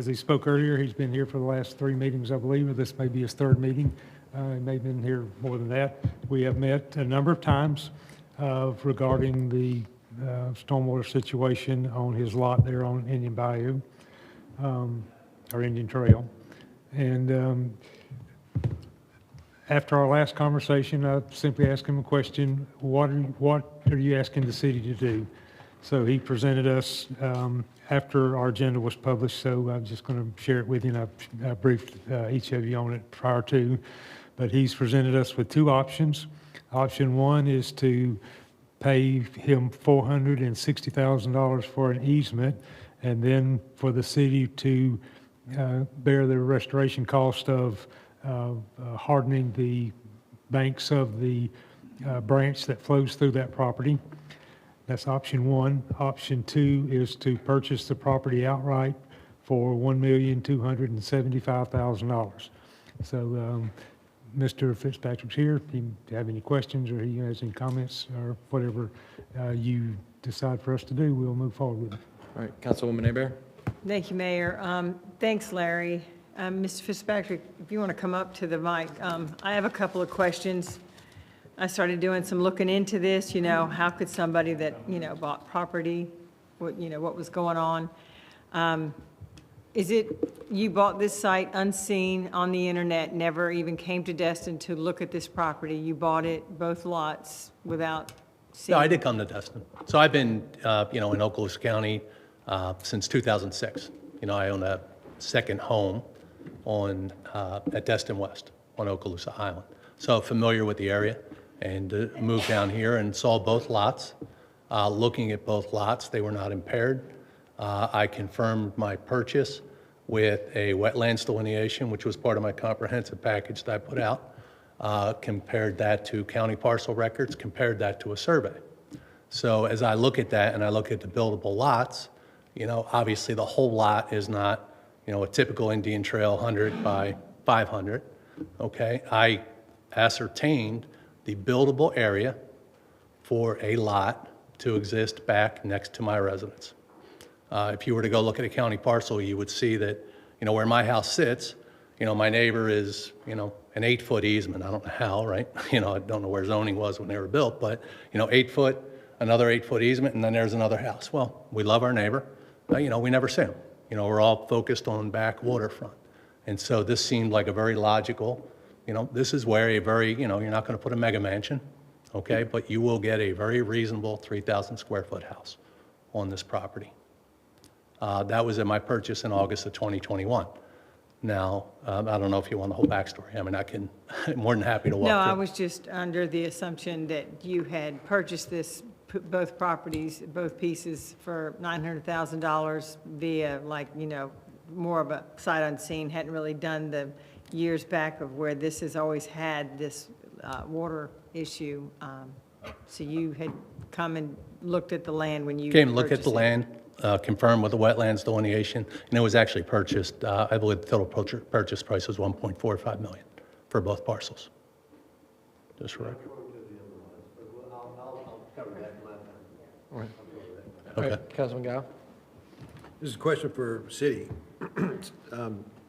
he spoke earlier, he's been here for the last 3 meetings, I believe, or this may be his 3rd meeting. He may have been here more than that. We have met a number of times regarding the stormwater situation on his lot there on Indian Bayou, or Indian Trail. And after our last conversation, I simply asked him a question: what are you asking the city to do? So he presented us after our agenda was published, so I'm just going to share it with you, and I briefed each of you on it prior to. But he's presented us with 2 options. Option 1 is to pay him $460,000 for an easement, and then for the city to bear the restoration cost of hardening the banks of the branch that flows through that property. That's option one. Option two is to purchase the property outright for $1,275,000. So Mr. Fitzpatrick's here. If you have any questions or he has any comments or whatever you decide for us to do, we'll move forward with it. All right, Councilwoman Abear? Thank you, Mayor. Thanks, Larry. Mr. Fitzpatrick, if you want to come up to the mic, I have a couple of questions. I started doing some looking into this, how could somebody that, bought property, what was going on? Is it, you bought this site unseen on the internet, never even came to Destin to look at this property? You bought it, both lots, without seeing? No, I did come to Destin. So I've been, in Okaloosa County since 2006. I own a second home at Destin West on Okaloosa Island. So familiar with the area, and moved down here and saw both lots. Looking at both lots, they were not impaired. I confirmed my purchase with a wetlands delineation, which was part of my comprehensive package that I put out. Compared that to county parcel records, compared that to a survey. So as I look at that and I look at the buildable lots, obviously the whole lot is not, a typical Indian Trail 100 by 500, okay? I ascertained the buildable area for a lot to exist back next to my residence. If you were to go look at a county parcel, you would see that, where my house sits, my neighbor is, an 8-foot easement. I don't know how, right? I don't know where zoning was when they were built, but, 8 foot, another 8-foot easement, and then there's another house. Well, we love our neighbor, but, we never see him. We're all focused on back waterfront. And so this seemed like a very logical, this is where a very, you're not going to put a mega mansion, okay? But you will get a very reasonable 3,000 square foot house on this property. That was in my purchase in August of 2021. Now, I don't know if you want the whole backstory. I mean, I'm more than happy to walk No, through. I was just under the assumption that you had purchased both properties, both pieces for $900,000 via more of a sight unseen, hadn't really done the years back of where this has always had this water issue. So you had come and looked at the land when you Came, looked at the purchased it. land, confirmed with the wetlands delineation, and it was actually purchased, I believe the total purchase price was $1.45 million for both parcels. Just for record. All right. Okay. Councilman Gao? This is a question for city.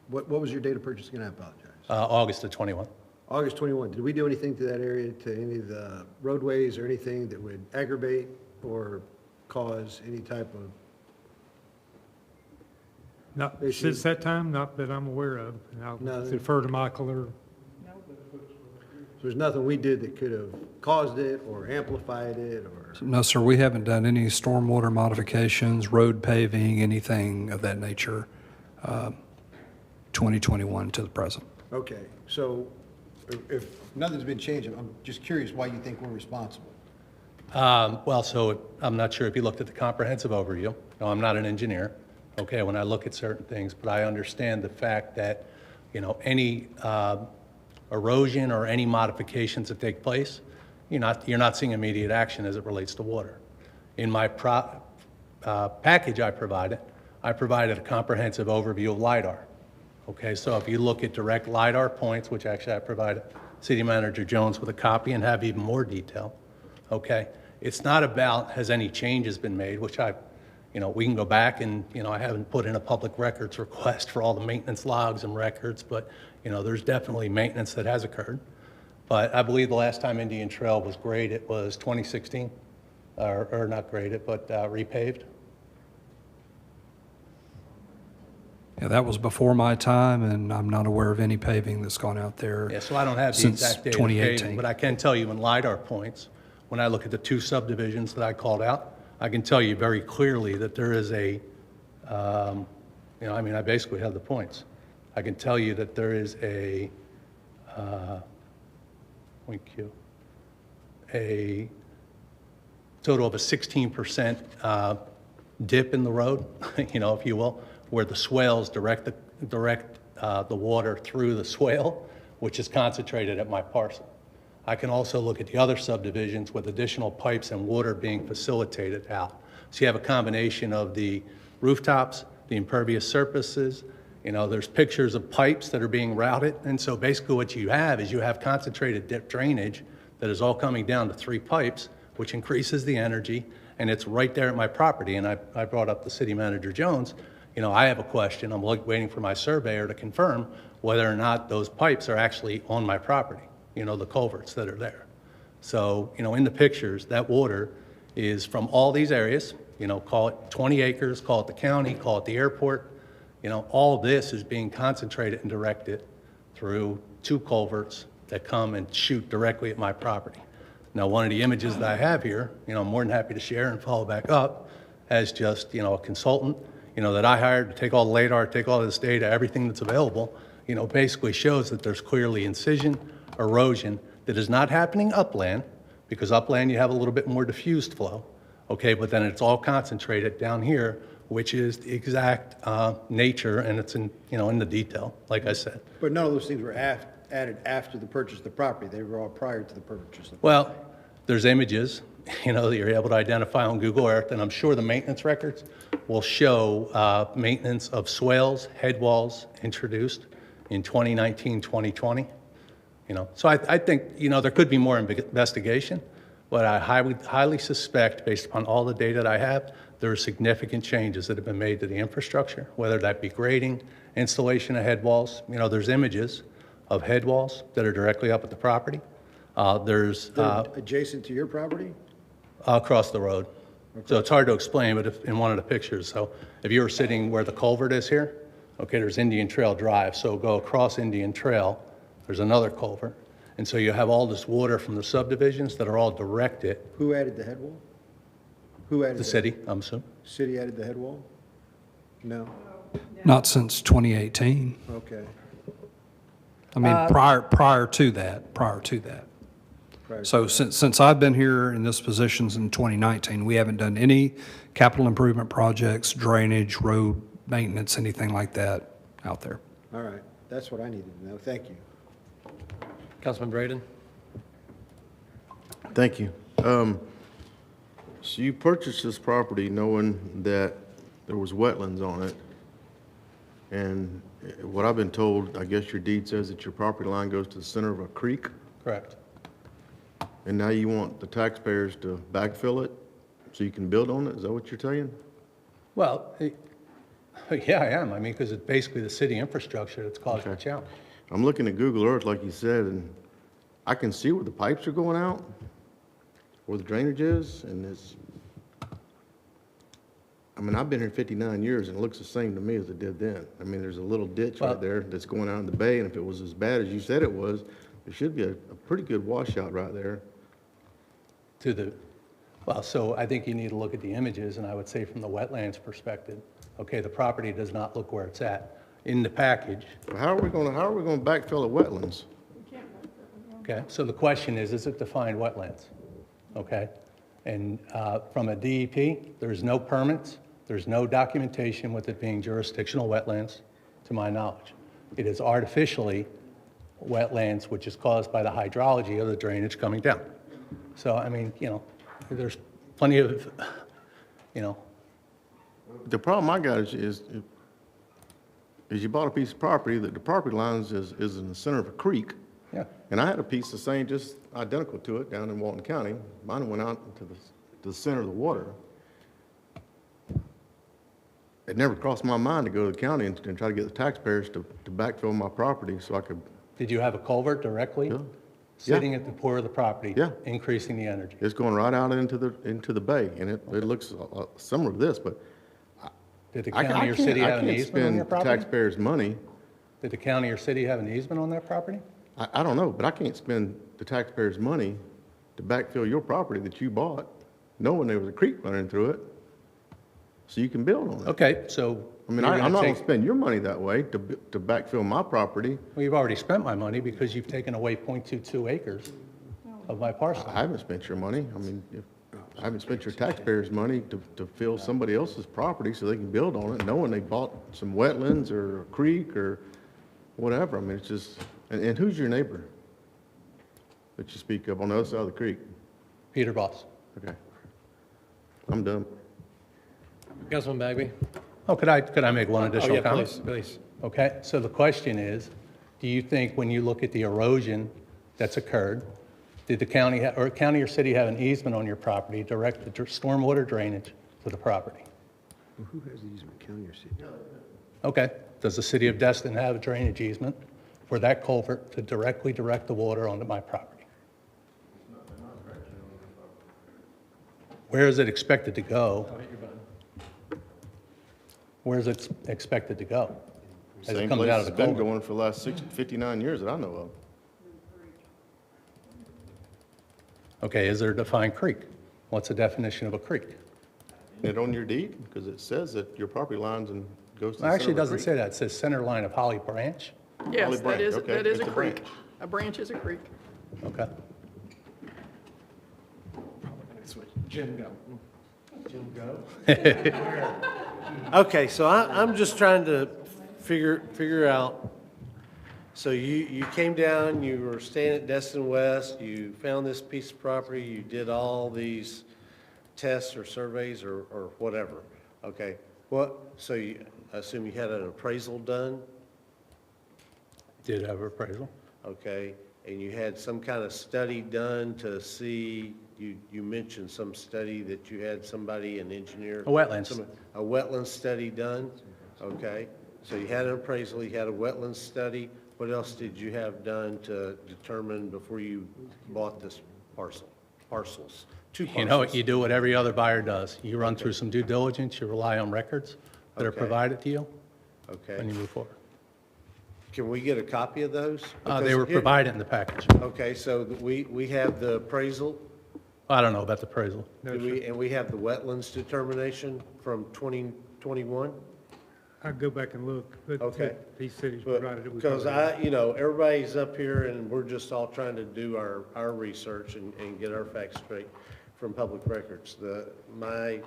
What was your date of purchase again? I apologize. August of 21. August 21. Did we do anything to that area, to any of the roadways or anything that would aggravate or cause any type of? Not issue? since that time, not that I'm aware of. And I'll Nothing? defer to Michael or So there's nothing we did that could have caused it or amplified it or? No, sir, we haven't done any stormwater modifications, road paving, anything of that nature, 2021 to the present. Okay, so if nothing's been changed, I'm just curious why you think we're responsible. Well, so I'm not sure if you looked at the comprehensive overview. No, I'm not an engineer, okay, when I look at certain things, but I understand the fact that, any erosion or any modifications that take place, you're not seeing immediate action as it relates to water. In my package I provided a comprehensive overview of LiDAR. Okay, so if you look at direct LiDAR points, which actually I provided City Manager Jones with a copy and have even more detail, okay? It's not about has any changes been made, which we can go back and, I haven't put in a public records request for all the maintenance logs and records, but, there's definitely maintenance that has occurred. But I believe the last time Indian Trail was graded was 2016, or not graded, but repaved. Yeah, that was before my time, and I'm not aware of any paving that's gone out there Yeah, so I don't have the since exact date of paving, 2018. but I can tell you in LiDAR points, when I look at the two subdivisions that I called out, I can tell you very clearly that there is a, I basically have the points. I can tell you that there is a, a total of a 16% dip in the road, if you will, where the swales direct the water through the swale, which is concentrated at my parcel. I can also look at the other subdivisions with additional pipes and water being facilitated out. So you have a combination of the rooftops, the impervious surfaces, there's pictures of pipes that are being routed. And so basically what you have is you have concentrated drainage that is all coming down to 3 pipes, which increases the energy, and it's right there at my property. And I brought up the city manager Jones. I have a question. I'm waiting for my surveyor to confirm whether or not those pipes are actually on my property, the culverts that are there. So, in the pictures, that water is from all these areas, call it 20 acres, call it the county, call it the airport. All of this is being concentrated and directed through 2 culverts that come and shoot directly at my property. Now, one of the images that I have here, I'm more than happy to share and follow back up as just, a consultant, that I hired to take all the LiDAR, take all this data, everything that's available, basically shows that there's clearly incision, erosion that is not happening upland, because upland you have a little bit more diffused flow, okay, but then it's all concentrated down here, which is the exact nature, and it's in, in the detail, like I said. But none of those things were added after the purchase of the property. They were all prior to the purchase of the property. Well, there's images, that you're able to identify on Google Earth, and I'm sure the maintenance records will show maintenance of swales, head walls introduced in 2019, 2020. So I think, there could be more investigation, but I highly suspect, based upon all the data that I have, there are significant changes that have been made to the infrastructure, whether that be grading, installation of head walls. There's images of head walls that are directly up at the property. There's They're adjacent to your property? across the road. So it's hard to explain, but in one of the pictures, so if you were sitting where the culvert is here, okay, there's Indian Trail Drive, so go across Indian Trail, there's another culvert. And so you have all this water from the subdivisions that are all directed. Who added the head wall? Who added The city, I'm assuming. City added the head wall? No? Not since 2018. Okay. I mean, prior to that. Prior So since I've been here in this position in 2019, we haven't done any capital improvement projects, drainage, road maintenance, anything like that out there. All right. That's what I needed to know. Thank you. Councilman Braden? Thank you. So you purchased this property knowing that there was wetlands on it. And what I've been told, I guess your deed says that your property line goes to the center of a creek. Correct. And now you want the taxpayers to backfill it so you can build on it? Is that what you're saying? Well, yeah, I am. I mean, because it's basically the city infrastructure that's causing the challenge. I'm looking at Google Earth, like you said, and I can see where the pipes are going out, where the drainage is, and I've been here 59 years, and it looks the same to me as it did then. I mean, there's a little ditch right there that's going out in the bay, and if it was as bad as you said it was, there should be a pretty good washout right there. Well, so I think you need to look at the images, and I would say from the wetlands perspective, okay, the property does not look where it's at. In the package. How are we going to backfill the wetlands? Okay, so the question is it defined wetlands? Okay, and from a DEP, there's no permits, there's no documentation with it being jurisdictional wetlands, to my knowledge. It is artificially wetlands, which is caused by the hydrology of the drainage coming down. So, I mean, there's plenty of, The problem I got is you bought a piece of property that the property lines is in the center of a creek. Yeah. And I had a piece the same, just identical to it down in Walton County. Mine went out to the center of the water. It never crossed my mind to go to the county and try to get the taxpayers to backfill my property so I could. Did you have a culvert directly sitting at the core of the property, increasing the energy? It's going right out into the bay, and it looks similar to this, but Did the county or city have an easement on your property? Taxpayers' money. Did the county or city have an easement on that property? I don't know, but I can't spend the taxpayers' money to backfill your property that you bought, knowing there was a creek running through it, so you can build on it. Okay, so. I mean, I'm not going to spend your money that way to backfill my property. Well, you've already spent my money because you've taken away 0.22 acres of my parcel. I haven't spent your money. I mean, I haven't spent your taxpayers' money to fill somebody else's property so they can build on it, knowing they bought some wetlands or a creek or whatever. I mean, it's just And who's your neighbor that you speak of on the other side of the creek? Peter Boss. Okay. I'm done. Councilman Bagby? Oh, could I make one additional yeah, comment? please. Okay, so the question is, do you think when you look at the erosion that's occurred, did the county or city have an easement on your property, direct the stormwater drainage to the property? Well, who has the easement, county or city? Okay, does the city of Destin have a drainage easement for that culvert to directly direct the water onto my property? Where is it expected to go? Where is it expected to go? As it Same comes place out of it's the been culvert? going for the last 59 years that I know of. Okay, is there a defined creek? What's the definition of a creek? It on your deed? Because it says that your property lines and goes to the Well, center actually, it of a doesn't creek. say that. It says center line of Holly Branch. Yes, Holly that Branch, is, okay, that is a it's a creek. branch. A branch is a creek. Okay. Jim, go. Jim, go. Okay, so I'm just trying to figure out, so you came down, you were staying at Destin West, you found this piece of property, you did all these tests or surveys or whatever, okay? So I assume you had an appraisal done, Did have appraisal. okay? And you had some kind of study done to see, you mentioned some study that you had somebody, an engineer. A wetlands. A wetland study done, okay? So you had an appraisal, you had a wetland study. What else did you have done to determine before you bought this parcels? Two parcels? You know, you do what every other buyer does. You run through some due diligence, you rely on records that are Okay. provided to you, Okay. and you move forward. Can we get a copy of those? They Because were here- provided in the package. Okay, so we have the appraisal, I don't know about the appraisal. and we have the wetlands determination from 2021? I'll go back and look, but Okay. these cities But, provided it. we because covered it. everybody's up here and we're just all trying to do our research and get our facts straight from public records. My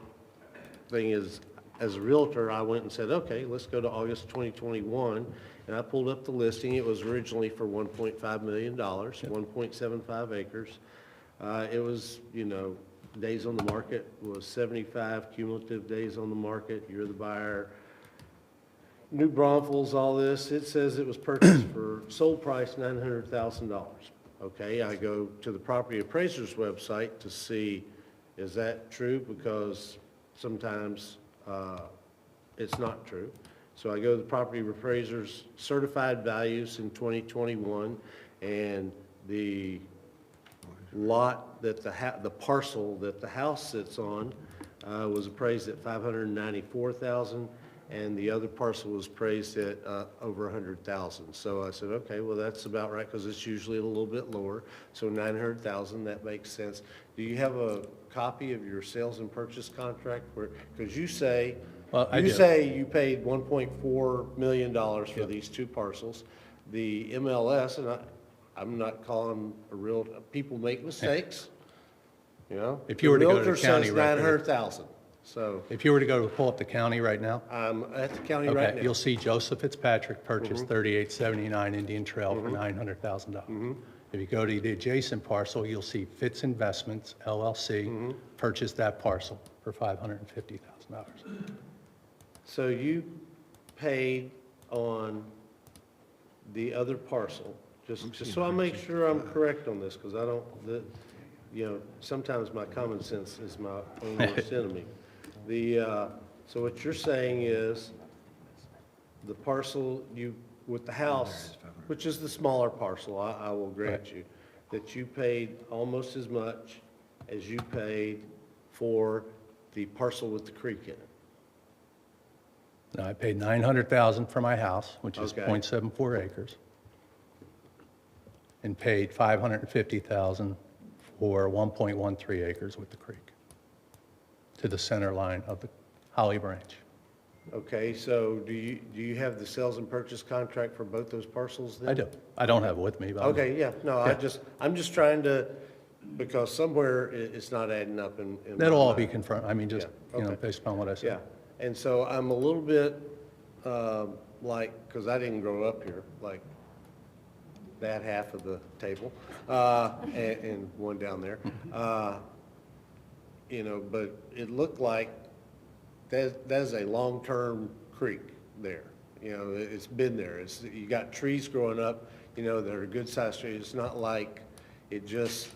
thing is, as a Realtor, I went and said, okay, let's go to August 2021, and I pulled up the listing. It was originally for $1.5 million, 1.75 acres. It was, days on the market was 75 cumulative days on the market. You're the buyer. New Braunfels, all this, it says it was purchased for sold price $900,000. Okay, I go to the property appraiser's website to see, is that true? Because sometimes it's not true. So I go to the property appraiser's certified values in 2021, and the lot that the parcel that the house sits on was appraised at $594,000, and the other parcel was appraised at over $100,000. So I said, okay, well, that's about right, because it's usually a little bit lower. So $900,000, that makes sense. Do you have a copy of your sales and purchase contract? Because you say, Well, I you do. say you paid $1.4 million for these two parcels. The MLS, and I'm not calling people make mistakes, If you were to go to the realtor county says record- 900,000, so If you were to go pull up the county right now, I'm at the county right okay, now. you'll see Joseph Fitzpatrick purchased 3879 Indian Trail for $900,000. If you go to the adjacent parcel, you'll see Fitz Investments LLC purchased that parcel for $550,000. So you paid on the other parcel, just so I make sure I'm correct on this, because I don't, sometimes my common sense is my own worst enemy. So what you're saying is, the parcel with the house, which is the smaller parcel, I will grant you, that you paid almost as much as you paid for the parcel with the creek in it. Now, I paid $900,000 for my house, which is Okay. 0.74 acres, and paid $550,000 for 1.13 acres with the creek to the center line of the Holly Branch. Okay, so do you have the sales and purchase contract for both those parcels then? I do. I don't have it with me, but. Okay, yeah, no, Yeah. I'm just trying to, because somewhere it's not adding up in my That'll all be mind. confirmed, I mean, just, Yeah, okay. based upon what I said. Yeah, and so I'm a little bit, because I didn't grow up here, that half of the table, and one down there. You know, but it looked like that's a long-term creek there. You know, it's been there. You got trees growing up, you know, that are good-sized trees. It's not like it just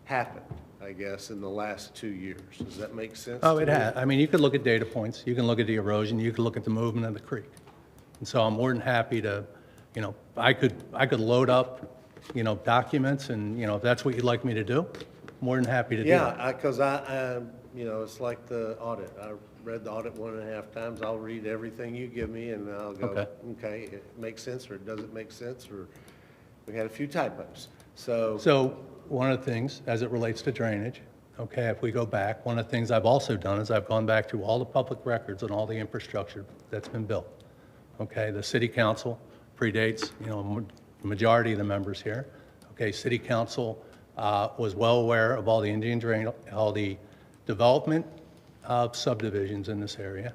happened, I guess, in the last 2 years. Does that make sense? Oh, to it you? has. I mean, you could look at data points, you can look at the erosion, you could look at the movement of the creek. And so I'm more than happy to, you know, I could load up, you know, documents, and, you know, if that's what you'd like me to do, more than happy to do that. Yeah, because you know, it's like the audit. I read the audit 1.5 times. I'll read everything you give me, and I'll go, okay, it makes sense, or it doesn't make sense, or we had a few typos. So one of the things, as it relates to drainage, okay, if we go back, one of the things I've also done is I've gone back through all the public records and all the infrastructure that's been built. Okay, the city council predates, you know, the majority of the members here. Okay, city council was well aware of all the Indian drain, all the development of subdivisions in this area.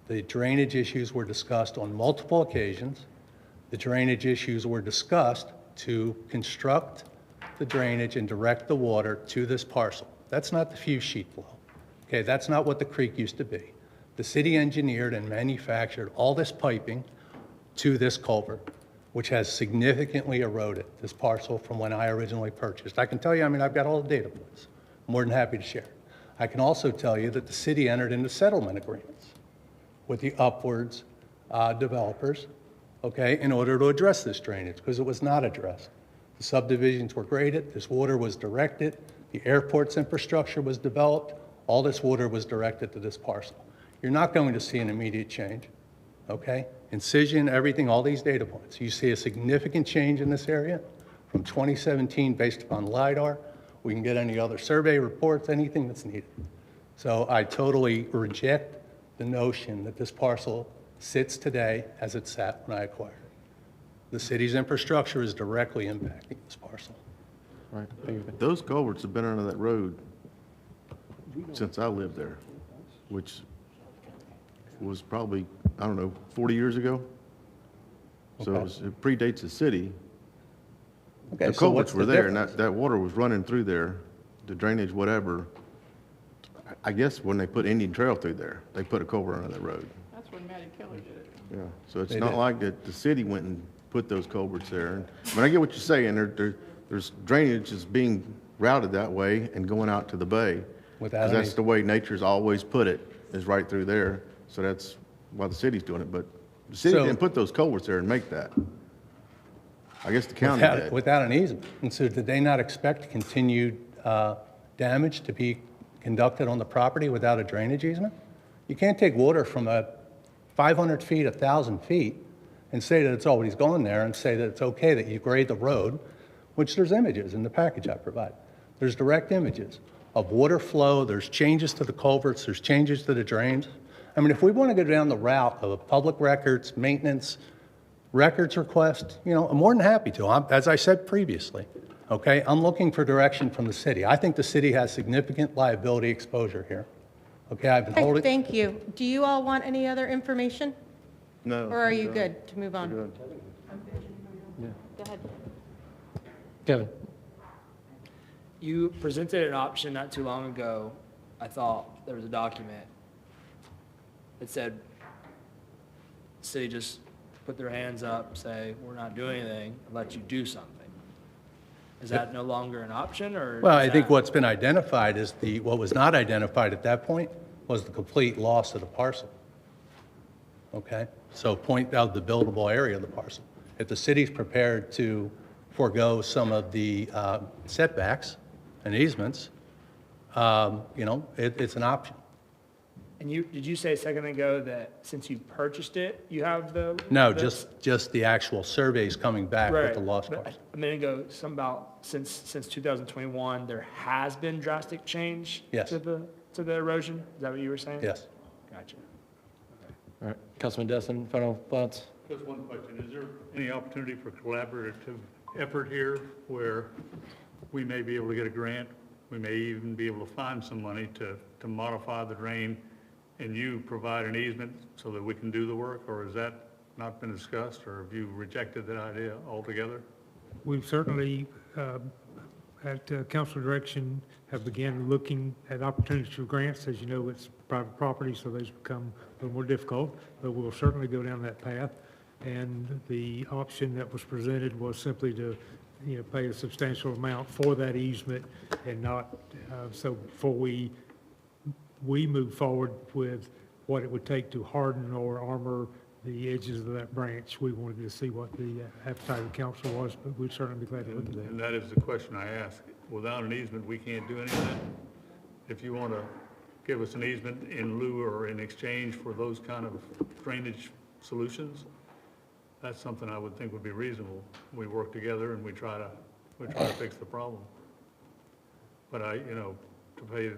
The drainage issues were discussed on multiple occasions. The drainage issues were discussed to construct the drainage and direct the water to this parcel. That's not the fuse sheet flow. Okay, that's not what the creek used to be. The city engineered and manufactured all this piping to this culvert, which has significantly eroded this parcel from when I originally purchased. I can tell you, I mean, I've got all the data points. I'm more than happy to share. I can also tell you that the city entered into settlement agreements with the Upwards developers, okay, in order to address this drainage, because it was not addressed. The subdivisions were graded, this water was directed, the airport's infrastructure was developed, all this water was directed to this parcel. You're not going to see an immediate change, okay? Incision, everything, all these data points. You see a significant change in this area from 2017 based upon LiDAR. We can get any other survey reports, anything that's needed. So I totally reject the notion that this parcel sits today as it sat when I acquired it. The city's infrastructure is directly impacting this parcel. Right. Those culverts have been under that road since I lived there, which was probably, I don't know, 40 years ago. So it predates the city. Okay, The so culverts what's the were there, and difference? that water was running through there, the drainage, whatever. I guess when they put Indian Trail through there, they put a culvert under that road. That's when Matty Kelly did it. Yeah, so it's They not did. like that the city went and put those culverts there. And I mean, I get what you're saying, there's drainage is being routed that way and going out to the bay. Without Because any- that's the way nature's always put it, is right through there. So that's why the city's doing it, but the city So- didn't put those culverts there and make that. I guess the county Without, did. without an easement. And so did they not expect continued damage to be conducted on the property without a drainage easement? You can't take water from 500 feet, 1,000 feet, and say that it's always gone there, and say that it's okay that you grade the road, which there's images in the package I provided. There's direct images of water flow, there's changes to the culverts, there's changes to the drains. I mean, if we want to go down the route of a public records, maintenance, records request, you know, I'm more than happy to. As I said previously, okay, I'm looking for direction from the city. I think the city has significant liability exposure here. Okay, I've been Okay, holding. thank you. Do you all want any other information? No. Or are you good to move on? Good. Go ahead. Kevin? You presented an option not too long ago. I thought there was a document that said, city just put their hands up, say, we're not doing anything, and let you do something. Is that no longer an option, or? Well, is I think that- what's been identified is what was not identified at that point was the complete loss of the parcel. Okay? So point out the buildable area of the parcel. If the city's prepared to forego some of the setbacks and easements, you know, it's an option. And did you say a second ago that since you purchased it, you have the? No, the- just the actual surveys coming back with Right. the lost But parcel. a minute ago, some about, since 2021, there has been drastic change? Yes. To the erosion? Is that what you were saying? Yes. Gotcha. All right, Councilman Destin, final thoughts? Just one question. Is there any opportunity for collaborative effort here where we may be able to get a grant? We may even be able to find some money to modify the drain and you provide an easement so that we can do the work, or is that not been discussed, or have you rejected that idea altogether? We've certainly, at council direction, have began looking at opportunities for grants. As you know, it's private property, so those become a little more difficult, but we'll certainly go down that path. And the option that was presented was simply to, pay a substantial amount for that easement and not, so before we move forward with what it would take to harden or armor the edges of that branch, we wanted to see what the appetite of the council was, but we'd certainly be glad to look at that. And that is the question I ask. Without an easement, we can't do any of that? If you want to give us an easement in lieu or in exchange for those kind of drainage solutions, that's something I would think would be reasonable. We work together and we try to fix the problem. But to pay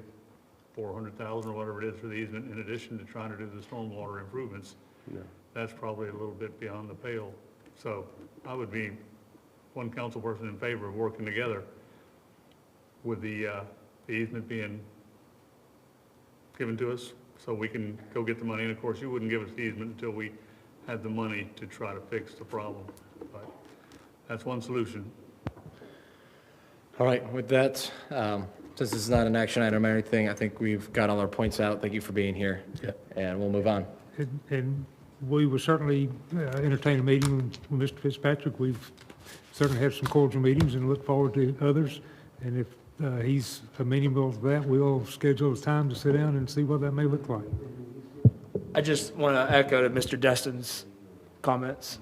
$400,000 or whatever it is for the easement in addition to trying to do the stormwater improvements, that's probably a little bit beyond the pale. So I would be one council person in favor of working together with the easement being given to us so we can go get the money. And of course, you wouldn't give us the easement until we had the money to try to fix the problem. But that's one solution. All right, with that, since this is not an action item or anything, I think we've got all our points out. Thank you for being here. And we'll move on. And we will certainly entertain a meeting with Mr. Fitzpatrick. We've certainly had some cordial meetings and look forward to others. And if he's amenable to that, we'll schedule a time to sit down and see what that may look like. I just want to echo to Mr. Destin's comments.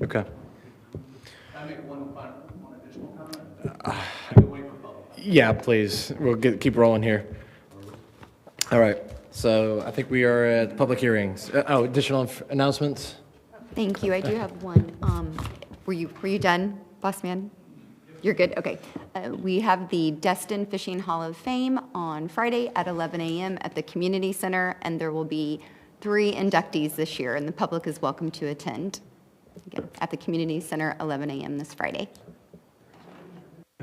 Okay. Can I make one additional comment? Yeah, please. We'll keep rolling here. All right. So I think we are at public hearings. Additional announcements? Thank you. I do have one. Were you done, boss man? You're good? Okay. We have the Destin Fishing Hall of Fame on Friday at 11 a.m. at the Community Center, and there will be 3 inductees this year, and the public is welcome to attend. Again, at the Community Center, 11 a.m. this Friday.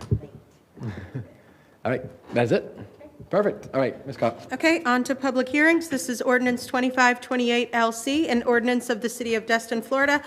All right. That's it? Perfect. All right, Ms. Cox. Okay, on to public hearings. This is ordinance 2528 LC, an ordinance of the City of Destin, Florida,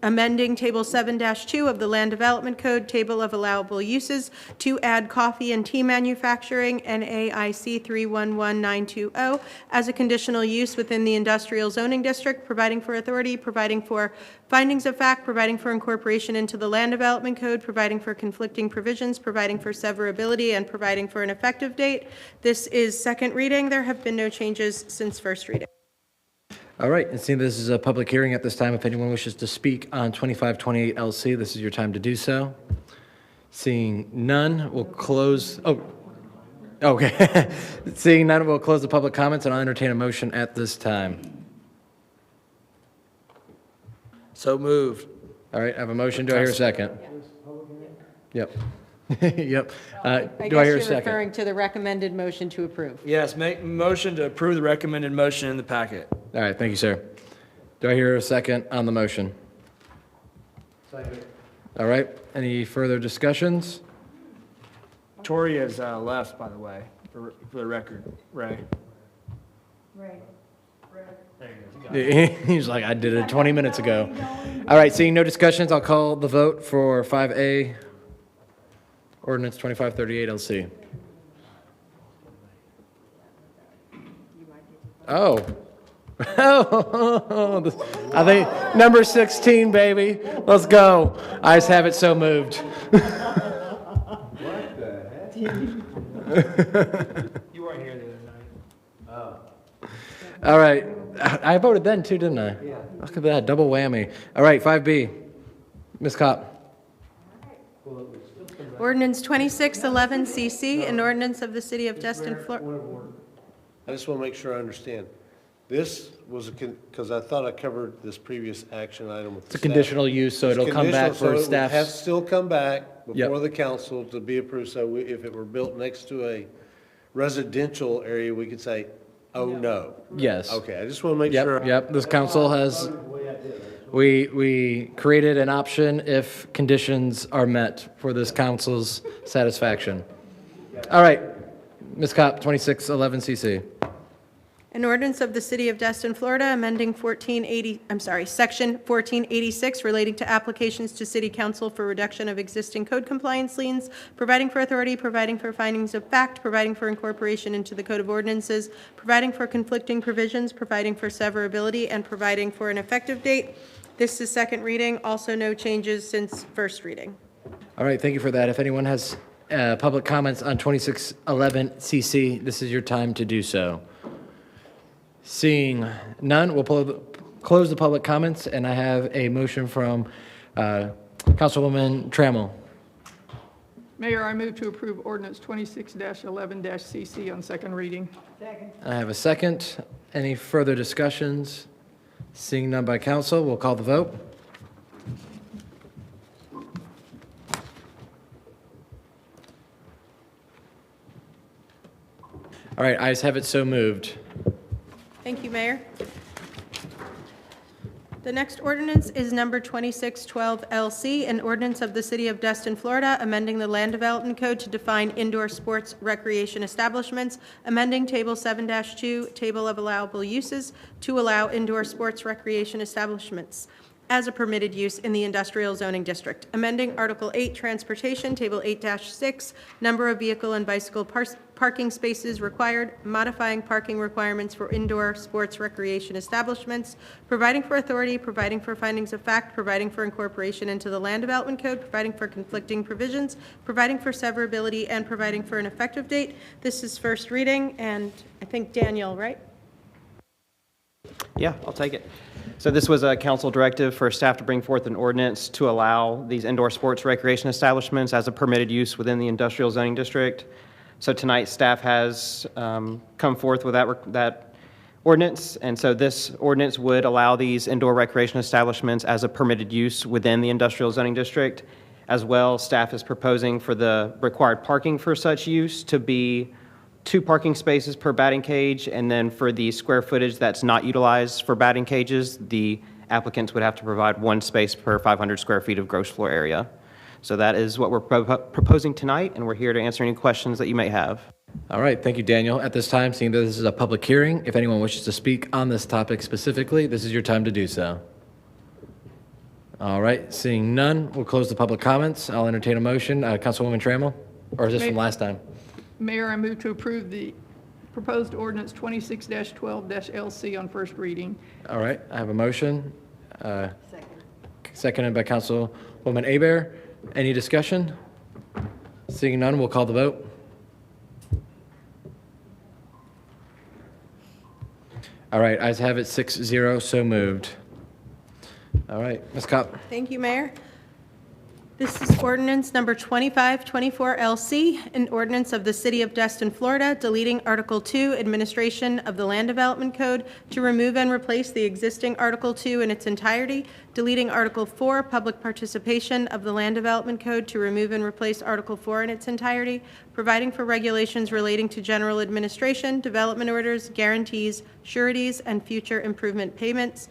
amending Table 7-2 of the Land Development Code, Table of Allowable Uses, to add coffee and tea manufacturing, NAIC 311920, as a conditional use within the industrial zoning district, providing for authority, providing for findings of fact, providing for incorporation into the Land Development Code, providing for conflicting provisions, providing for severability, and providing for an effective date. This is second reading. There have been no changes since first reading. All right, and seeing this is a public hearing at this time, if anyone wishes to speak on 2528 LC, this is your time to do so. Seeing none, we'll close, okay. Seeing none, we'll close the public comments, and I'll entertain a motion at this time. So moved. All right, I have a motion. Do I hear a second? Yep. Yep. Do I hear a guess you're second? referring to the recommended motion to approve. Yes, make motion to approve the recommended motion in the packet. All right, thank you, sir. Do I hear a second on the motion? Second. All right, any further discussions? Tori has left, by the way, for the record. Ray. Right. He's like, I did it 20 minutes ago. All right, seeing no discussions, I'll call the vote for 5A, ordinance 2538 LC. Oh. I think number 16, baby. Let's go. Ayes have it, so moved. You weren't here the other night. All right. I voted then too, didn't I? Yeah. Look at that, double whammy. All right, 5B. Ms. Kopp. Ordinance 2611 CC, an ordinance of the City of Destin, Florida. I just want to make sure I understand. This was, because I thought I covered this previous action item with the It's a staff. conditional use, so it'll come back for staff. It has to still come back Yep. before the council to be approved. So if it were built next to a residential area, we could say, oh, no. Yes. Okay, I just want to make sure. Yep, this council has, we created an option if conditions are met for this council's satisfaction. All right, Ms. Kopp, 2611 CC. An ordinance of the City of Destin, Florida, amending Section 1486 relating to applications to City Council for reduction of existing code compliance liens, providing for authority, providing for findings of fact, providing for incorporation into the Code of Ordinances, providing for conflicting provisions, providing for severability, and providing for an effective date. This is second reading. Also no changes since first reading. All right, thank you for that. If anyone has public comments on 2611 CC, this is your time to do so. Seeing none, we'll close the public comments, and I have a motion from Councilwoman Trammell. Mayor, I move to approve ordinance 26-11-CC on second reading. I have a second. Any further discussions? Seeing none by council, we'll call the vote. All right, ayes have it, so moved. Thank you, Mayor. The next ordinance is number 2612 LC, an ordinance of the City of Destin, Florida, amending the Land Development Code to define indoor sports recreation establishments, amending Table 7-2, Table of Allowable Uses, to allow indoor sports recreation establishments as a permitted use in the industrial zoning district, amending Article 8, Transportation, Table 8-6, number of vehicle and bicycle parking spaces required, modifying parking requirements for indoor sports recreation establishments, providing for authority, providing for findings of fact, providing for incorporation into the Land Development Code, providing for conflicting provisions, providing for severability, and providing for an effective date. This is first reading, and I think Daniel, right? Yeah, I'll take it. So this was a council directive for staff to bring forth an ordinance to allow these indoor sports recreation establishments as a permitted use within the industrial zoning district. So tonight, staff has come forth with that ordinance, and so this ordinance would allow these indoor recreation establishments as a permitted use within the industrial zoning district. As well, staff is proposing for the required parking for such use to be 2 parking spaces per batting cage, and then for the square footage that's not utilized for batting cages, the applicants would have to provide 1 space per 500 square feet of gross floor area. So that is what we're proposing tonight, and we're here to answer any questions that you may have. All right, thank you, Daniel. At this time, seeing that this is a public hearing, if anyone wishes to speak on this topic specifically, this is your time to do so. All right, seeing none, we'll close the public comments. I'll entertain a motion. Councilwoman Trammell, or is this from last time? Mayor, I move to approve the proposed ordinance 26-12-LC on first reading. All right, I have a motion. Seconded by Councilwoman Hebert. Any discussion? Seeing none, we'll call the vote. All right, ayes have it, 6-0, so moved. All right, Ms. Kopp. Thank you, Mayor. This is ordinance number 2524 LC, an ordinance of the City of Destin, Florida, deleting Article 2, Administration of the Land Development Code, to remove and replace the existing Article 2 in its entirety, deleting Article 4, Public Participation of the Land Development Code, to remove and replace Article 4 in its entirety, providing for regulations relating to general administration, development orders, guarantees, sureties, and future improvement payments,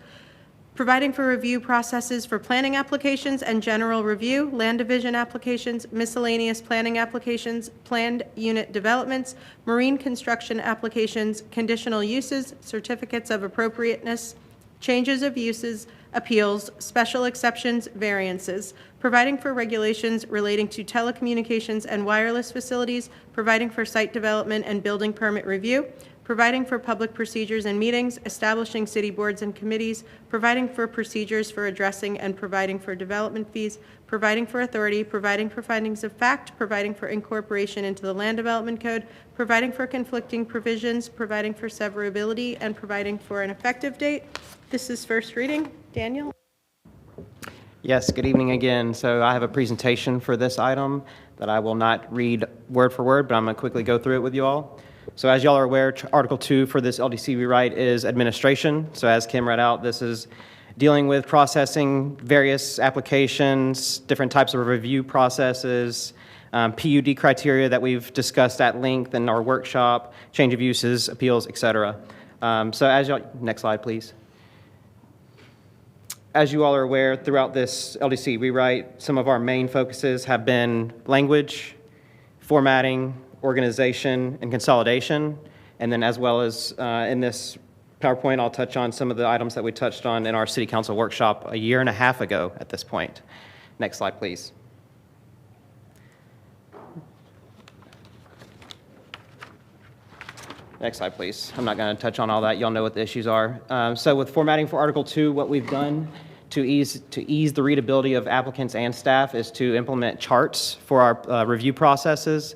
providing for review processes for planning applications and general review, land division applications, miscellaneous planning applications, planned unit developments, marine construction applications, conditional uses, certificates of appropriateness, changes of uses, appeals, special exceptions, variances, providing for regulations relating to telecommunications and wireless facilities, providing for site development and building permit review, providing for public procedures and meetings, establishing city boards and committees, providing for procedures for addressing and providing for development fees, providing for authority, providing for findings of fact, providing for incorporation into the Land Development Code, providing for conflicting provisions, providing for severability, and providing for an effective date. This is first reading. Daniel? Yes, good evening again. So I have a presentation for this item that I will not read word for word, but I'm going to quickly go through it with you all. So as y'all are aware, Article 2 for this LDC rewrite is administration. So as Kim read out, this is dealing with processing various applications, different types of review processes, PUD criteria that we've discussed at length in our workshop, change of uses, appeals, et cetera. So as y'all, next slide, please. As you all are aware, throughout this LDC rewrite, some of our main focuses have been language, formatting, organization, and consolidation. And then as well as in this PowerPoint, I'll touch on some of the items that we touched on in our city council workshop a year and a half ago at this point. Next slide, please. Next slide, please. I'm not going to touch on all that. Y'all know what the issues are. So with formatting for Article 2, what we've done to ease the readability of applicants and staff is to implement charts for our review processes.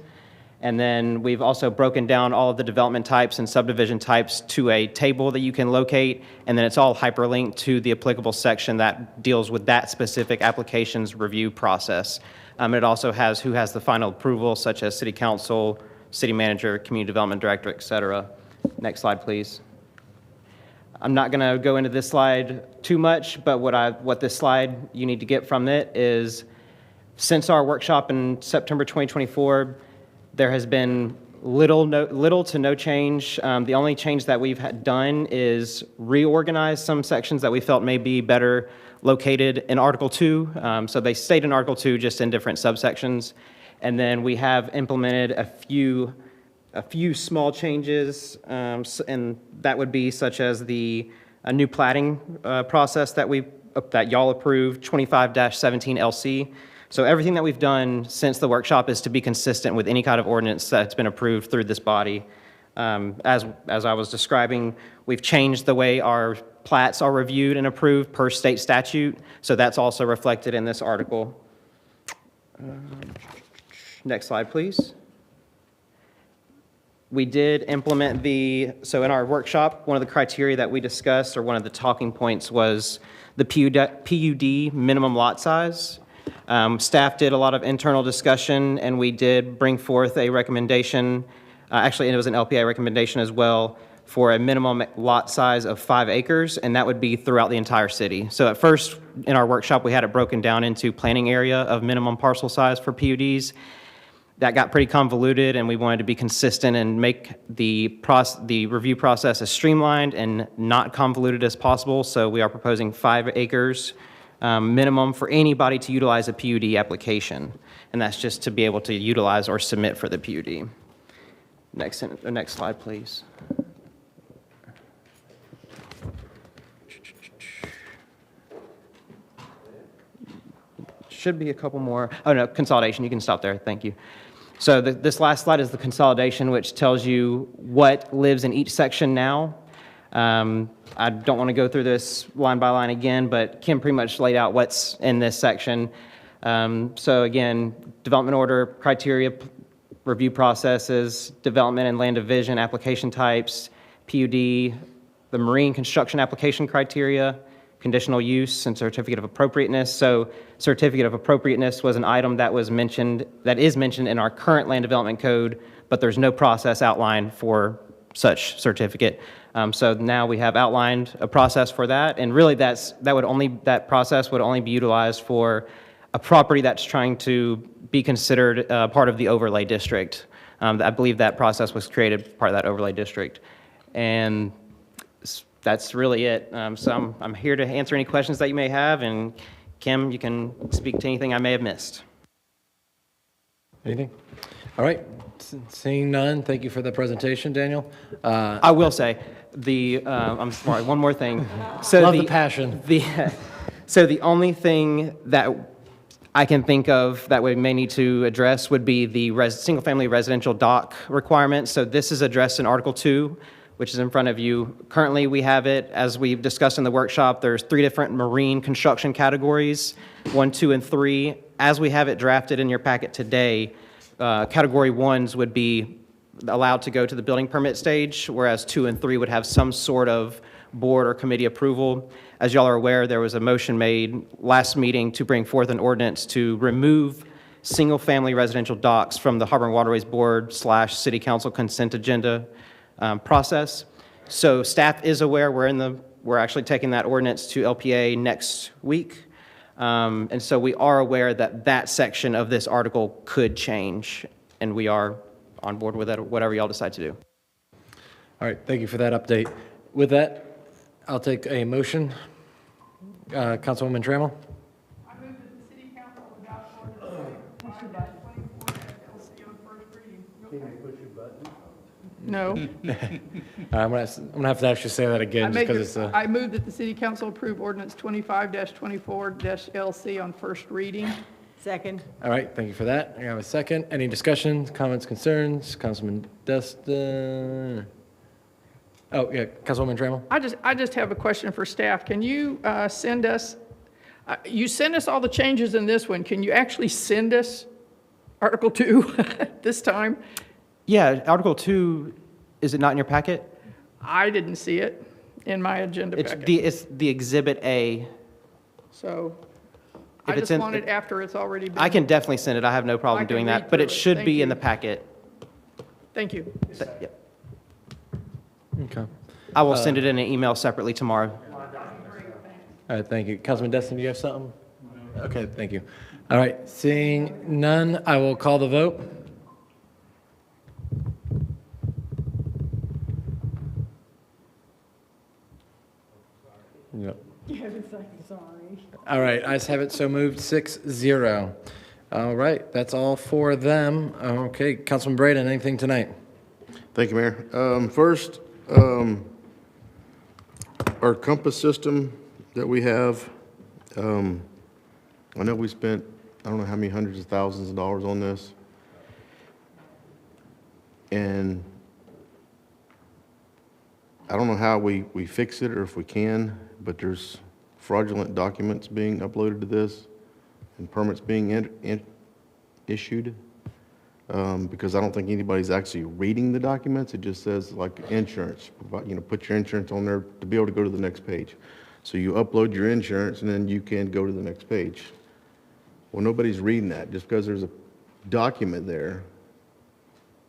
And then we've also broken down all of the development types and subdivision types to a table that you can locate, and then it's all hyperlinked to the applicable section that deals with that specific application's review process. It also has who has the final approval, such as city council, city manager, community development director, et cetera. Next slide, please. I'm not going to go into this slide too much, but what this slide you need to get from it is, since our workshop in September 2024, there has been little to no change. The only change that we've done is reorganize some sections that we felt may be better located in Article 2. So they stayed in Article 2, just in different subsections. And then we have implemented a few small changes, and that would be such as a new plating process that y'all approved, 25-17 LC. So everything that we've done since the workshop is to be consistent with any kind of ordinance that's been approved through this body. As I was describing, we've changed the way our plats are reviewed and approved per state statute, so that's also reflected in this article. Next slide, please. We did implement so in our workshop, one of the criteria that we discussed, or one of the talking points, was the PUD minimum lot size. Staff did a lot of internal discussion, and we did bring forth a recommendation, actually it was an LPI recommendation as well, for a minimum lot size of 5 acres, and that would be throughout the entire city. So at first, in our workshop, we had it broken down into planning area of minimum parcel size for PUDs. That got pretty convoluted, and we wanted to be consistent and make the review process as streamlined and not convoluted as possible. So we are proposing 5 acres minimum for anybody to utilize a PUD application, and that's just to be able to utilize or submit for the PUD. Next slide, please. Should be a couple more. Oh, no, consolidation. You can stop there. Thank you. So this last slide is the consolidation, which tells you what lives in each section now. I don't want to go through this line by line again, but Kim pretty much laid out what's in this section. So again, development order, criteria, review processes, development and land division application types, PUD, the marine construction application criteria, conditional use, and certificate of appropriateness. So certificate of appropriateness was an item that is mentioned in our current land development code, but there's no process outlined for such certificate. So now we have outlined a process for that, and really that process would only be utilized for a property that's trying to be considered part of the overlay district. I believe that process was created part of that overlay district, and that's really it. So I'm here to answer any questions that you may have, and Kim, you can speak to anything I may have missed. Anything? All right. Seeing none, thank you for the presentation, Daniel. I will say, I'm sorry, one more thing. So Love the passion. So the only thing that I can think of that we may need to address would be the single-family residential dock requirement. So this is addressed in Article 2, which is in front of you. Currently, we have it, as we've discussed in the workshop, there's 3 different marine construction categories, 1, 2, and 3. As we have it drafted in your packet today, Category 1s would be allowed to go to the building permit stage, whereas 2 and 3 would have some sort of board or committee approval. As y'all are aware, there was a motion made last meeting to bring forth an ordinance to remove single-family residential docks from the Harbor and Waterways Board / City Council consent agenda process. So staff is aware we're actually taking that ordinance to LPA next week. And so we are aware that section of this article could change, and we are on board with that, whatever y'all decide to do. All right, thank you for that update. With that, I'll take a motion. Councilwoman Trammell? I move that the city council adopt ordinance 25-24 LC on first reading. Can you push your button? No. I'm gonna have to actually say that I again, just make because it- it's I move that the city council approve ordinance 25-24-LC on first reading. Second. all right, thank you for that. I have a second. Any discussions, comments, concerns? Councilman Destin? Oh, yeah, Councilwoman Trammell? I just have a question for staff. Can you send us, you send us all the changes in this one. Can you actually send us Article 2 this time? Yeah, Article 2, is it not in your packet? I didn't see it in my agenda It's packet. it's the Exhibit A. So If I it's just in- want it after it's already been. I can definitely send it, I have no I problem can doing read that, but through it it. should Thank be in you. the packet. Thank you. Yep. Okay. I will send it in an email separately tomorrow. All right, thank you. Councilman Destin, do you have something? Okay, thank you. All right, seeing none, I will call the vote. Yep. Sorry. All right, ayes have it, so moved, 6-0. All right, that's all for them. Okay, Councilman Braden, anything tonight? Thank you, Mayor. First, our compass system that we have, I know we spent, I don't know how many hundreds of thousands of dollars on this. And I don't know how we fix it or if we can, but there's fraudulent documents being uploaded to this and permits being issued. Because I don't think anybody's actually reading the documents. It just says like insurance, put your insurance on there to be able to go to the next page. So you upload your insurance and then you can go to the next page. Well, nobody's reading that. Just because there's a document there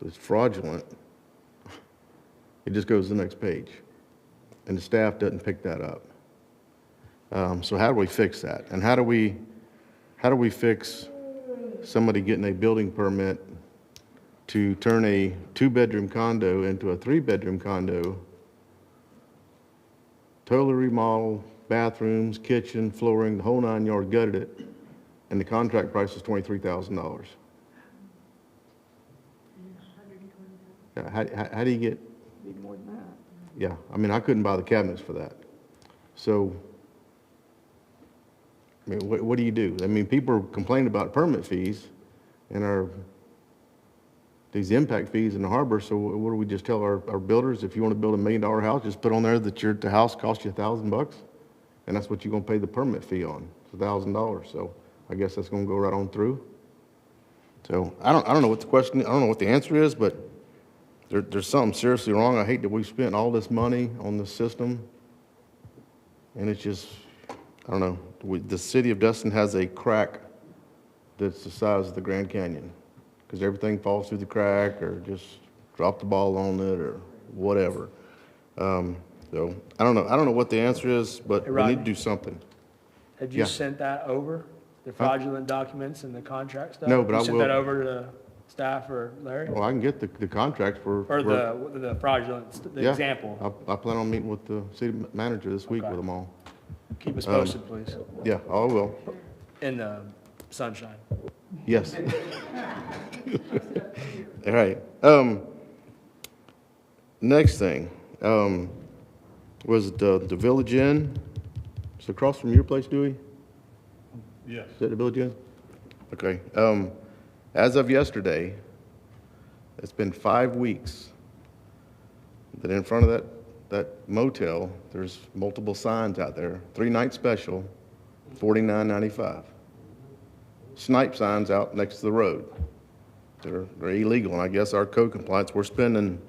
that's fraudulent, it just goes to the next page. And the staff doesn't pick that up. So how do we fix that? And how do we fix somebody getting a building permit to turn a 2-bedroom condo into a 3-bedroom condo, totally remodel, bathrooms, kitchen, flooring, the whole 9 yards, gutted it, and the contract price is $23,000? How do you get? Need more than that. Yeah, I mean, I couldn't buy the cabinets for that. So, I mean, what do you do? I mean, people are complaining about permit fees and these impact fees in the harbor, so what do we just tell our builders? If you want to build $1 million house, just put on there that the house cost you $1,000, and that's what you're going to pay the permit fee on, it's $1,000. So I guess that's going to go right on through. So I don't know what the question, I don't know what the answer is, but there's something seriously wrong. I hate that we've spent all this money on this system, and it's just, I don't know. The city of Destin has a crack that's the size of the Grand Canyon, because everything falls through the crack or just drop the ball on it or whatever. So I don't know what the answer is, but Hey, we Rodney. need to do something. Had you Yeah. sent that over, the fraudulent documents and the contract stuff? No, but I You sent will. that over to the staff or Larry? Well, I can get the contracts for. Or the fraudulent, the Yeah. example? I plan on meeting with the city manager this week Okay. with them all. Keep us posted, please, Yeah, I will. in the sunshine. Yes. All right. Next thing, was the Village Inn. It's across from your place, Dewey? Yes. Is that the Village Inn? Okay. As of yesterday, it's been 5 weeks that in front of that motel, there's multiple signs out there. 3-night special, $49.95. Snipe signs out next to the road. They're illegal, and I guess our code compliance, we're spending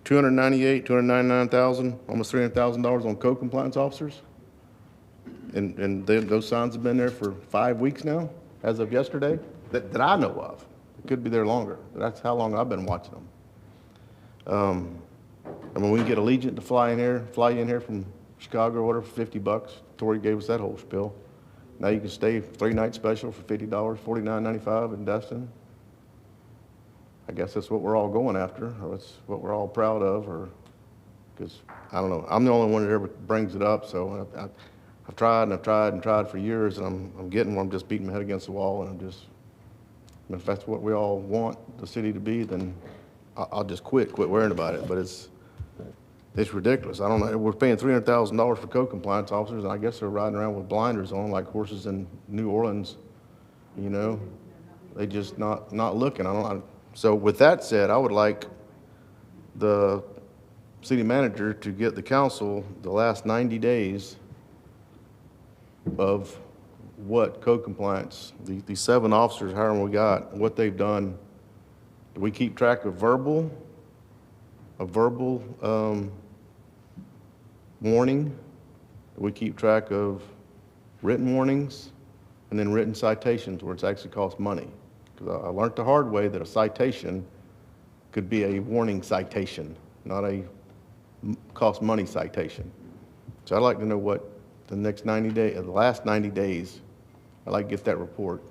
$299,000, almost $300,000 on code compliance officers. And those signs have been there for 5 weeks now, as of yesterday, that I know of. It could be there longer, but that's how long I've been watching them. I mean, we can get Allegiant to fly you in here from Chicago or whatever for $50. Tori gave us that whole spiel. Now you can stay 3-night special for $50, $49.95 in Destin. I guess that's what we're all going after, or that's what we're all proud of, or, because, I don't know, I'm the only one that ever brings it up, so I've tried and I've tried and tried for years, and I'm getting where I'm just beating my head against the wall, and I'm just, If that's what we all want the city to be, then I'll just quit worrying about it, but it's ridiculous. I don't know, we're paying $300,000 for code compliance officers, and I guess they're riding around with blinders on like horses in New Orleans, you know? They just not looking. So with that said, I would like the city manager to get the council the last 90 days of what code compliance, these 7 officers, however we got, what they've done. Do we keep track of verbal warning? Do we keep track of written warnings? And then written citations where it's actually cost money? Because I learned the hard way that a citation could be a warning citation, not a cost money citation. So I'd like to know what the next 90 days, the last 90 days, I'd like to get that report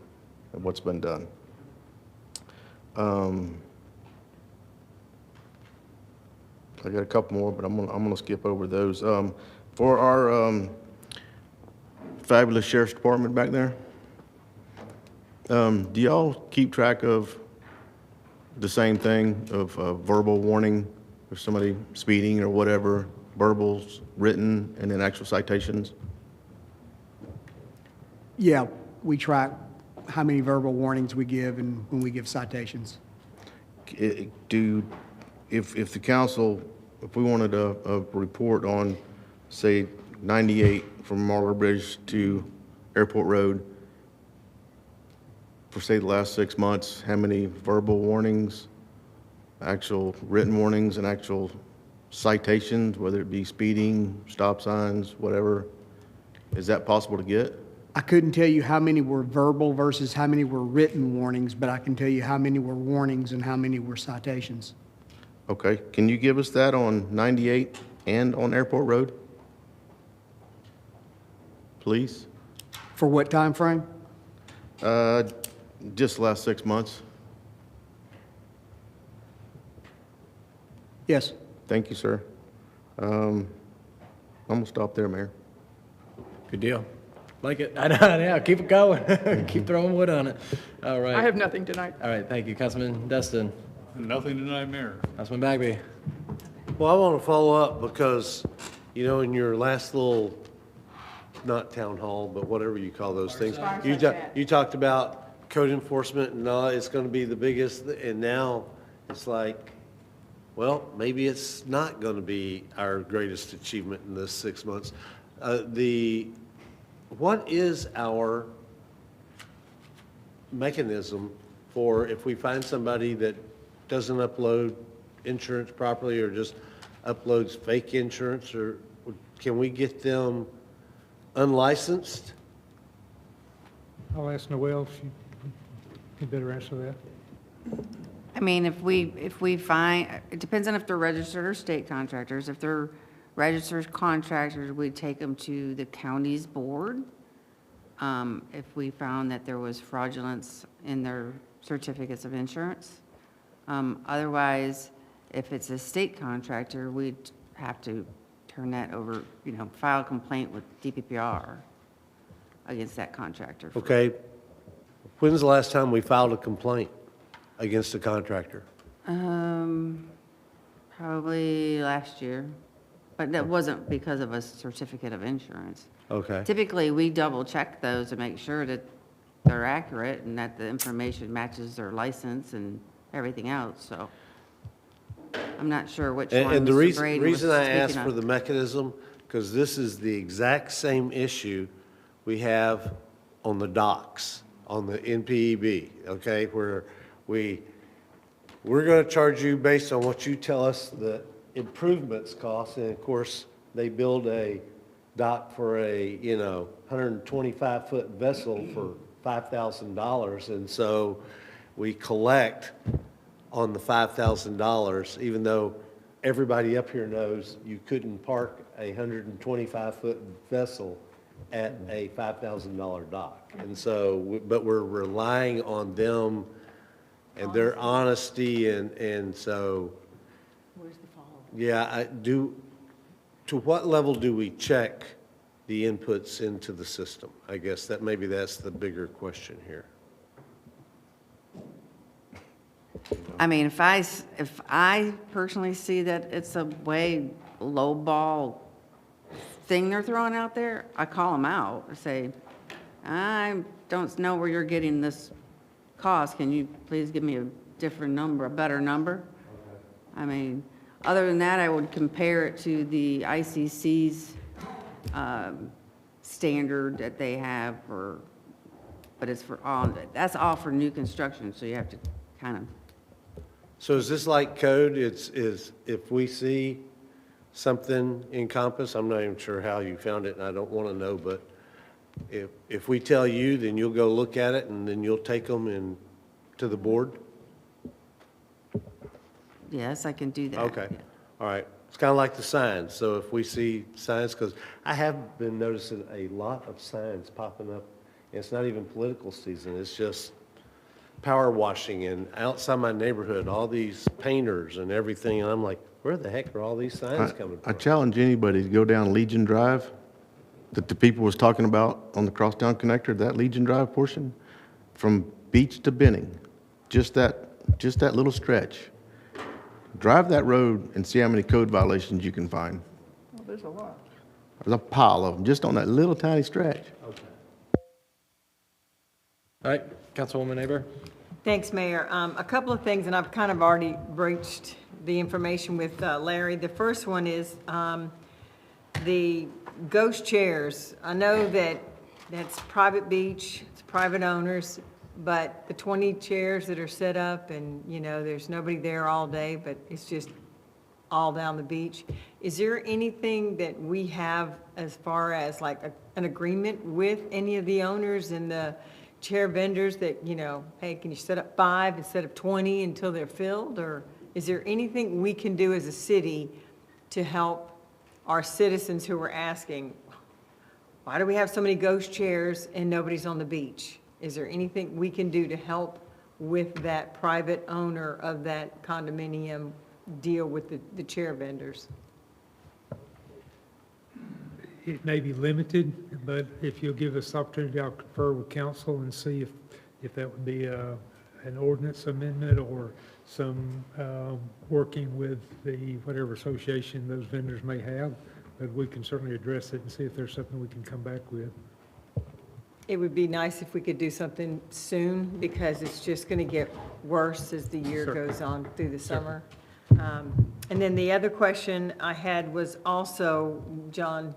of what's been done. I got a couple more, but I'm gonna skip over those. For our fabulous sheriff's department back there, do y'all keep track of the same thing of verbal warning if somebody speeding or whatever, verbals, written, and then actual citations? Yeah, we track how many verbal warnings we give and when we give citations. If the council, if we wanted a report on, say, 98 from Marler Bridge to Airport Road, for say the last 6 months, how many verbal warnings, actual written warnings, and actual citations, whether it be speeding, stop signs, whatever, is that possible to get? I couldn't tell you how many were verbal versus how many were written warnings, but I can tell you how many were warnings and how many were citations. Okay, can you give us that on 98 and on Airport Road? Please? For what time frame? Just the last 6 months. Yes. Thank you, sir. I'm gonna stop there, Mayor. Good deal. Like it. I know, yeah, keep it going. Keep throwing wood on it. All right. I have nothing tonight. All right, thank you, Councilman Destin. Nothing tonight, Mayor. Councilman Bagby. Well, I want to follow up because, you know, in your last little, not town hall, but whatever you call those things, you talked about code enforcement and it's going to be the biggest, and now it's like, well, maybe it's not going to be our greatest achievement in this 6 months. What is our mechanism for if we find somebody that doesn't upload insurance properly or just uploads fake insurance, or can we get them unlicensed? I'll ask Noel if you better answer that. I mean, if we find, it depends on if they're registered or state contractors. If they're registered contractors, we take them to the county's board. If we found that there was fraudulence in their certificates of insurance. Otherwise, if it's a state contractor, we'd have to turn that over, file a complaint with DPPR against that contractor. Okay. When's the last time we filed a complaint against a contractor? Probably last year, but that wasn't because of a certificate of insurance. Okay. Typically, we double check those to make sure that they're accurate and that the information matches their license and everything else, so I'm not sure which one And the Mr. Braden was reason I asked speaking for of. the mechanism, because this is the exact same issue we have on the docks, on the NPEB, okay? Where we're going to charge you based on what you tell us the improvements cost, and of course, they build a dock for a, 125-foot vessel for $5,000, and so we collect on the $5,000, even though everybody up here knows you couldn't park a 125-foot vessel at a $5,000 dock. And so, but we're relying on them and their honesty, and so. Where's the follow-up? Yeah, to what level do we check the inputs into the system? I guess maybe that's the bigger question here. I mean, if I personally see that it's a way low ball thing they're throwing out there, I call them out and say, I don't know where you're getting this cost. Can you please give me a different number, a better number? I mean, other than that, I would compare it to the ICC's standard that they have for, but it's for all, that's all for new construction, so you have to kind of. So is this like code? Is if we see something in Compass, I'm not even sure how you found it, and I don't want to know, but if we tell you, then you'll go look at it, and then you'll take them to the board? Yes, I can do that. Okay, all right. It's kind of like the signs. So if we see signs, because I have been noticing a lot of signs popping up. It's not even political season. It's just power washing, and outside my neighborhood, all these painters and everything. And I'm like, where the heck are all these signs coming I from? challenge anybody to go down Legion Drive that the people was talking about on the Crosstown Connector, that Legion Drive portion, from Beach to Benning, just that little stretch. Drive that road and see how many code violations you can find. Well, there's a lot. There's a pile of them, just on that little tiny stretch. Okay. All right, Councilwoman Aber. Thanks, Mayor. A couple of things, and I've kind of already broached the information with Larry. The first one is the ghost chairs. I know that that's private beach, it's private owners, but the 20 chairs that are set up and, you know, there's nobody there all day, but it's just all down the beach. Is there anything that we have as far as like an agreement with any of the owners and the chair vendors that, you know, hey, can you set up 5 instead of 20 until they're filled? Or is there anything we can do as a city to help our citizens who are asking, why do we have so many ghost chairs and nobody's on the beach? Is there anything we can do to help with that private owner of that condominium deal with the chair vendors? It may be limited, but if you'll give us the opportunity, I'll confer with council and see if that would be an ordinance amendment or some working with the whatever association those vendors may have. But we can certainly address it and see if there's something we can come back with. It would be nice if we could do something soon, because it's just going to get worse as the year goes on through the summer. And then the other question I had was also, John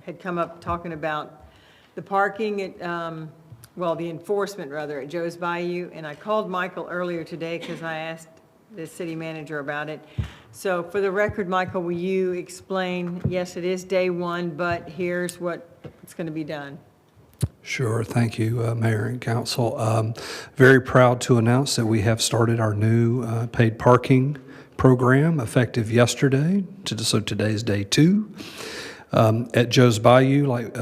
had come up talking about the parking at, the enforcement rather, at Joe's Bayou. And I called Michael earlier today because I asked the city manager about it. So for the record, Michael, will you explain, yes, it is day one, but here's what's going to be done? Sure. Thank you, Mayor and Council. Very proud to announce that we have started our new paid parking program effective yesterday. So today's day 2. At Joe's Bayou, like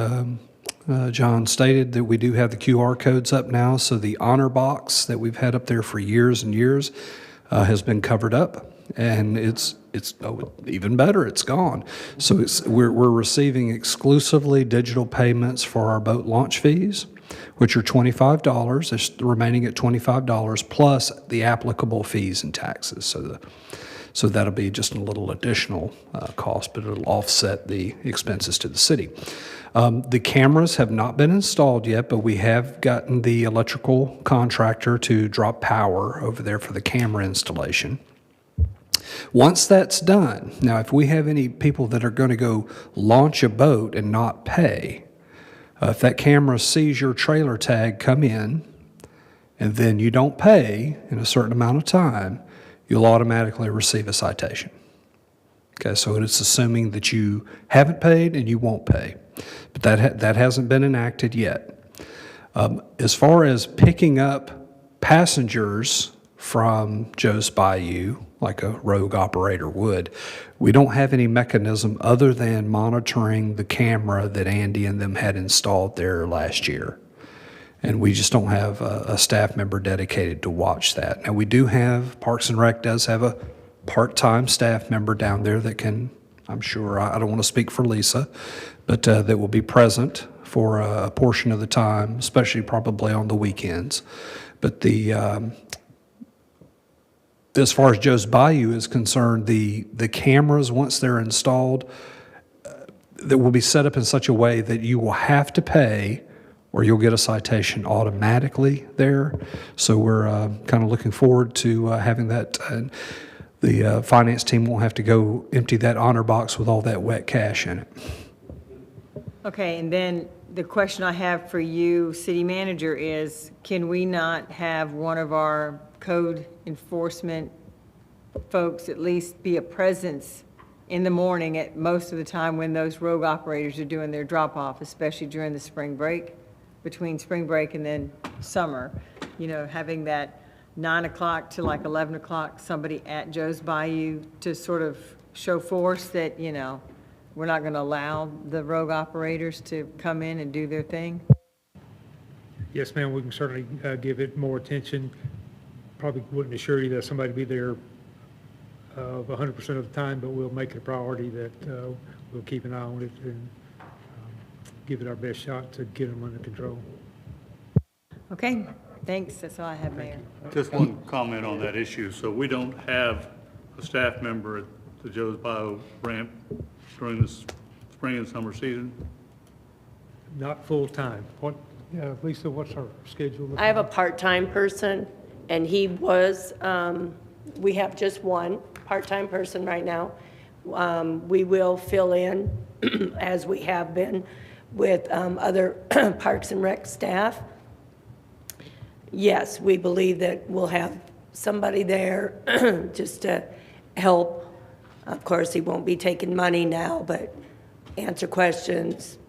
John stated, that we do have the QR codes up now. So the honor box that we've had up there for years and years has been covered up. And it's even better, it's gone. So we're receiving exclusively digital payments for our boat launch fees, which are $25. It's remaining at $25 plus the applicable fees and taxes. So that'll be just a little additional cost, but it'll offset the expenses to the city. The cameras have not been installed yet, but we have gotten the electrical contractor to drop power over there for the camera installation. Once that's done, now if we have any people that are going to go launch a boat and not pay, if that camera sees your trailer tag come in and then you don't pay in a certain amount of time, you'll automatically receive a citation. Okay, so it's assuming that you haven't paid and you won't pay. But that hasn't been enacted yet. As far as picking up passengers from Joe's Bayou, like a rogue operator would, we don't have any mechanism other than monitoring the camera that Andy and them had installed there last year. And we just don't have a staff member dedicated to watch that. Now, we do have, Parks and Rec does have a part-time staff member down there that can, I'm sure, I don't want to speak for Lisa, but that will be present for a portion of the time, especially probably on the weekends. But as far as Joe's Bayou is concerned, the cameras, once they're installed, that will be set up in such a way that you will have to pay or you'll get a citation automatically there. So we're kind of looking forward to having that. The finance team won't have to go empty that honor box with all that wet cash in it. Okay, and then the question I have for you, city manager, is can we not have one of our code enforcement folks at least be a presence in the morning at most of the time when those rogue operators are doing their drop-off, especially during the spring break, between spring break and then summer? You know, having that 9 o'clock to like 11 o'clock, somebody at Joe's Bayou to sort of show force that, you know, we're not going to allow the rogue operators to come in and do their thing? Yes, ma'am, we can certainly give it more attention. Probably wouldn't assure you that somebody will be there 100% of the time, but we'll make it a priority that we'll keep an eye on it and give it our best shot to get them under control. Okay, thanks. That's all I have, Mayor. Just one comment on that issue. So we don't have a staff member at the Joe's Bayou ramp during the spring and summer season? Not full-time. What, Lisa, what's our schedule? I have a part-time person, and he was, we have just one part-time person right now. We will fill in, as we have been, with other Parks and Rec staff. Yes, we believe that we'll have somebody there just to help. Of course, he won't be taking money now, but answer questions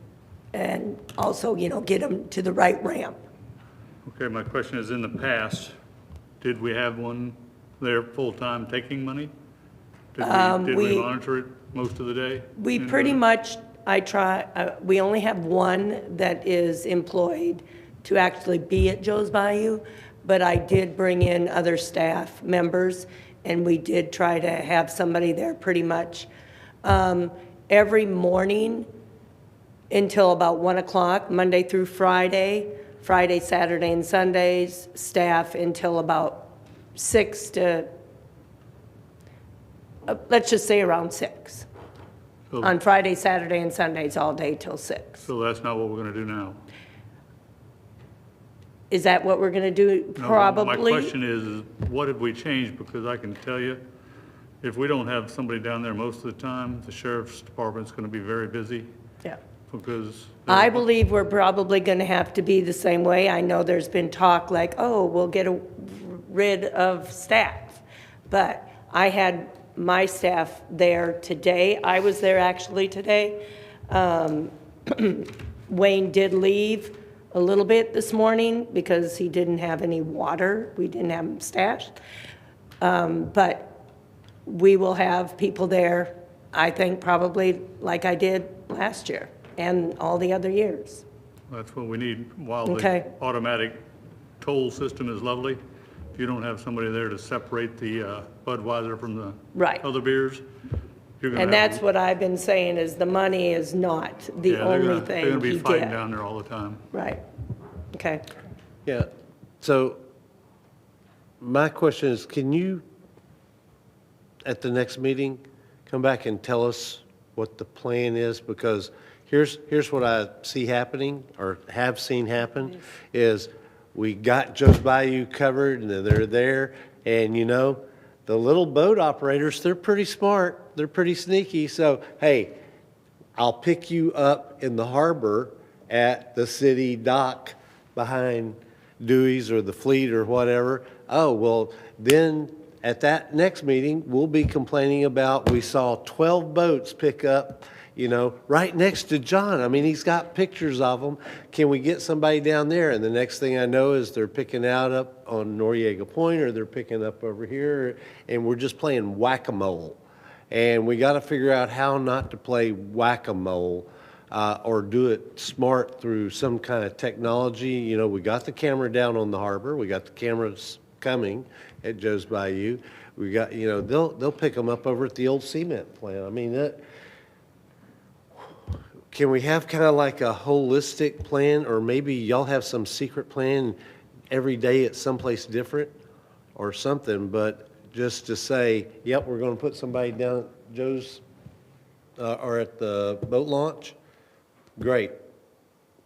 and also, you know, get them to the right ramp. Okay, my question is, in the past, did we have one there full-time taking money? Did we monitor it most of the day? We pretty much, we only have one that is employed to actually be at Joe's Bayou, but I did bring in other staff members, and we did try to have somebody there pretty much every morning until about 1 o'clock, Monday through Friday, Saturday, and Sundays, staff until about 6 to, let's just say around 6. So- On Friday, Saturday, and Sundays, all day till 6. So that's not what we're gonna do now? Is that what we're gonna do? No, Probably. my question is what have we changed? Because I can tell you, if we don't have somebody down there most of the time, the sheriff's department's gonna be very busy. Yeah. Because. I believe we're probably going to have to be the same way. I know there's been talk like, oh, we'll get rid of staff. But I had my staff there today. I was there actually today. Wayne did leave a little bit this morning because he didn't have any water. We didn't have him stashed. But we will have people there, I think, probably like I did last year and all the other years. That's what we need. While Okay. the automatic toll system is lovely, if you don't have somebody there to separate the Budweiser from the Right. other beers, you're gonna And have. that's what I've been saying, is the money is not the Yeah, they're only gonna- thing They're gonna be he fighting did. down there all the time. Right. Okay. Yeah, so my question is, can you, at the next meeting, come back and tell us what the plan is? Because here's what I see happening, or have seen happen, is we got Joe's Bayou covered, and they're there, and you know, the little boat operators, they're pretty smart, they're pretty sneaky, so, hey, I'll pick you up in the harbor at the city dock behind Dewey's or the Fleet or whatever. Oh, well, then at that next meeting, we'll be complaining about, we saw 12 boats pick up, you know, right next to John. I mean, he's got pictures of them. Can we get somebody down there? And the next thing I know is they're picking out up on Noriega Point, or they're picking up over here, and we're just playing whack-a-mole. And we got to figure out how not to play whack-a-mole or do it smart through some kind of technology. You know, we got the camera down on the harbor. We got the cameras coming at Joe's Bayou. We got, you know, they'll pick them up over at the old cement plant. I mean, that, can we have kind of like a holistic plan, or maybe y'all have some secret plan every day at someplace different or something, but just to say, yep, we're going to put somebody down at Joe's, or at the boat launch, great.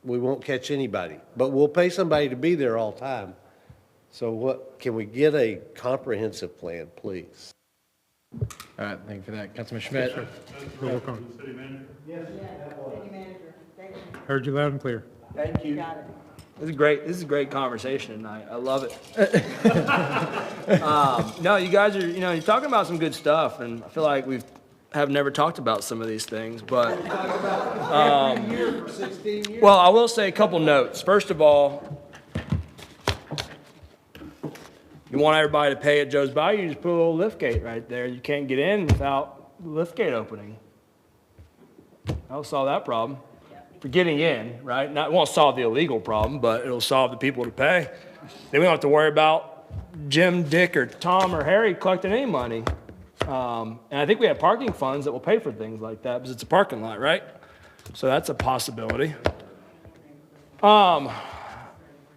We won't catch anybody, but we'll pay somebody to be there all the time. So what, can we get a comprehensive plan, please? All right, thank you for that. Councilman Schmidt? We'll work on City manager? it. Heard you loud and clear. Thank you. This is great. This is a great conversation tonight. I love it. No, you guys are, you're talking about some good stuff, and I feel like have never talked about some of these things, but, well, I will say a couple notes. First of all, you want everybody to pay at Joe's Bayou, you just put a little lift gate right there. You can't get in without the lift gate opening. That'll solve that problem. For getting in, right? It won't solve the illegal problem, but it'll solve the people to pay. Then we don't have to worry about Jim, Dick, or Tom, or Harry collecting any money. And I think we have parking funds that will pay for things like that because it's a parking lot, right? So that's a possibility.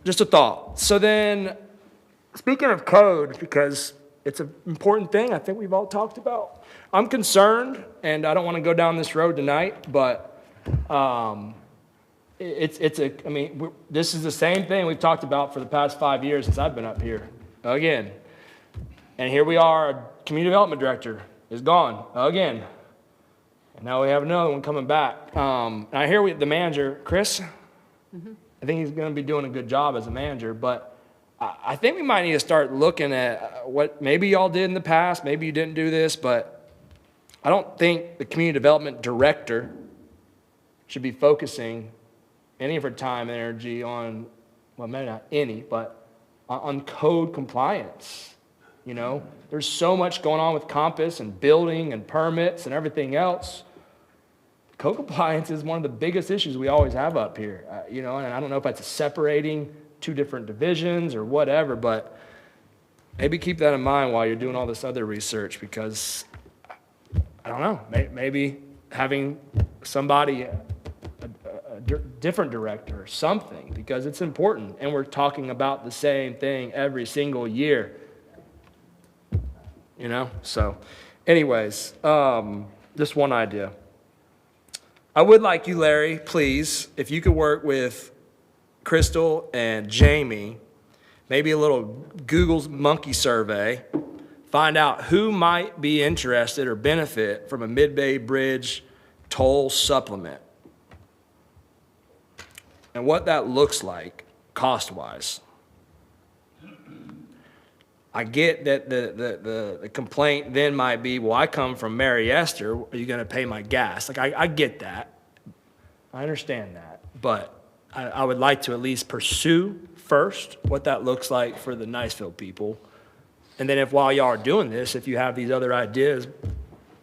Just a thought. So then, speaking of code, because it's an important thing I think we've all talked about, I'm concerned, and I don't want to go down this road tonight, but this is the same thing we've talked about for the past 5 years since I've been up here. Again. And here we are, our community development director is gone again. And now we have another one coming back. And I hear the manager, Chris, I think he's going to be doing a good job as a manager, but I think we might need to start looking at what maybe y'all did in the past, maybe you didn't do this, but I don't think the community development director should be focusing any of her time and energy on, well, maybe not any, but on code compliance. There's so much going on with Compass and building and permits and everything else. Code compliance is one of the biggest issues we always have up here, and I don't know if that's separating two different divisions or whatever, but maybe keep that in mind while you're doing all this other research, because I don't know, maybe having somebody, a different director or something, because it's important, and we're talking about the same thing every single year. So anyways, just one idea. I would like you, Larry, please, if you could work with Crystal and Jamie, maybe a little Google's monkey survey, find out who might be interested or benefit from a Mid-Bay Bridge toll supplement and what that looks like cost-wise. I get that the complaint then might be, well, I come from Mary Esther, are you going to pay my gas? I get that. I understand that. But I would like to at least pursue first what that looks like for the Niceville people. And then while y'all are doing this, if you have these other ideas,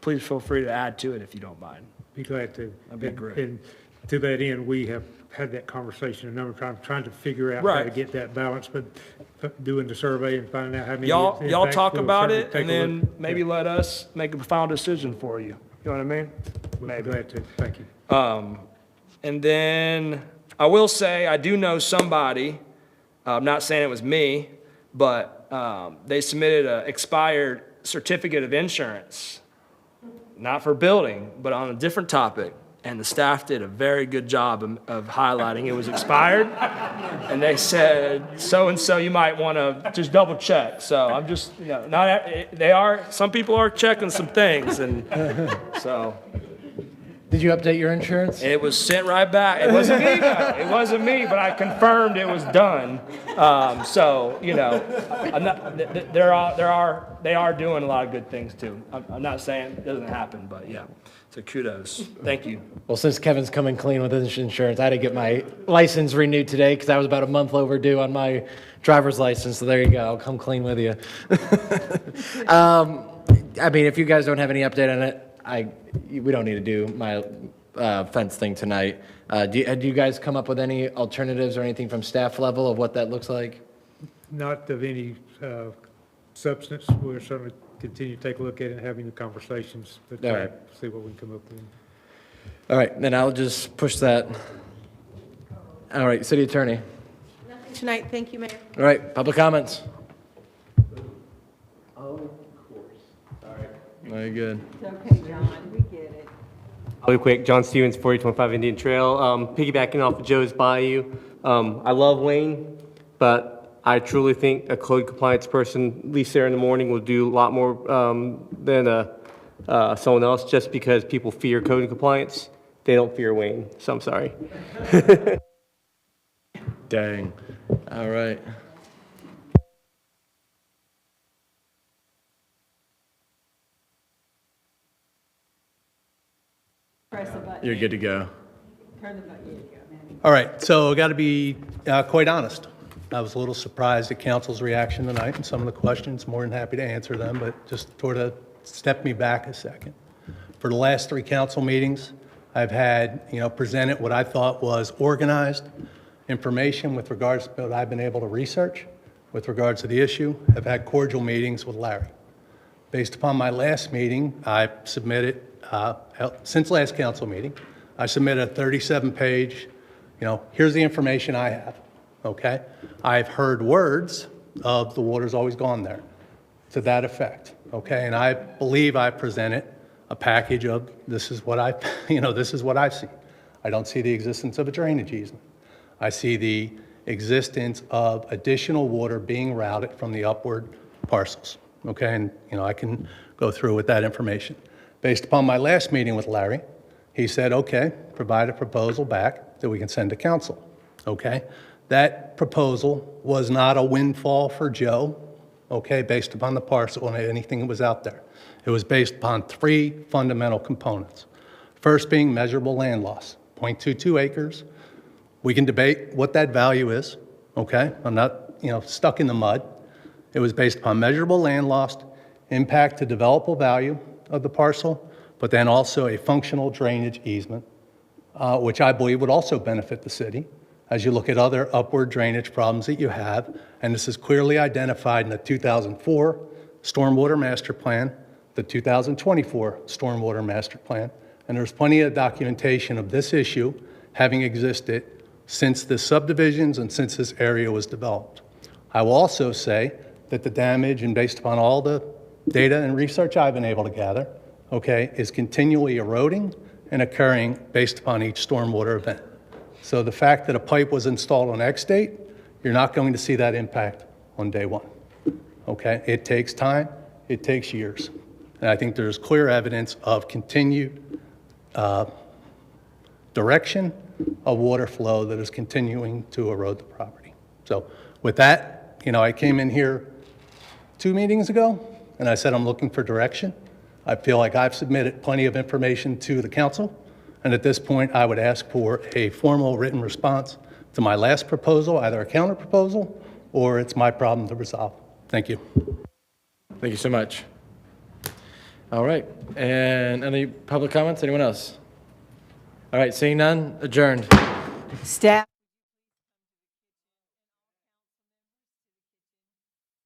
please feel free to add to it if you don't mind. Be glad to. That'd be great. And to that end, we have had that conversation a number of times, trying to figure out how to get that balance, but doing the survey and finding out how many. Y'all talk about it, and then maybe let us make a final decision for you. You know what I mean? We'll be glad to. Thank you. And then I will say, I do know somebody, I'm not saying it was me, but they submitted an expired certificate of insurance, not for building, but on a different topic. And the staff did a very good job of highlighting it was expired. And they said, so-and-so, you might want to just double check. So I'm just, some people are checking some things. And so. Did you update your insurance? It was sent right back. It wasn't me, though. It wasn't me, but I confirmed it was done. They are doing a lot of good things too. I'm not saying it doesn't happen, but yeah. So kudos. Thank you. Well, since Kevin's coming clean with his insurance, I had to get my license renewed today because I was about a month overdue on my driver's license. So there you go. I'll come clean with you. If you guys don't have any update on it, we don't need to do my fence thing tonight. Do you guys come up with any alternatives or anything from staff level of what that looks like? Not of any substance. We'll certainly continue to take a look at it and having the conversations to try to see what we can come up with. All right, then I'll just push that. All right, City Attorney. Nothing tonight. Thank you, Mayor. All right, public comments. Very good. Okay, John, we get it. Really quick, John Stevens, 4825 Indian Trail. Piggybacking off of Joe's Bayou, I love Wayne, but I truly think a code compliance person, at least there in the morning, will do a lot more than someone else, just because people fear code compliance. They don't fear Wayne, so I'm sorry. Dang. All right. Press the button. You're good to go. Turn the button. Here you go. All right, so I got to be quite honest. I was a little surprised at council's reaction tonight and some of the questions. More than happy to answer them, but just sort of step me back a second. For the last 3 council meetings, I've had, presented what I thought was organized information with regards to what I've been able to research with regards to the issue. I've had cordial meetings with Larry. Based upon my last meeting, I submitted, since last council meeting, I submitted a 37-page, here's the information I have, okay? I've heard words of the water's always gone there, to that effect, okay? And I believe I presented a package of, this is what this is what I've seen. I don't see the existence of a drainage easement. I see the existence of additional water being routed from the upward parcels, okay? And, I can go through with that information. Based upon my last meeting with Larry, he said, okay, provide a proposal back that we can send to council, okay? That proposal was not a windfall for Joe, okay, based upon the parcel and anything that was out there. It was based upon 3 fundamental components. First being measurable land loss, 0.22 acres. We can debate what that value is, okay? I'm not, stuck in the mud. It was based upon measurable land loss, impact to developable value of the parcel, but then also a functional drainage easement, which I believe would also benefit the city as you look at other upward drainage problems that you have. And this is clearly identified in the 2004 Stormwater Master Plan, the 2024 Stormwater Master Plan, and there's plenty of documentation of this issue having existed since the subdivisions and since this area was developed. I will also say that the damage, and based upon all the data and research I've been able to gather, okay, is continually eroding and occurring based upon each stormwater event. So the fact that a pipe was installed on X date, you're not going to see that impact on day one, okay? It takes time, it takes years. And I think there's clear evidence of continued direction of water flow that is continuing to erode the property. So with that, I came in here 2 meetings ago and I said I'm looking for direction. I feel like I've submitted plenty of information to the council, and at this point I would ask for a formal written response to my last proposal, either a counter proposal or it's my problem to resolve. Thank you. Thank you so much. All right, and any public comments? Anyone else? All right, seeing none, adjourned. Staff.